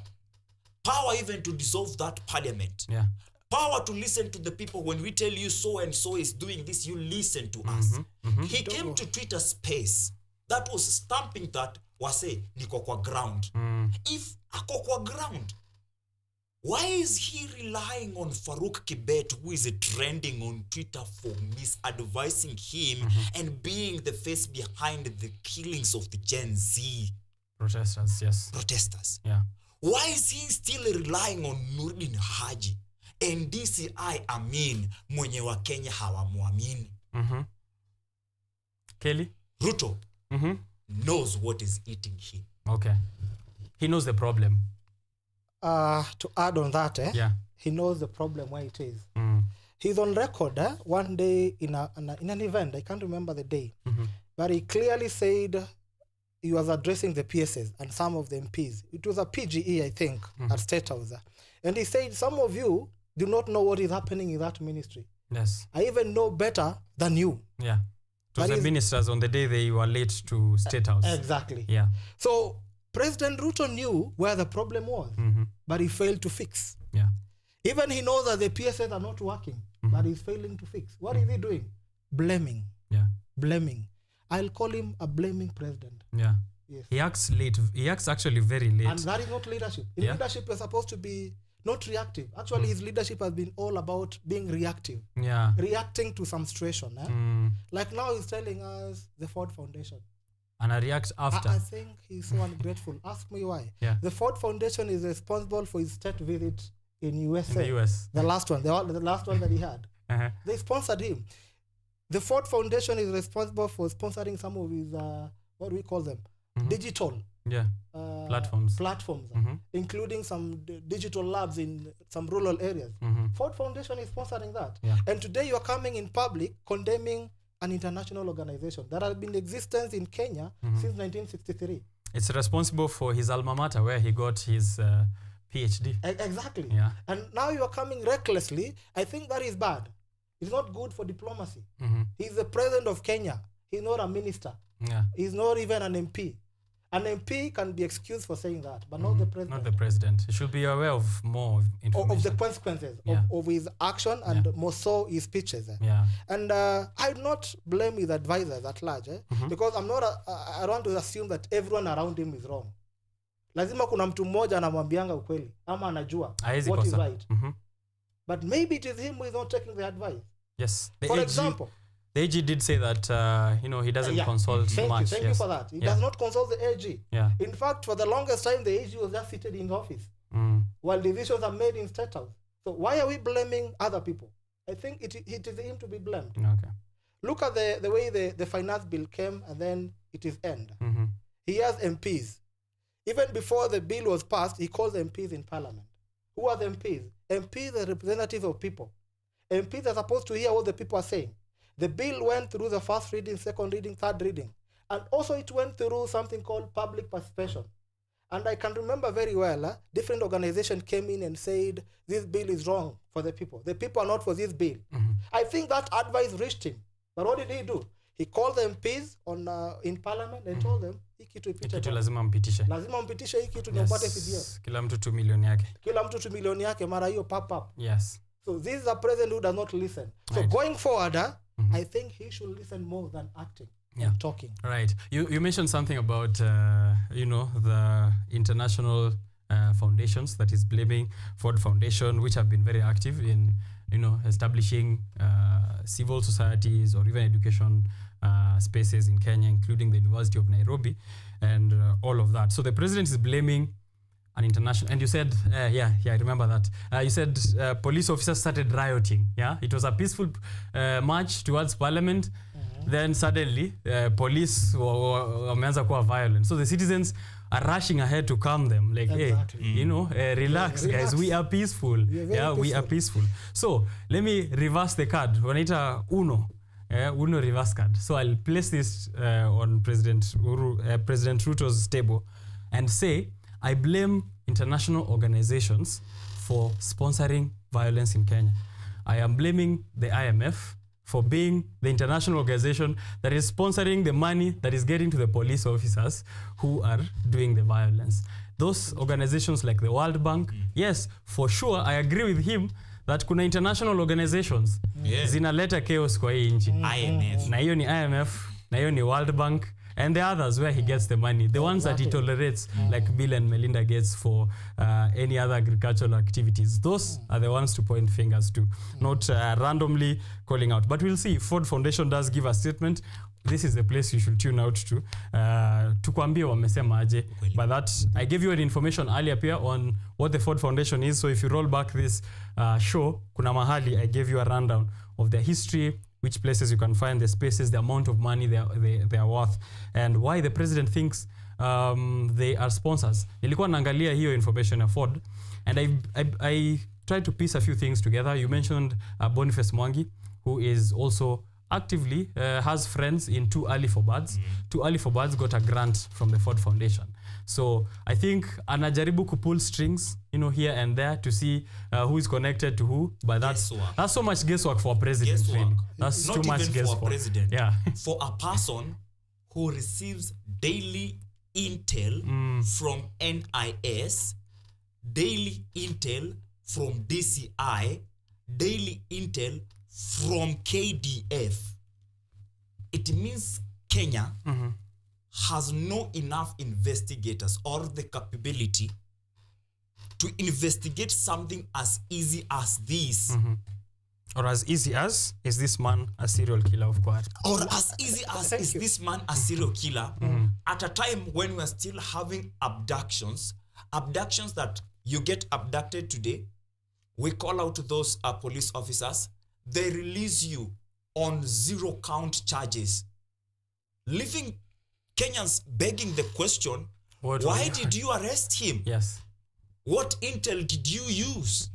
Power even to dissolve that parliament. Yeah. Power to listen to the people. When we tell you so and so is doing this, you listen to us. He came to Twitter space. That was stamping that wase niko kwa ground. If ako kwa ground, why is he relying on Farouk Kibet, who is trending on Twitter for misadvising him and being the face behind the killings of the Gen Z protesters? Yes. Protesters. Yeah. Why is he still relying on Nurdin Haji and DCI Amin mwenye wa Kenya hawamuamini? Kelly? Ruto knows what is eating him. Okay. He knows the problem. To add on that, Yeah. he knows the problem where it is. He's on record one day in an event, I can't remember the day, but he clearly said he was addressing the PSS and some of the MPs. It was a PGE, I think, at State House. And he said, some of you do not know what is happening in that ministry. Yes. I even know better than you. Yeah. It was the ministers on the day they were late to State House. Exactly. Yeah. So President Ruto knew where the problem was, but he failed to fix. Yeah. Even he knows that the PSS are not working, but he's failing to fix. What is he doing? Blaming. Yeah. Blaming. I'll call him a blaming president. Yeah. Yes. He acts late. He acts actually very late. And that is not leadership. In leadership, you're supposed to be not reactive. Actually, his leadership has been all about being reactive. Yeah. Reacting to some situation. Like now he's telling us the Ford Foundation. And I react after. I think he's so ungrateful. Ask me why. Yeah. The Ford Foundation is responsible for his state visit in USA. In the US. The last one. The last one that he had. They sponsored him. The Ford Foundation is responsible for sponsoring some of his, what do we call them? Digital. Yeah. Platforms. Including some digital labs in some rural areas. Ford Foundation is sponsoring that. Yeah. And today you are coming in public condemning an international organization that has been in existence in Kenya since 1963. It's responsible for his alma mater where he got his PhD. Exactly. Yeah. And now you are coming recklessly. I think that is bad. It's not good for diplomacy. He's the president of Kenya. He's not a minister. Yeah. He's not even an MP. An MP can be excused for saying that, but not the president. Not the president. He should be aware of more information. Of the consequences of his action and more so his speeches. Yeah. And I do not blame his advisors at large because I'm not. I don't want to assume that everyone around him is wrong. Lazima kuna mtu mmoja anamwambianga ukweli ama anajua what is right. But maybe it is him who is not taking the advice. Yes. For example, the AG did say that he doesn't consult much. Thank you for that. He does not consult the AG. Yeah. In fact, for the longest time, the AG was just seated in the office while decisions are made in State House. So why are we blaming other people? I think it is him to be blamed. Okay. Look at the way the finance bill came and then it is end. He has MPs. Even before the bill was passed, he called the MPs in parliament. Who are the MPs? MPs are representatives of people. MPs are supposed to hear what the people are saying. The bill went through the first reading, second reading, third reading. And also it went through something called public participation. And I can remember very well, different organizations came in and said, this bill is wrong for the people. The people are not for this bill. I think that advice reached him. But what did he do? He called the MPs in parliament and told them, hii kitu ipite. Lazima mpitishe. Lazima mpitishe hii kitu ndio mpate CDF. Kila mtu 2 milioni yake. Kila mtu 2 milioni yake mara hiyo pap. Yes. So this is a president who does not listen. So going forward, I think he should listen more than acting and talking. Right. You mentioned something about the international foundations that is blaming Ford Foundation, which have been very active in establishing civil societies or even education spaces in Kenya, including the University of Nairobi and all of that. So the president is blaming an international, and you said, I remember that. You said police officers started rioting. Yeah, it was a peaceful march towards parliament, then suddenly police wameanza kuwa violent. So the citizens are rushing ahead to calm them, like, Exactly. hey, relax, guys, we are peaceful. We are peaceful. So let me reverse the card. Wanaita Uno. Uno reverse card. So I'll place this on President Ruto's table and say, I blame international organizations for sponsoring violence in Kenya. I am blaming the IMF for being the international organization that is sponsoring the money that is getting to the police officers who are doing the violence. Those organizations like the World Bank, yes, for sure, I agree with him that kuna international organizations zinaleta chaos kwa hii nchi. IMF. Na hiyo ni IMF, na hiyo ni World Bank, and the others where he gets the money. The ones that he tolerates, like Bill and Melinda Gates for any other agricultural activities. Those are the ones to point fingers to, not randomly calling out. But we'll see. Ford Foundation does give a statement. This is the place you should tune out to. Tukwambie wamesema aje. But that, I gave you an information earlier here on what the Ford Foundation is. So if you roll back this show, kuna mahali, I gave you a rundown of the history, which places you can find the spaces, the amount of money they are worth, and why the president thinks they are sponsors. Nilikuwa naangalia hiyo information ya Ford, and I tried to piece a few things together. You mentioned Boniface Mwangi, who is also actively has friends in Too Early for Birds. Too Early for Birds got a grant from the Ford Foundation. So I think anajaribu ku pull strings, here and there to see who is connected to who. But that's so much guesswork for a president. Really. That's Not too much even guesswork. for a president. Yeah. For a person who receives daily intel from NIS, daily intel from DCI, daily intel from KDF, it means Kenya has no enough investigators or the capability to investigate something as easy as this. Or as easy as, is this man a serial killer of Quarry? Or as easy as, is this man a serial killer? At a time when we're still having abductions that you get abducted today, we call out those police officers, they release you on 0 count charges, leaving Kenyans begging the question, why did you arrest him? Yes. What intel did you use?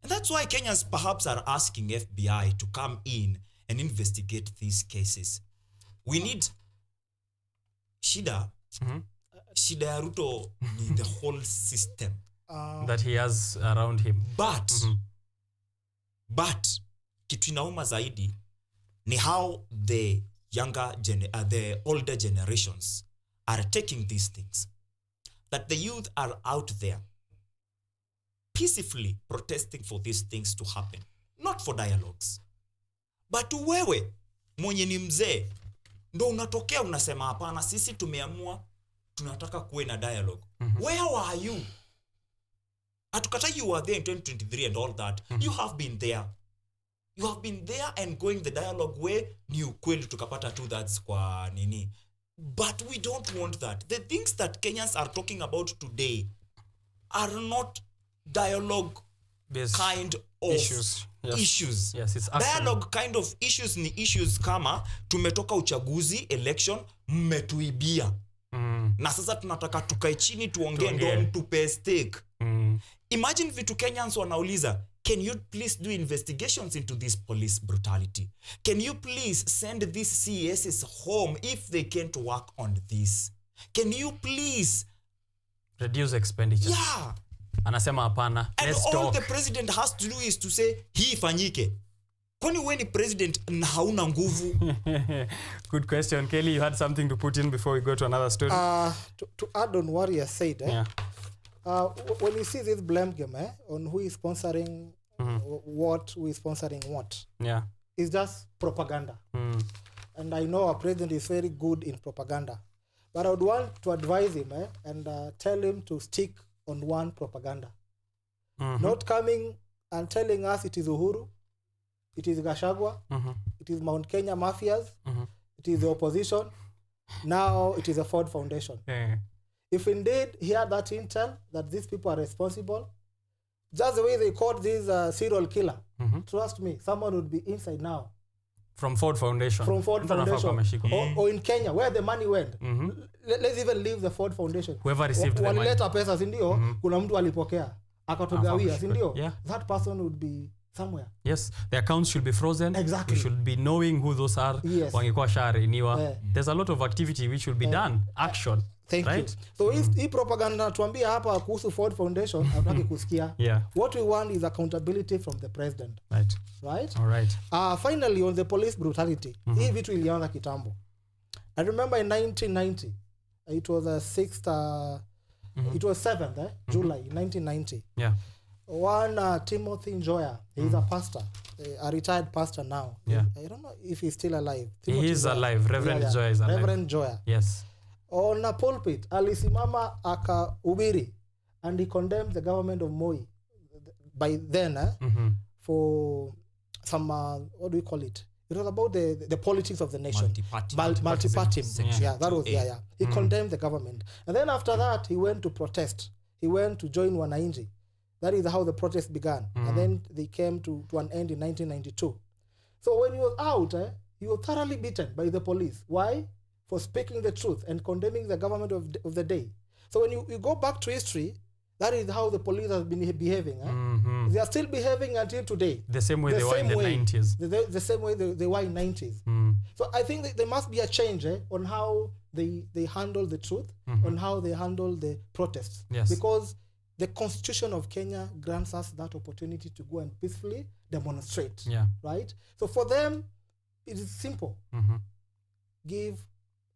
And that's why Kenyans perhaps are asking FBI to come in and investigate these cases. We need shida ya Ruto ni the whole system that he has around him. But kitu inauma zaidi ni how the the older generations are taking these things. That the youth are out there peacefully protesting for these things to happen. Not for dialogues. But wewe, mwenye ni mzee, ndo unatokea unasema hapana, sisi tumeamua, tunataka kuwe na dialogue. Where were you? Atukata you were there in 2023 and all that. You have been there. You have been there and going the dialogue way, ni ukweli tukapata 2/3 kwa nini. But we don't want that. The things that Kenyans are talking about today are not dialogue kind of issues. Yes, it's dialogue kind of issues ni issues kama tumetoka uchaguzi, election, mmetuibia. Na sasa tunataka tukae chini tuongee ndo mtupe stake. Imagine vitu Kenyans wanauliza, can you please do investigations into this police brutality? Can you please send these CSs home if they can't work on this? Can you please reduce expenditure? Yeah. Anasema hapana. And all the president has to do is to say, hii ifanyike. Kwani wewe ni president na hauna nguvu? Good question. Kelly, you had something to put in before we go to another story? To add on what you said, when you see this blame game on who is sponsoring what, who is sponsoring what, it's just propaganda. And I know our president is very good in propaganda. But I would want to advise him and tell him to stick on one propaganda. Not coming and telling us it is Uhuru, it is Gachagua, it is Mount Kenya mafias, it is the opposition, now it is a Ford Foundation. If indeed he had that intel that these people are responsible, just the way they caught this serial killer, trust me, someone would be inside now From Ford Foundation. Or in Kenya, where the money went. Let's even leave the Ford Foundation. Whoever received the money. Walileta pesa, si ndio? Kuna mtu alipokea. Akatugawia, si ndio? Yeah. That person would be somewhere. Yes, the accounts should be frozen. Exactly. We should be knowing who those are. Yes. Wangekuwa shareniwa. There's a lot of activity which should be done. Action. Thank you. So hii propaganda natuambia hapa kuhusu Ford Foundation, hataki kusikia. Yeah. What we want is accountability from the president. Right? All right. Finally, on the police brutality. Hii vitu ilianza kitambo. I remember in 1990, it was a 6th, it was 7th July 1990. Yeah. One Timothy Njoya, he's a pastor, a retired pastor now. Yeah. I don't know if he's still alive. He is alive. Reverend Njoya is alive. Reverend Njoya. Yes. On a pulpit, alisimama akahubiri, and he condemned the government of Moi by then for some what do we call it? It was about the politics of the nation. Multi-party. Yeah, that was yeah. He condemned the government, and then after that he went to protest. He went to join Wananchi. That is how the protest began, and then they came to an end in 1992. So when he was out, he was thoroughly beaten by the police. Why? For speaking the truth and condemning the government of the day. So when you go back to history, that is how the police have been behaving. They are still behaving until today. The same way they were in the 90s. The same way they were in 90s. So I think that there must be a change on how they handle the truth, on how they handle the protests. Yes. Because the Constitution of Kenya grants us that opportunity to go and peacefully demonstrate. Yeah. Right? So for them, it is simple. Give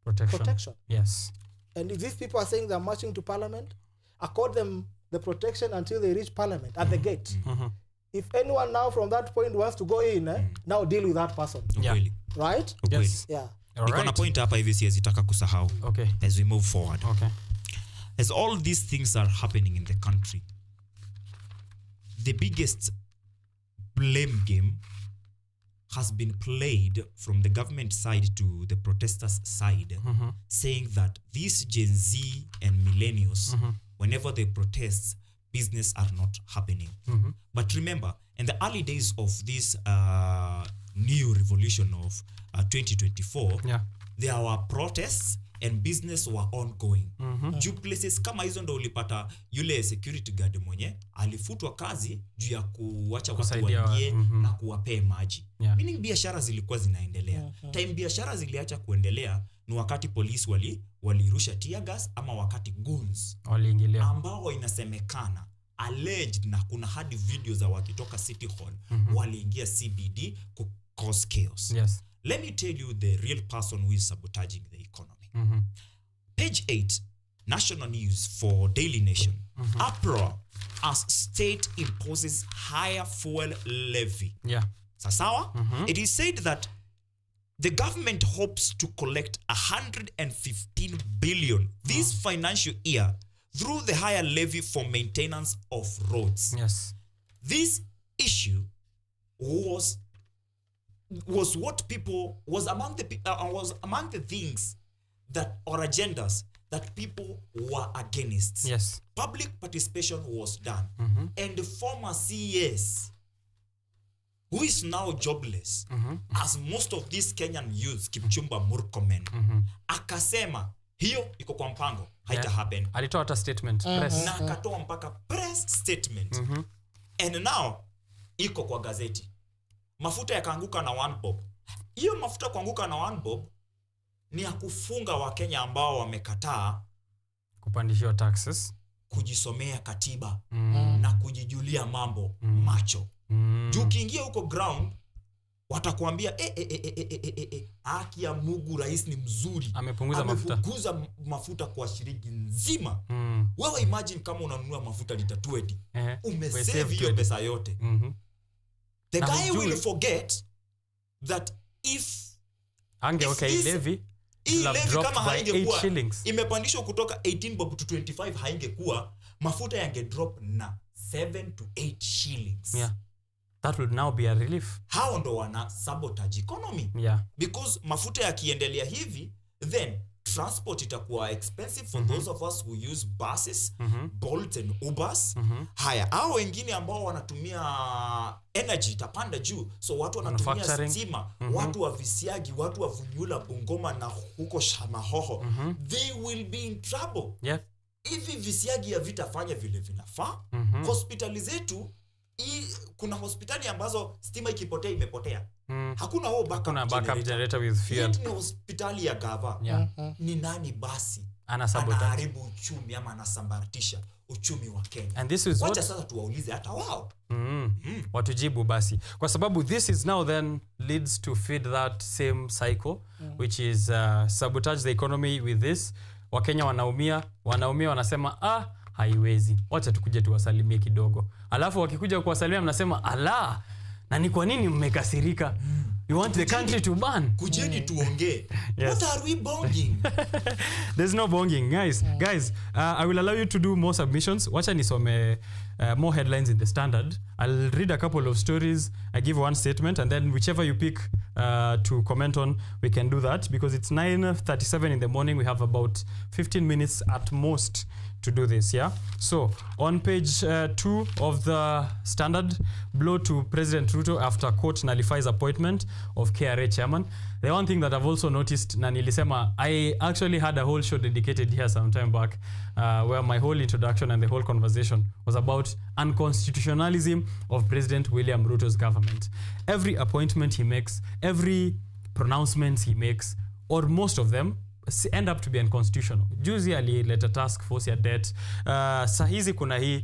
protection. Yes. And if these people are saying they're marching to parliament, accord them the protection until they reach parliament at the gate. If anyone now from that point wants to go in, now deal with that person. Yeah. Right? Yes. Yeah. Niko na point hapa hivi siwezitaka kusahau. Okay. As we move forward. Okay. As all these things are happening in the country, the biggest blame game has been played from the government side to the protesters side, saying that these Gen Z and millennials, whenever they protest, business are not happening. But remember, in the early days of this new revolution of 2024, there were protests and business were ongoing. Juu places kama hizo ndo ulipata yule security guard mwenye alifutwa kazi juu ya kuacha watu waingie na kuwapea maji. Meaning biashara zilikuwa zinaendelea. Time biashara ziliacha kuendelea ni wakati polisi walirusha tear gas ama wakati goons waliingilia, ambao inasemekana alleged na kuna hadi video za wakitoka City Hall waliingia CBD ku cause chaos. Yes. Let me tell you the real person who is sabotaging the economy. Page 8, National News for Daily Nation. APRA as state imposes higher fuel levy. Yeah. Sasawa? It is said that the government hopes to collect 115 billion this financial year through the higher levy for maintenance of roads. Yes. This issue was what people was among the things that or agendas that people were against. Yes. Public participation was done. And the former CES, who is now jobless, as most of these Kenyan youths, Kipchumba Murkomen, akasema hiyo iko kwa mpango, haita happen. Alitoa hata statement press. Na akatoa mpaka press statement. And now iko kwa gazeti. Mafuta yakaanguka na 1 bob. Hiyo mafuta kuanguka na 1 bob ni ya kufunga Wakenya ambao wamekataa kupandishiwa taxes, kujisomea katiba na kujijulia mambo macho. Juu ukiingia huko ground watakuambia haki ya Mungu, rais ni mzuri, amepunguza mafuta kwa shilingi nzima. Wewe imagine kama unanunua mafuta lita 20, umesave hiyo pesa yote. The guy will forget that if levy kama haingekuwa imepandishwa kutoka 18 bob to 25, haingekuwa mafuta yange drop na 7 to 8 shillings. Yeah. That would now be a relief. How ndo wana sabotage economy? Yeah. Because mafuta yakiendelea hivi, then transport itakuwa expensive for those of us who use buses, Bolt and Ubers. Haya, hao wengine ambao wanatumia energy itapanda juu, so watu wanatumia stima, watu wa Visiagi, watu wa Vunyula, Bungoma na huko Shamahoho, they will be in trouble. Yeah. Hivi Visiagi ya vitafanya vile vinafaa. Hospitali zetu, kuna hospitali ambazo stima ikipotea imepotea. Hakuna huo backup generator with fear. Ni hospitali ya gava. Ni nani basi anaharibu uchumi ama anasambaratisha uchumi wa Kenya? And this is wacha sasa tuwaulize hata wao. Watujibu basi. Kwa sababu this is now then leads to feed that same cycle, which is sabotage the economy with this. Wakenya wanaumia wanasema haiwezi. Wacha tukuje tuwasalimie kidogo. Alafu wakikuja kuwasalimia mnasema ala, na ni kwa nini mmekasirika? You want the country to burn? Kujeni tuongee. What are we bonging? There's no bonging, guys. Guys, I will allow you to do more submissions. Wacha nisome more headlines in the Standard. I'll read a couple of stories. I give one statement, and then whichever you pick to comment on, we can do that, because it's 9:37 in the morning. We have about 15 minutes at most to do this, yeah? So, on page 2 of the Standard, blow to President Ruto after court nullifies appointment of KRA chairman. The one thing that I've also noticed, na nilisema, I actually had a whole show dedicated here some time back, where my whole introduction and the whole conversation was about unconstitutionalism of President William Ruto's government. Every appointment he makes, every pronouncement he makes, or most of them, end up to be unconstitutional. Juzi alileta task force ya debt. Sahizi kuna hii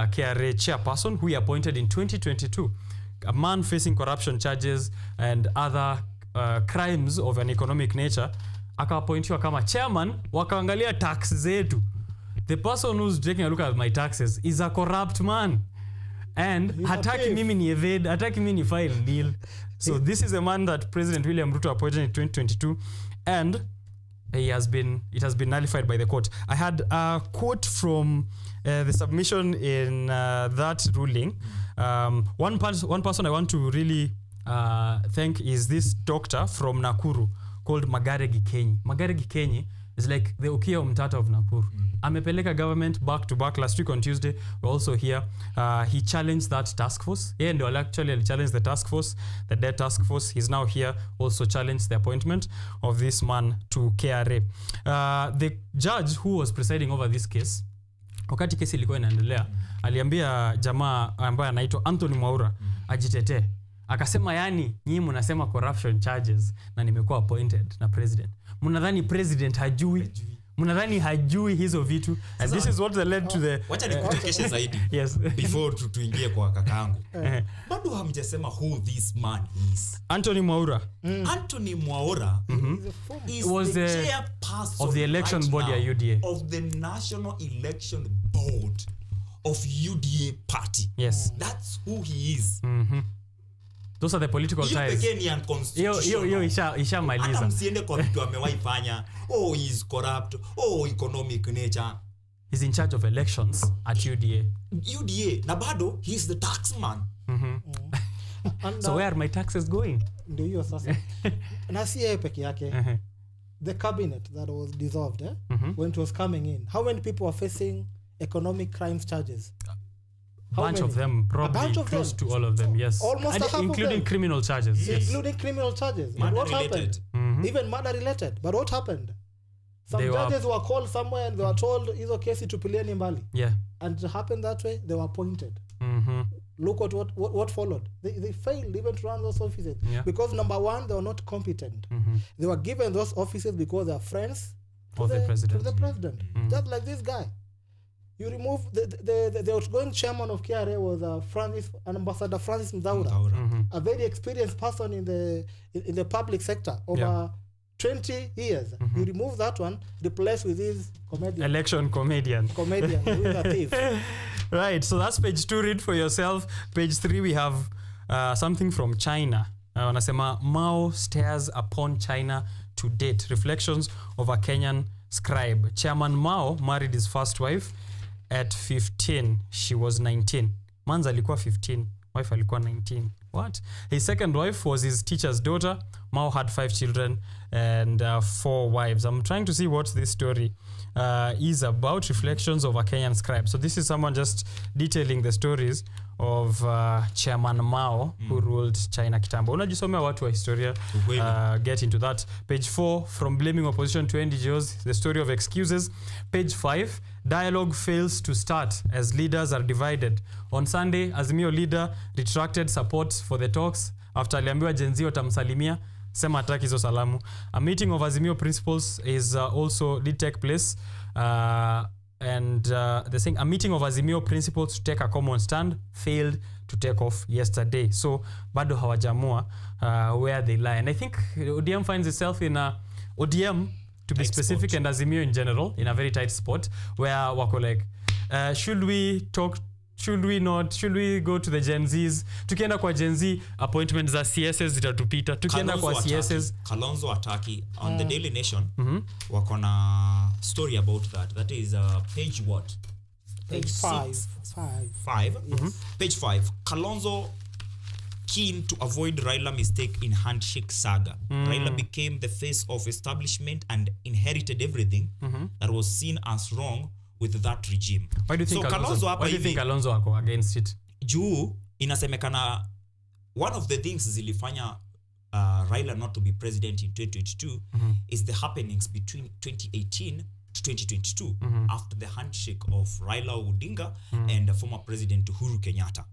KRA chairperson who he appointed in 2022, a man facing corruption charges and other crimes of an economic nature, akaappointiwa kama chairman, wakaangalia tax zetu. The person who's taking a look at my taxes is a corrupt man. And hataki mimi ni evade, hataki mimi ni file deal. So this is a man that President William Ruto appointed in 2022, and it has been nullified by the court. I had a quote from the submission in that ruling. One person I want to really thank is this doctor from Nakuru called Magare Gikenyi. Magare Gikenyi is like the Okia Umtata of Nakuru. Amepeleka government back to back. Last week on Tuesday, we're also here. He challenged that task force. Yeah, and actually challenged the task force, the debt task force. He's now here, also challenged the appointment of this man to KRA. The judge who was presiding over this case, wakati kesi ilikuwa inaendelea, aliambia jamaa ambaye anaitwa Anthony Mwaura ajitetee. Akasema yani, nyinyi mnasema corruption charges na nimekuwa appointed na president. Mnadhani president hajui? Mnadhani hajui hizo vitu? And this is what led to the wacha nikuchekeshe zaidi. Yes. Before tuingie kwa kakaangu. Bado hamjasema who this man is. Anthony Mwaura. Anthony Mwaura was the chairperson of the election body at UDA. Of the National Election Board of UDA party. Yes. That's who he is. Those are the political ties. Hiyo ishamaliza. Hata msiende kwa vitu amewaifanya. He is corrupt. Economic nature. He's in charge of elections at UDA. UDA. Na bado, he is the tax man. So where are my taxes going? Ndio hiyo sasa. Na si yeye peke yake. The cabinet that was dissolved, when it was coming in, how many people are facing economic crimes charges? Bunch of them, probably close to all of them, yes. Almost and half including of them. Criminal charges. Yes. Including criminal charges. But what happened? Even murder related. But what happened? Some judges were called somewhere and they were told, hizo kesi tupilieni mbali. Yeah. And it happened that way, they were appointed. Look at what followed. They failed even to run those offices. Yeah. Because number one, they were not competent. They were given those offices because they are friends to the president. Just like this guy. You remove the outgoing chairman of KRA was Ambassador Francis Mzaura, a very experienced person in the public sector over 20 years. You remove that one, replace with this comedian. Election comedian. Who is a thief. Right, so that's page 2. Read for yourself. Page 3, we have something from China. Wanasema Mao stares upon China to date. Reflections of a Kenyan scribe. Chairman Mao married his first wife at 15. She was 19. Manza alikuwa 15. Wife alikuwa 19. What? His second wife was his teacher's daughter, Mao had 5 children and 4 wives. I'm trying to see what this story is about, reflections of a Kenyan scribe. So this is someone just detailing the stories of Chairman Mao who ruled China kitambo. Unajisomea watu wa historia, get into that. Page 4, from blaming opposition to NGOs, the story of excuses. Page 5, dialogue fails to start as leaders are divided. On Sunday, Azimio leader retracted support for the talks after aliambiwa Gen Z watamsalimia, sema hataki hizo salamu. A meeting of Azimio principals is also did take place. And they're saying a meeting of Azimio principals to take a common stand failed to take off yesterday. So bado hawajamua where they lie. And I think ODM finds itself in ODM, to be specific, and Azimio in general, in a very tight spot where wako like, should we talk, should we not, should we go to the Gen Zs? Tukienda kwa Gen Z, appointments za CSS zitatupita. Tukienda kwa CSS. Kalonzo ataki on the Daily Nation. Wako na story about that. That is page what? Page 5. 5. Page 5. Kalonzo keen to avoid Raila mistake in handshake saga. Raila became the face of establishment and inherited everything that was seen as wrong with that regime. Why do you think Kalonzo ako against it? Juu inasemekana one of the things zilifanya Raila not to be president in 2022 is the happenings between 2018 to 2022 after the handshake of Raila Odinga and former president Uhuru Kenyatta.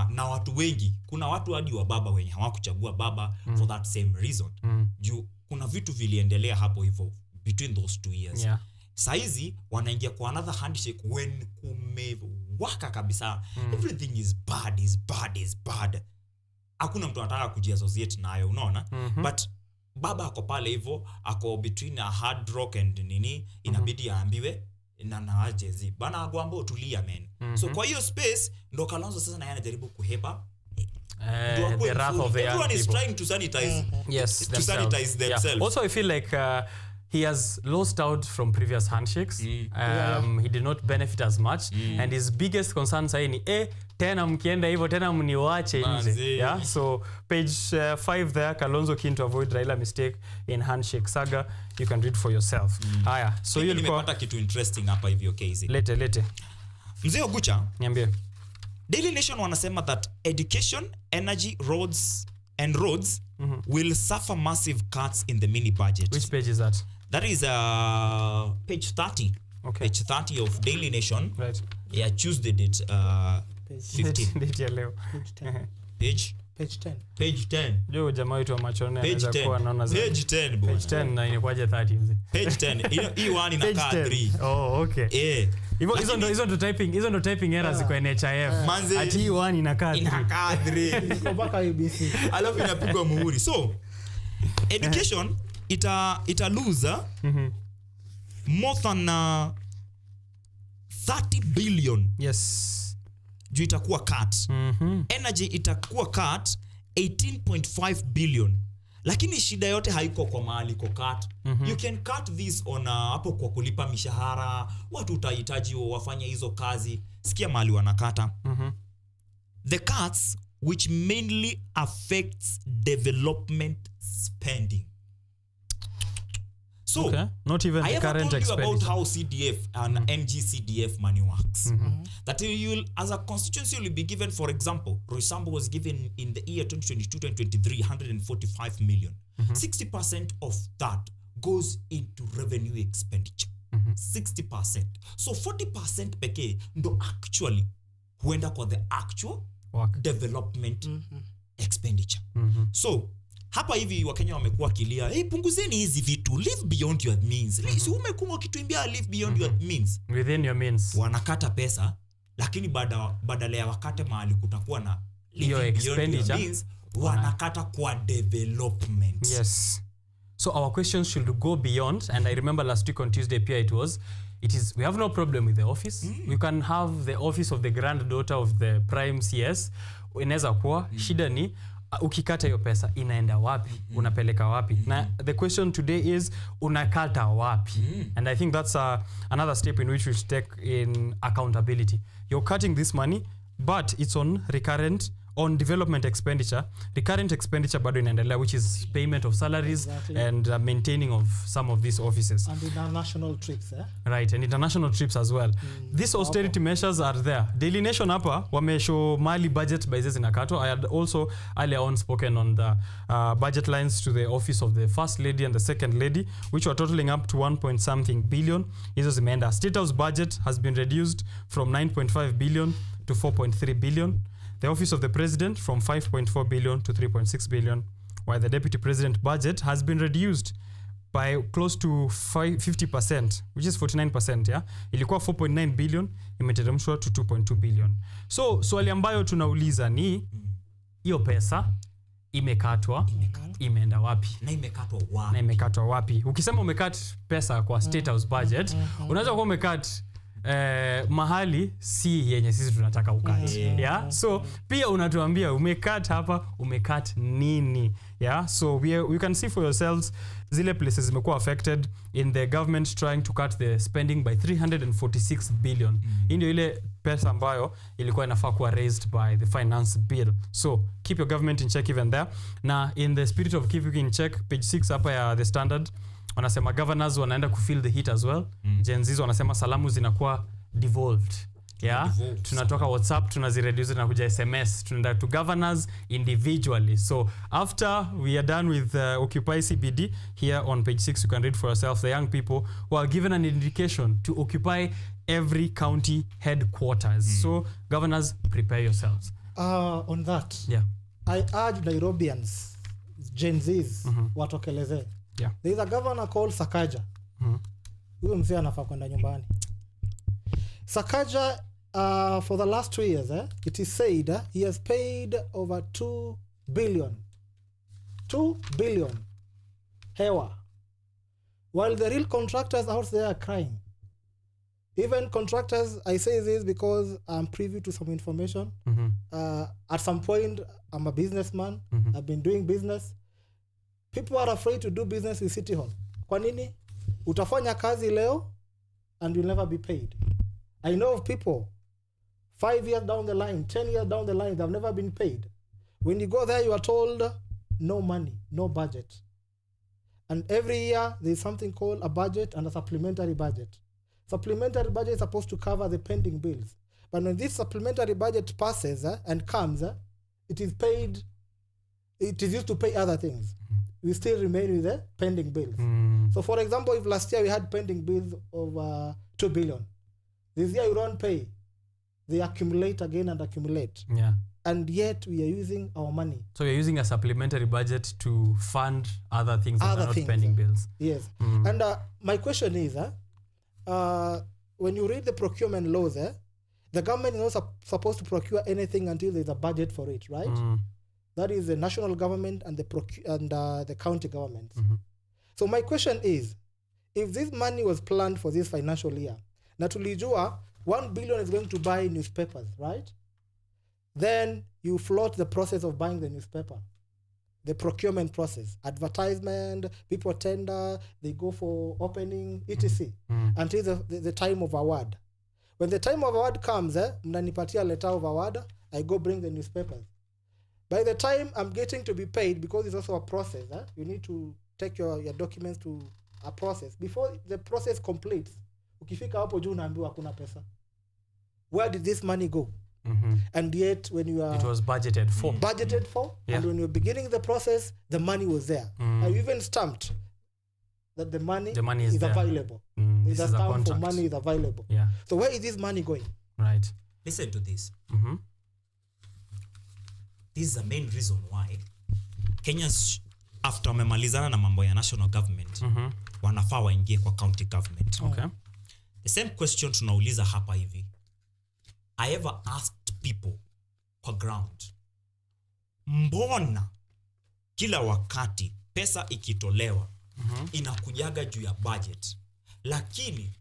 Na watu wengi, kuna watu hadi wa baba wenye hawakuchagua baba for that same reason. Juu kuna vitu viliendelea hapo hivyo between those 2 years. Saizi wanaingia kwa another handshake when kumewaka kabisa. Everything is bad. Hakuna mtu anataka kujiassociate nayo, unaona? But baba ako pale hivyo, ako between a hard rock and nini, inabidi aambiwe na ajezi. Bana agwambo tulia man. So kwa hiyo space ndo Kalonzo sasa naye anajaribu kuhepa. The wrath of the everyone is people. trying to sanitize. Yes, sanitize themselves. Yeah. Also, I feel like he has lost out from previous handshakes. He did not benefit as much. And his biggest concern say ni tena mkienda hivyo tena mniwache nje. Yeah. So page 5 there, Kalonzo keen to avoid Raila mistake in handshake saga. You can read for yourself. Haya. So hiyo nimepata kitu interesting hapa hivyo case. Lete. Mzee Ogucha, niambie. Daily Nation wanasema that education, energy, roads will suffer massive cuts in the mini budget. Which page is that? That is page 30. Okay. Page 30 of Daily Nation. Right. Yeah, Tuesday date 15. Date ya leo. Page 10. Page 10. Jo jamaa wetu wa machone anaweza kuwa anaona zaidi. Page 10 bwana. Page 10 na inakuwaje 30 mzee? Page 10. Hii one inakaa 3. Oh, okay. Hizo ndo typing errors kwa NHIF. Ati hii one inakaa 3. Iko mpaka UBC. Alafu inapigwa muhuri. So, education ita lose more than 30 billion. Yes. Juu itakuwa cut. Energy itakuwa cut 18.5 billion. Lakini shida yote haiko kwa mahali ko cut. You can cut this on hapo kwa kulipa mishahara, watu utahitaji wafanye hizo kazi. Sikia mahali wanakata. The cuts which mainly affects development spending. So, not even I the current told you about expenditure. how CDF and NGCDF money works. That you'll, as a constituency, you'll be given, for example, Roysambu was given in the year 2022-2023 145 million. 60% of that goes into revenue expenditure. 60%. So 40% peke ndo actually huenda kwa the actual development expenditure. So hapa hivi Wakenya wamekuwa kilia, punguzeni hizi vitu, live beyond your means. Si umekuwa kituimbia live beyond your means. Within your means. Wanakata pesa, lakini badala ya wakate mahali kutakuwa na living beyond your means, wanakata kwa development. Yes. So our questions should go beyond, and I remember last week on Tuesday pia we have no problem with the office. We can have the office of the granddaughter of the prime CS. Inaweza kuwa shida ni ukikata hiyo pesa inaenda wapi? Unapeleka wapi? Na the question today is unakata wapi? And I think that's another step in which we should take in accountability. You're cutting this money, but it's on recurrent on development expenditure, the current expenditure bado inaendelea, which is payment of salaries and maintaining of some of these offices. And international trips, Right, and international trips as well. These austerity measures are there. Daily Nation hapa wameshow mali budget by zinakatwa. I had also earlier on spoken on the budget lines to the office of the First Lady and the Second Lady, which were totaling up to 1.something billion. Hizo zimeenda. State House budget has been reduced from 9.5 billion to 4.3 billion. The office of the President from 5.4 billion to 3.6 billion, while the Deputy President budget has been reduced by close to 50%, which is 49%, yeah? Ilikuwa 4.9 billion, imeteremshwa to 2.2 billion. So, swali ambayo tunauliza ni, hiyo pesa imekatwa, imeenda wapi? Na imekatwa wapi? Ukisema umekat pesa kwa State House budget, unaweza kuwa umekat mahali si yenye sisi tunataka ukati. Yeah? So pia unatuambia umekat hapa, umekat nini? Yeah? So we can see for yourselves zile places zimekuwa affected in the government trying to cut the spending by 346 billion. Hii ndio ile pesa ambayo ilikuwa inafaa kuwa raised by the finance bill. So keep your government in check even there. Na in the spirit of keeping in check, page 6 hapa ya The Standard wanasema governors wanaenda kufeel the heat as well. Gen Z wanasema salamu zinakuwa devolved. Yeah, tunatoka WhatsApp tunazireduce na kuja SMS, tunaenda to governors individually. So after we are done with Occupy CBD, here on page 6 you can read for yourself the young people who are given an indication to occupy every county headquarters. So governors, prepare yourselves. On that, I urge Nairobians, Gen Zs, watokeleze. Yeah. There is a governor called Sakaja. Huyo mzee anafaa kwenda nyumbani. Sakaja, for the last 2 years, it is said he has paid over 2 billion. 2 billion. Hewa. While the real contractors out there are crying. Even contractors, I say this because I'm privy to some information. At some point, I'm a businessman. I've been doing business. People are afraid to do business with City Hall. Kwa nini? Utafanya kazi leo and you'll never be paid. I know of people 5 years down the line, 10 years down the line, they've never been paid. When you go there, you are told no money, no budget. And every year there's something called a budget and a supplementary budget. Supplementary budget is supposed to cover the pending bills. But when this supplementary budget passes and comes, it is paid, it is used to pay other things. We still remain with the pending bills. So for example, if last year we had pending bills of 2 billion, this year you don't pay, they accumulate again and accumulate. Yeah. And yet we are using our money. So you're using a supplementary budget to fund other things that are not pending bills. Yes. And my question is, when you read the procurement laws, the government is not supposed to procure anything until there's a budget for it, right? That is the national government and the county governments. So my question is, if this money was planned for this financial year, na tulijua 1 billion is going to buy newspapers, right? Then you float the process of buying the newspaper, the procurement process, advertisement, people tender, they go for opening, etc. Until the time of award. When the time of award comes, mnanipatia letter of award, I go bring the newspapers. By the time I'm getting to be paid, because it's also a process, you need to take your documents to a process. Before the process completes, ukifika hapo juu unaambiwa hakuna pesa. Where did this money go? And yet when you are... It was budgeted for. And when you're beginning the process, the money was there. I even stamped that the money is available. It's a stamp for money is available. Yeah. So where is this money going? Right. Listen to this. This is the main reason why Kenyans, after wamemalizana na mambo ya national government, wanafaa waingie kwa county government. Okay. The same question tunauliza hapa hivi. I ever asked people kwa ground, mbona kila wakati pesa ikitolewa inakujaga juu ya budget, lakini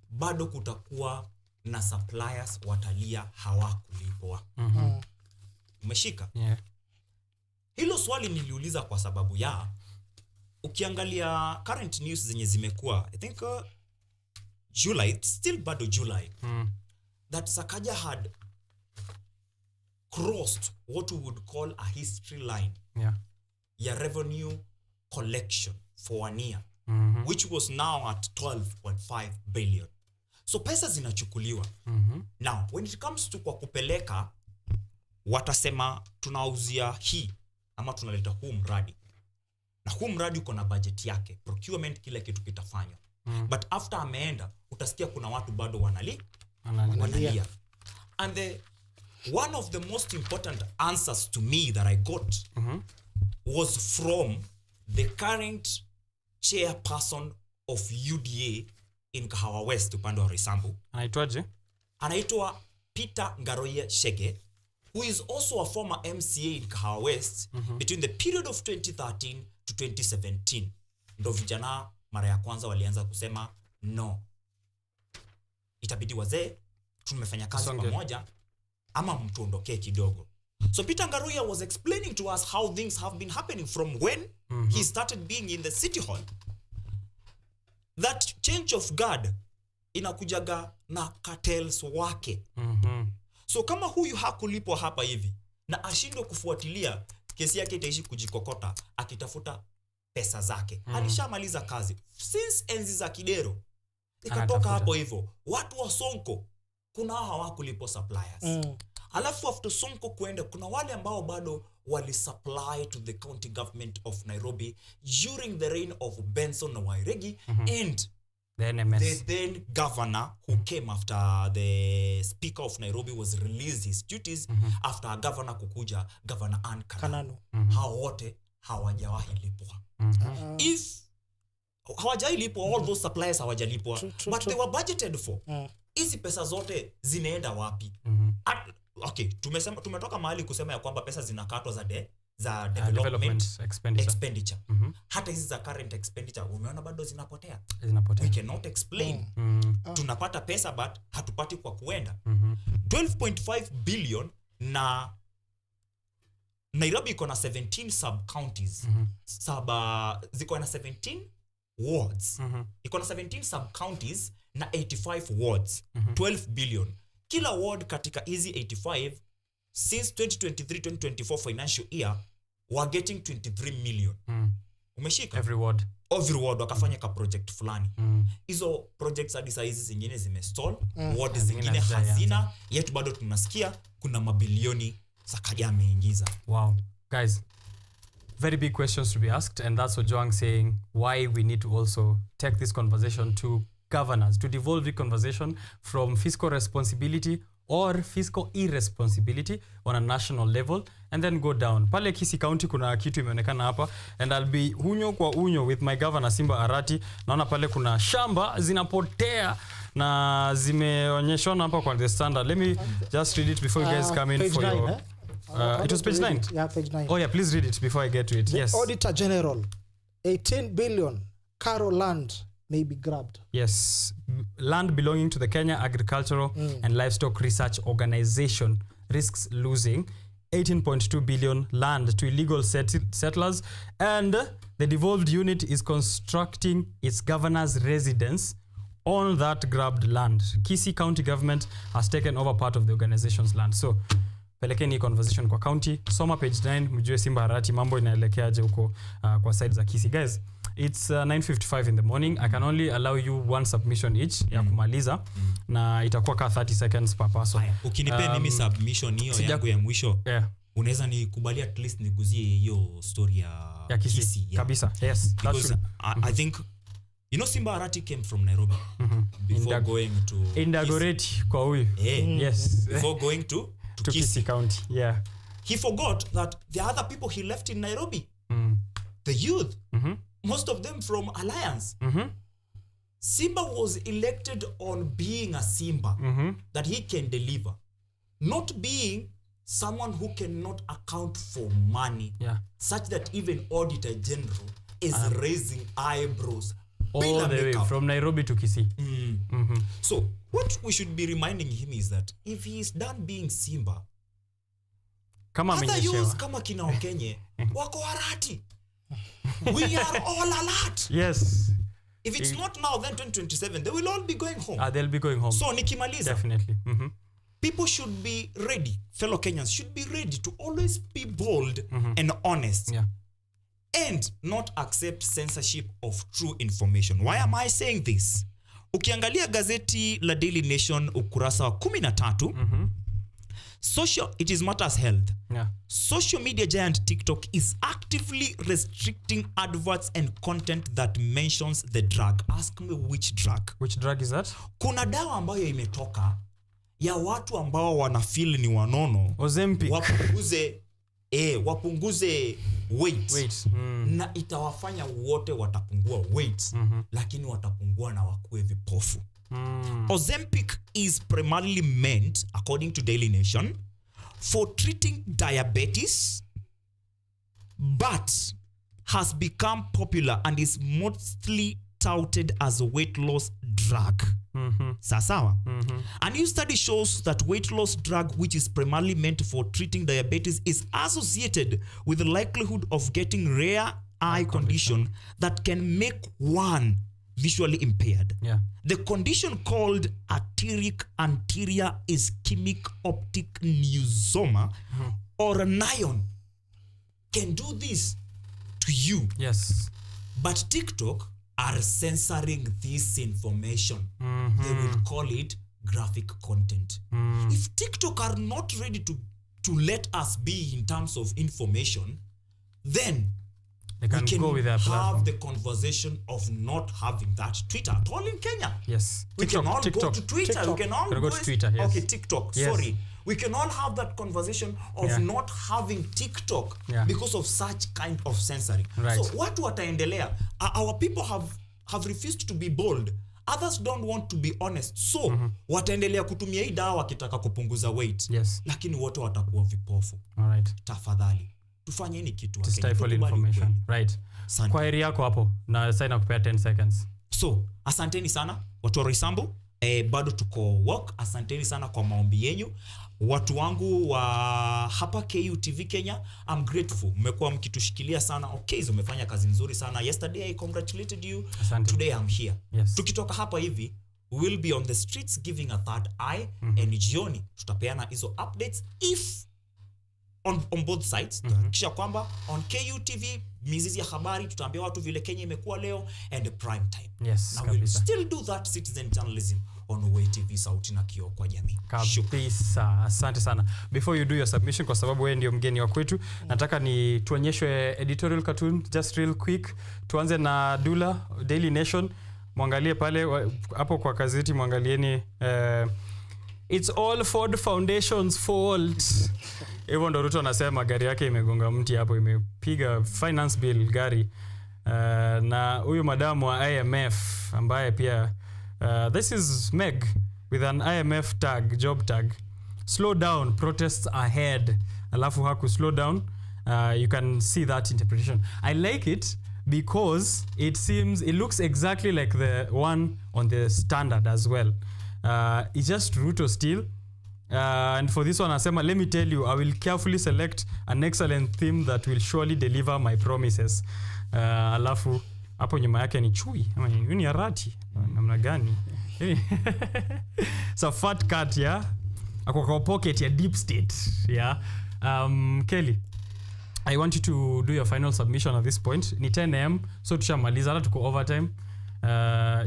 bado kutakuwa na suppliers watalia hawakulipwa? Umeshika? Yeah. Hilo swali niliuliza kwa sababu ya ukiangalia current news zenye zimekuwa, I think July, still bado July, that Sakaja had crossed what we would call a history line. Yeah. Ya revenue collection for 1 year, which was now at 12.5 billion. So pesa zinachukuliwa. Now, when it comes to kwa kupeleka, watasema tunauzia hii ama tunaleta huu mradi. Na huu mradi uko na budget yake, procurement kila kitu kitafanywa. But after ameenda, utasikia kuna watu bado wanalia. And one of the most important answers to me that I got was from the current chairperson of UDA in Kahawa West, upande wa Risambu. Anaitwa Peter Ngaroye Shege, who is also a former MCA in Kahawa West between the period of 2013 to 2017. Ndo vijana mara ya kwanza walianza kusema no, itabidi wazee tumefanya kazi pamoja ama mtuondokee kidogo. So Peter Ngaruya was explaining to us how things have been happening from when he started being in the city hall. That change of guard inakujaga na cartels wake. So kama huyu hakulipwa hapa hivi na ashindwe kufuatilia, kesi yake itaishi kujikokota akitafuta pesa zake. Alishamaliza kazi since enzi za Kidero. Ikatoka hapo hivyo. Watu wa Sonko kuna hawakulipwa suppliers. Alafu after Sonko kuenda, kuna wale ambao bado wali-supply to the county government of Nairobi during the reign of Benson na Wairegi and the NMS. The then governor who came after the speaker of Nairobi was released his duties after a governor kukuja, Governor Ann Kananu. Hao wote hawajawahi lipwa. If hawajawahi lipwa, all those suppliers hawajalipwa, but they were budgeted for. Hizi pesa zote zinaenda wapi? Okay, tumetoka mahali kusema ya kwamba pesa zinakatwa za development expenditure. Hata hizi za current expenditure umeona bado zinapotea. We cannot explain. Tunapata pesa but hatupati kwa kuenda. 12.5 billion na Nairobi iko na 17 sub counties. Ziko na 17 wards. Iko na 17 sub counties na 85 wards. 12 billion. Kila ward katika hizi 85 since 2023-2024 financial year were getting 23 million. Umeshika? Every ward wakafanya ka project fulani. Hizo projects hadi saa hizi zingine zimestall, ward zingine hazina, yet bado tunasikia kuna mabilioni za kaja ameingiza. Wow. Guys, very big questions to be asked, and that's what Joang saying why we need to also take this conversation to governors, to devolve the conversation from fiscal responsibility or fiscal irresponsibility on a national level and then go down. Pale Kisii County kuna kitu imeonekana hapa, and I'll be unyo kwa unyo with my governor Simba Arati. Naona pale kuna shamba zinapotea na zimeonyeshwa hapa kwa the standard. Let me just read it before you guys come in for 9, your it was page 9. Yeah, page 9. Oh yeah, please read it before I get to it. The yes. Auditor General, 18 billion Karo land may be grabbed. Yes, land belonging to the Kenya Agricultural and Livestock Research Organization risks losing 18.2 billion land to illegal settlers, and the devolved unit is constructing its governor's residence on that grabbed land. Kisii County government has taken over part of the organization's land. So pelekeni conversation kwa county, soma page 9, mjue Simba Arati mambo inaelekeaje huko kwa side za Kisii. Guys, it's 9:55 in the morning. I can only allow you one submission each ya kumaliza na itakuwa ka 30 seconds per person. Ukinipe mimi submission hiyo yangu ya mwisho, unaweza nikubalia at least niguzie hiyo story ya Kisii. Kabisa. Yes, that's true. I think Simba Arati came from Nairobi before going to Indagoreti kwa huyu. Yes. Before going to Kisii County. Yeah. He forgot that the other people he left in Nairobi, the youth, most of them from Alliance. Simba was elected on being a Simba, that he can deliver, not being someone who cannot account for money, such that even Auditor General is raising eyebrows. All the way from Nairobi to Kisii. So what we should be reminding him is that if he is done being Simba, other youths kama kina Okenye wako Arati. We are all alert. Yes. If it's not now, then 2027, they will all be going home. They'll be going home. So nikimaliza. Definitely. people should be ready, fellow Kenyans should be ready to always be bold and honest. Yeah. And not accept censorship of true information. Why am I saying this? Ukiangalia gazeti la Daily Nation ukurasa wa 13, it is matters health. Yeah. Social media giant TikTok is actively restricting adverts and content that mentions the drug. Ask me which drug. Which drug is that? Kuna dawa ambayo imetoka ya watu ambao wanafeel ni wanono. Ozempic. Wapunguze weight. Na itawafanya wote watapungua weight, lakini watapungua na wakuwe vipofu. Ozempic is primarily meant, according to Daily Nation, for treating diabetes, but has become popular and is mostly touted as a weight loss drug. Sasawa. A new study shows that weight loss drug, which is primarily meant for treating diabetes, is associated with the likelihood of getting rare eye condition that can make one visually impaired. Yeah. The condition called atteric anterior ischemic optic neurosoma or an ion can do this to you. Yes. But TikTok are censoring this information. They will call it graphic content. If TikTok are not ready to let us be in terms of information, then they can go with their platform. Have the conversation of not having that Twitter at all in Kenya. Yes. We can all go to Twitter. TikTok. We can all go to Twitter. Yes. Okay, TikTok. Yes. Sorry. We can all have that conversation of not having TikTok because of such kind of censoring. Right. So what wataendelea? Our people have refused to be bold. Others don't want to be honest. So wataendelea kutumia hii dawa wakitaka kupunguza weight. Yes. Lakini wote watakuwa vipofu. All right. Tafadhali tufanye ni kitu to stifle information. Right. Kwa area yako hapo na sasa nakupea 10 seconds. So asanteni sana watu wa Roysambu. Bado tuko work. Asanteni sana kwa maombi yenu. Watu wangu wa hapa KUTV Kenya, I'm grateful. Mmekuwa mkitushikilia sana. Okay, umefanya kazi nzuri sana. Yesterday I congratulated you. Asante. Today I'm here. Yes. Tukitoka hapa hivi, we will be on the streets giving a third eye and jioni tutapeana hizo updates if on both sides. Kisha kwamba on KUTV mizizi ya habari tutaambia watu vile Kenya imekuwa leo and prime time. Yes, now we'll still do that citizen journalism on OKENYE, sauti na kioo kwa jamii. Kabisa. Asante sana. Before you do your submission, kwa sababu wewe ndio mgeni wa kwetu, nataka ni tuonyeshwe editorial cartoon just real quick. Tuanze na Dula, Daily Nation. Mwangalie pale hapo kwa gazeti, mwangalieni it's all Ford Foundation's fault. Hivyo ndo Ruto anasema gari yake imegonga mti hapo, imepiga finance bill gari. Na huyu madamu wa IMF ambaye pia this is Meg with an IMF tag, job tag. Slow down, protests ahead. Alafu haku slow down. You can see that interpretation. I like it because it looks exactly like the one on the Standard as well. It's just Ruto still. And for this one, Asema, let me tell you, I will carefully select an excellent theme that will surely deliver my promises. Alafu, hapo nyuma yake ni chui. Yuni ya rati. Namna gani? So, fat cat, yeah? Ako kwa pocket ya deep state, yeah? Kelly, I want you to do your final submission at this point. Ni 10 a.m. So, tushamaliza hata tuko overtime.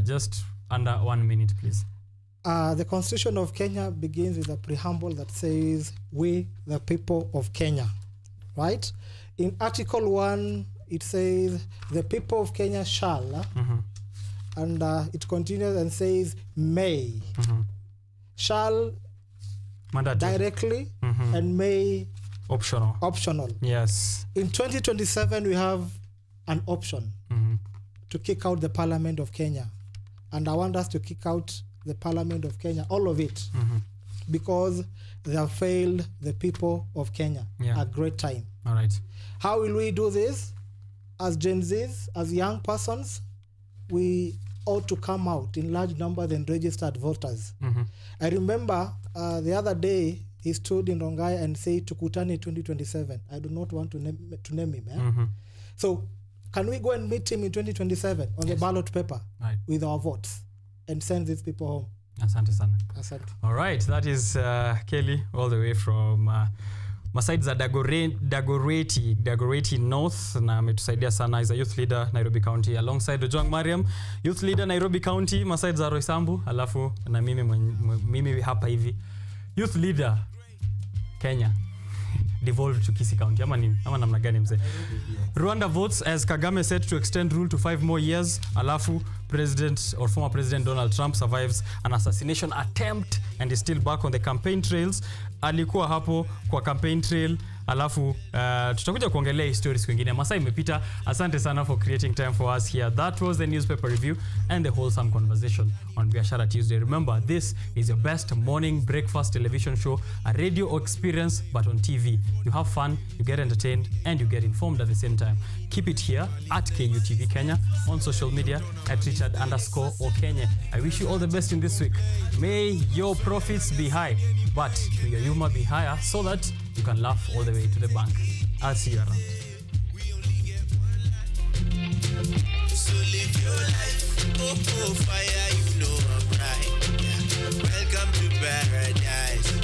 Just under 1 minute, please. The Constitution of Kenya begins with a preamble that says, we, the people of Kenya, right? In Article 1, it says, the people of Kenya shall, and it continues and says, may. Shall, mandatory. Directly, and may, optional. Yes. In 2027, we have an option to kick out the Parliament of Kenya. And I want us to kick out the Parliament of Kenya, all of it, because they have failed the people of Kenya a great time. All right. How will we do this? As Gen Zs, as young persons, we ought to come out in large numbers and registered voters. I remember the other day, he stood in Rongai and said, Tukutane 2027. I do not want to name him. So can we go and meet him in 2027 on the ballot paper with our votes? And send these people home. Asante sana. Asante. All right, that is Kelly all the way from Masaid za Dagoretti North, na ametusaidia sana. Is a youth leader Nairobi County alongside Ojwang Mariam, youth leader Nairobi County, Masaid za Roysambu, alafu na mimi hapa hivi youth leader Kenya devolved to Kisii County. Ama namna gani mzee? Rwanda votes as Kagame set to extend rule to 5 more years. Alafu President or former President Donald Trump survives an assassination attempt and is still back on the campaign trails. Alikuwa hapo kwa campaign trail. Alafu tutakuja kuongelea historia siku nyingine. Masaa imepita. Asante sana for creating time for us here. That was the newspaper review and the wholesome conversation on Biashara Tuesday. Remember, this is your best morning breakfast television show, a radio experience but on TV. You have fun, you get entertained, and you get informed at the same time. Keep it here at KUTV Kenya, on social media at Richard_OKENYE. I wish you all the best in this week. May your profits be high, but may your humor be higher so that you can laugh all the way to the bank. I'll see you around. So live your life, fire, you know I'm right. Welcome to paradise.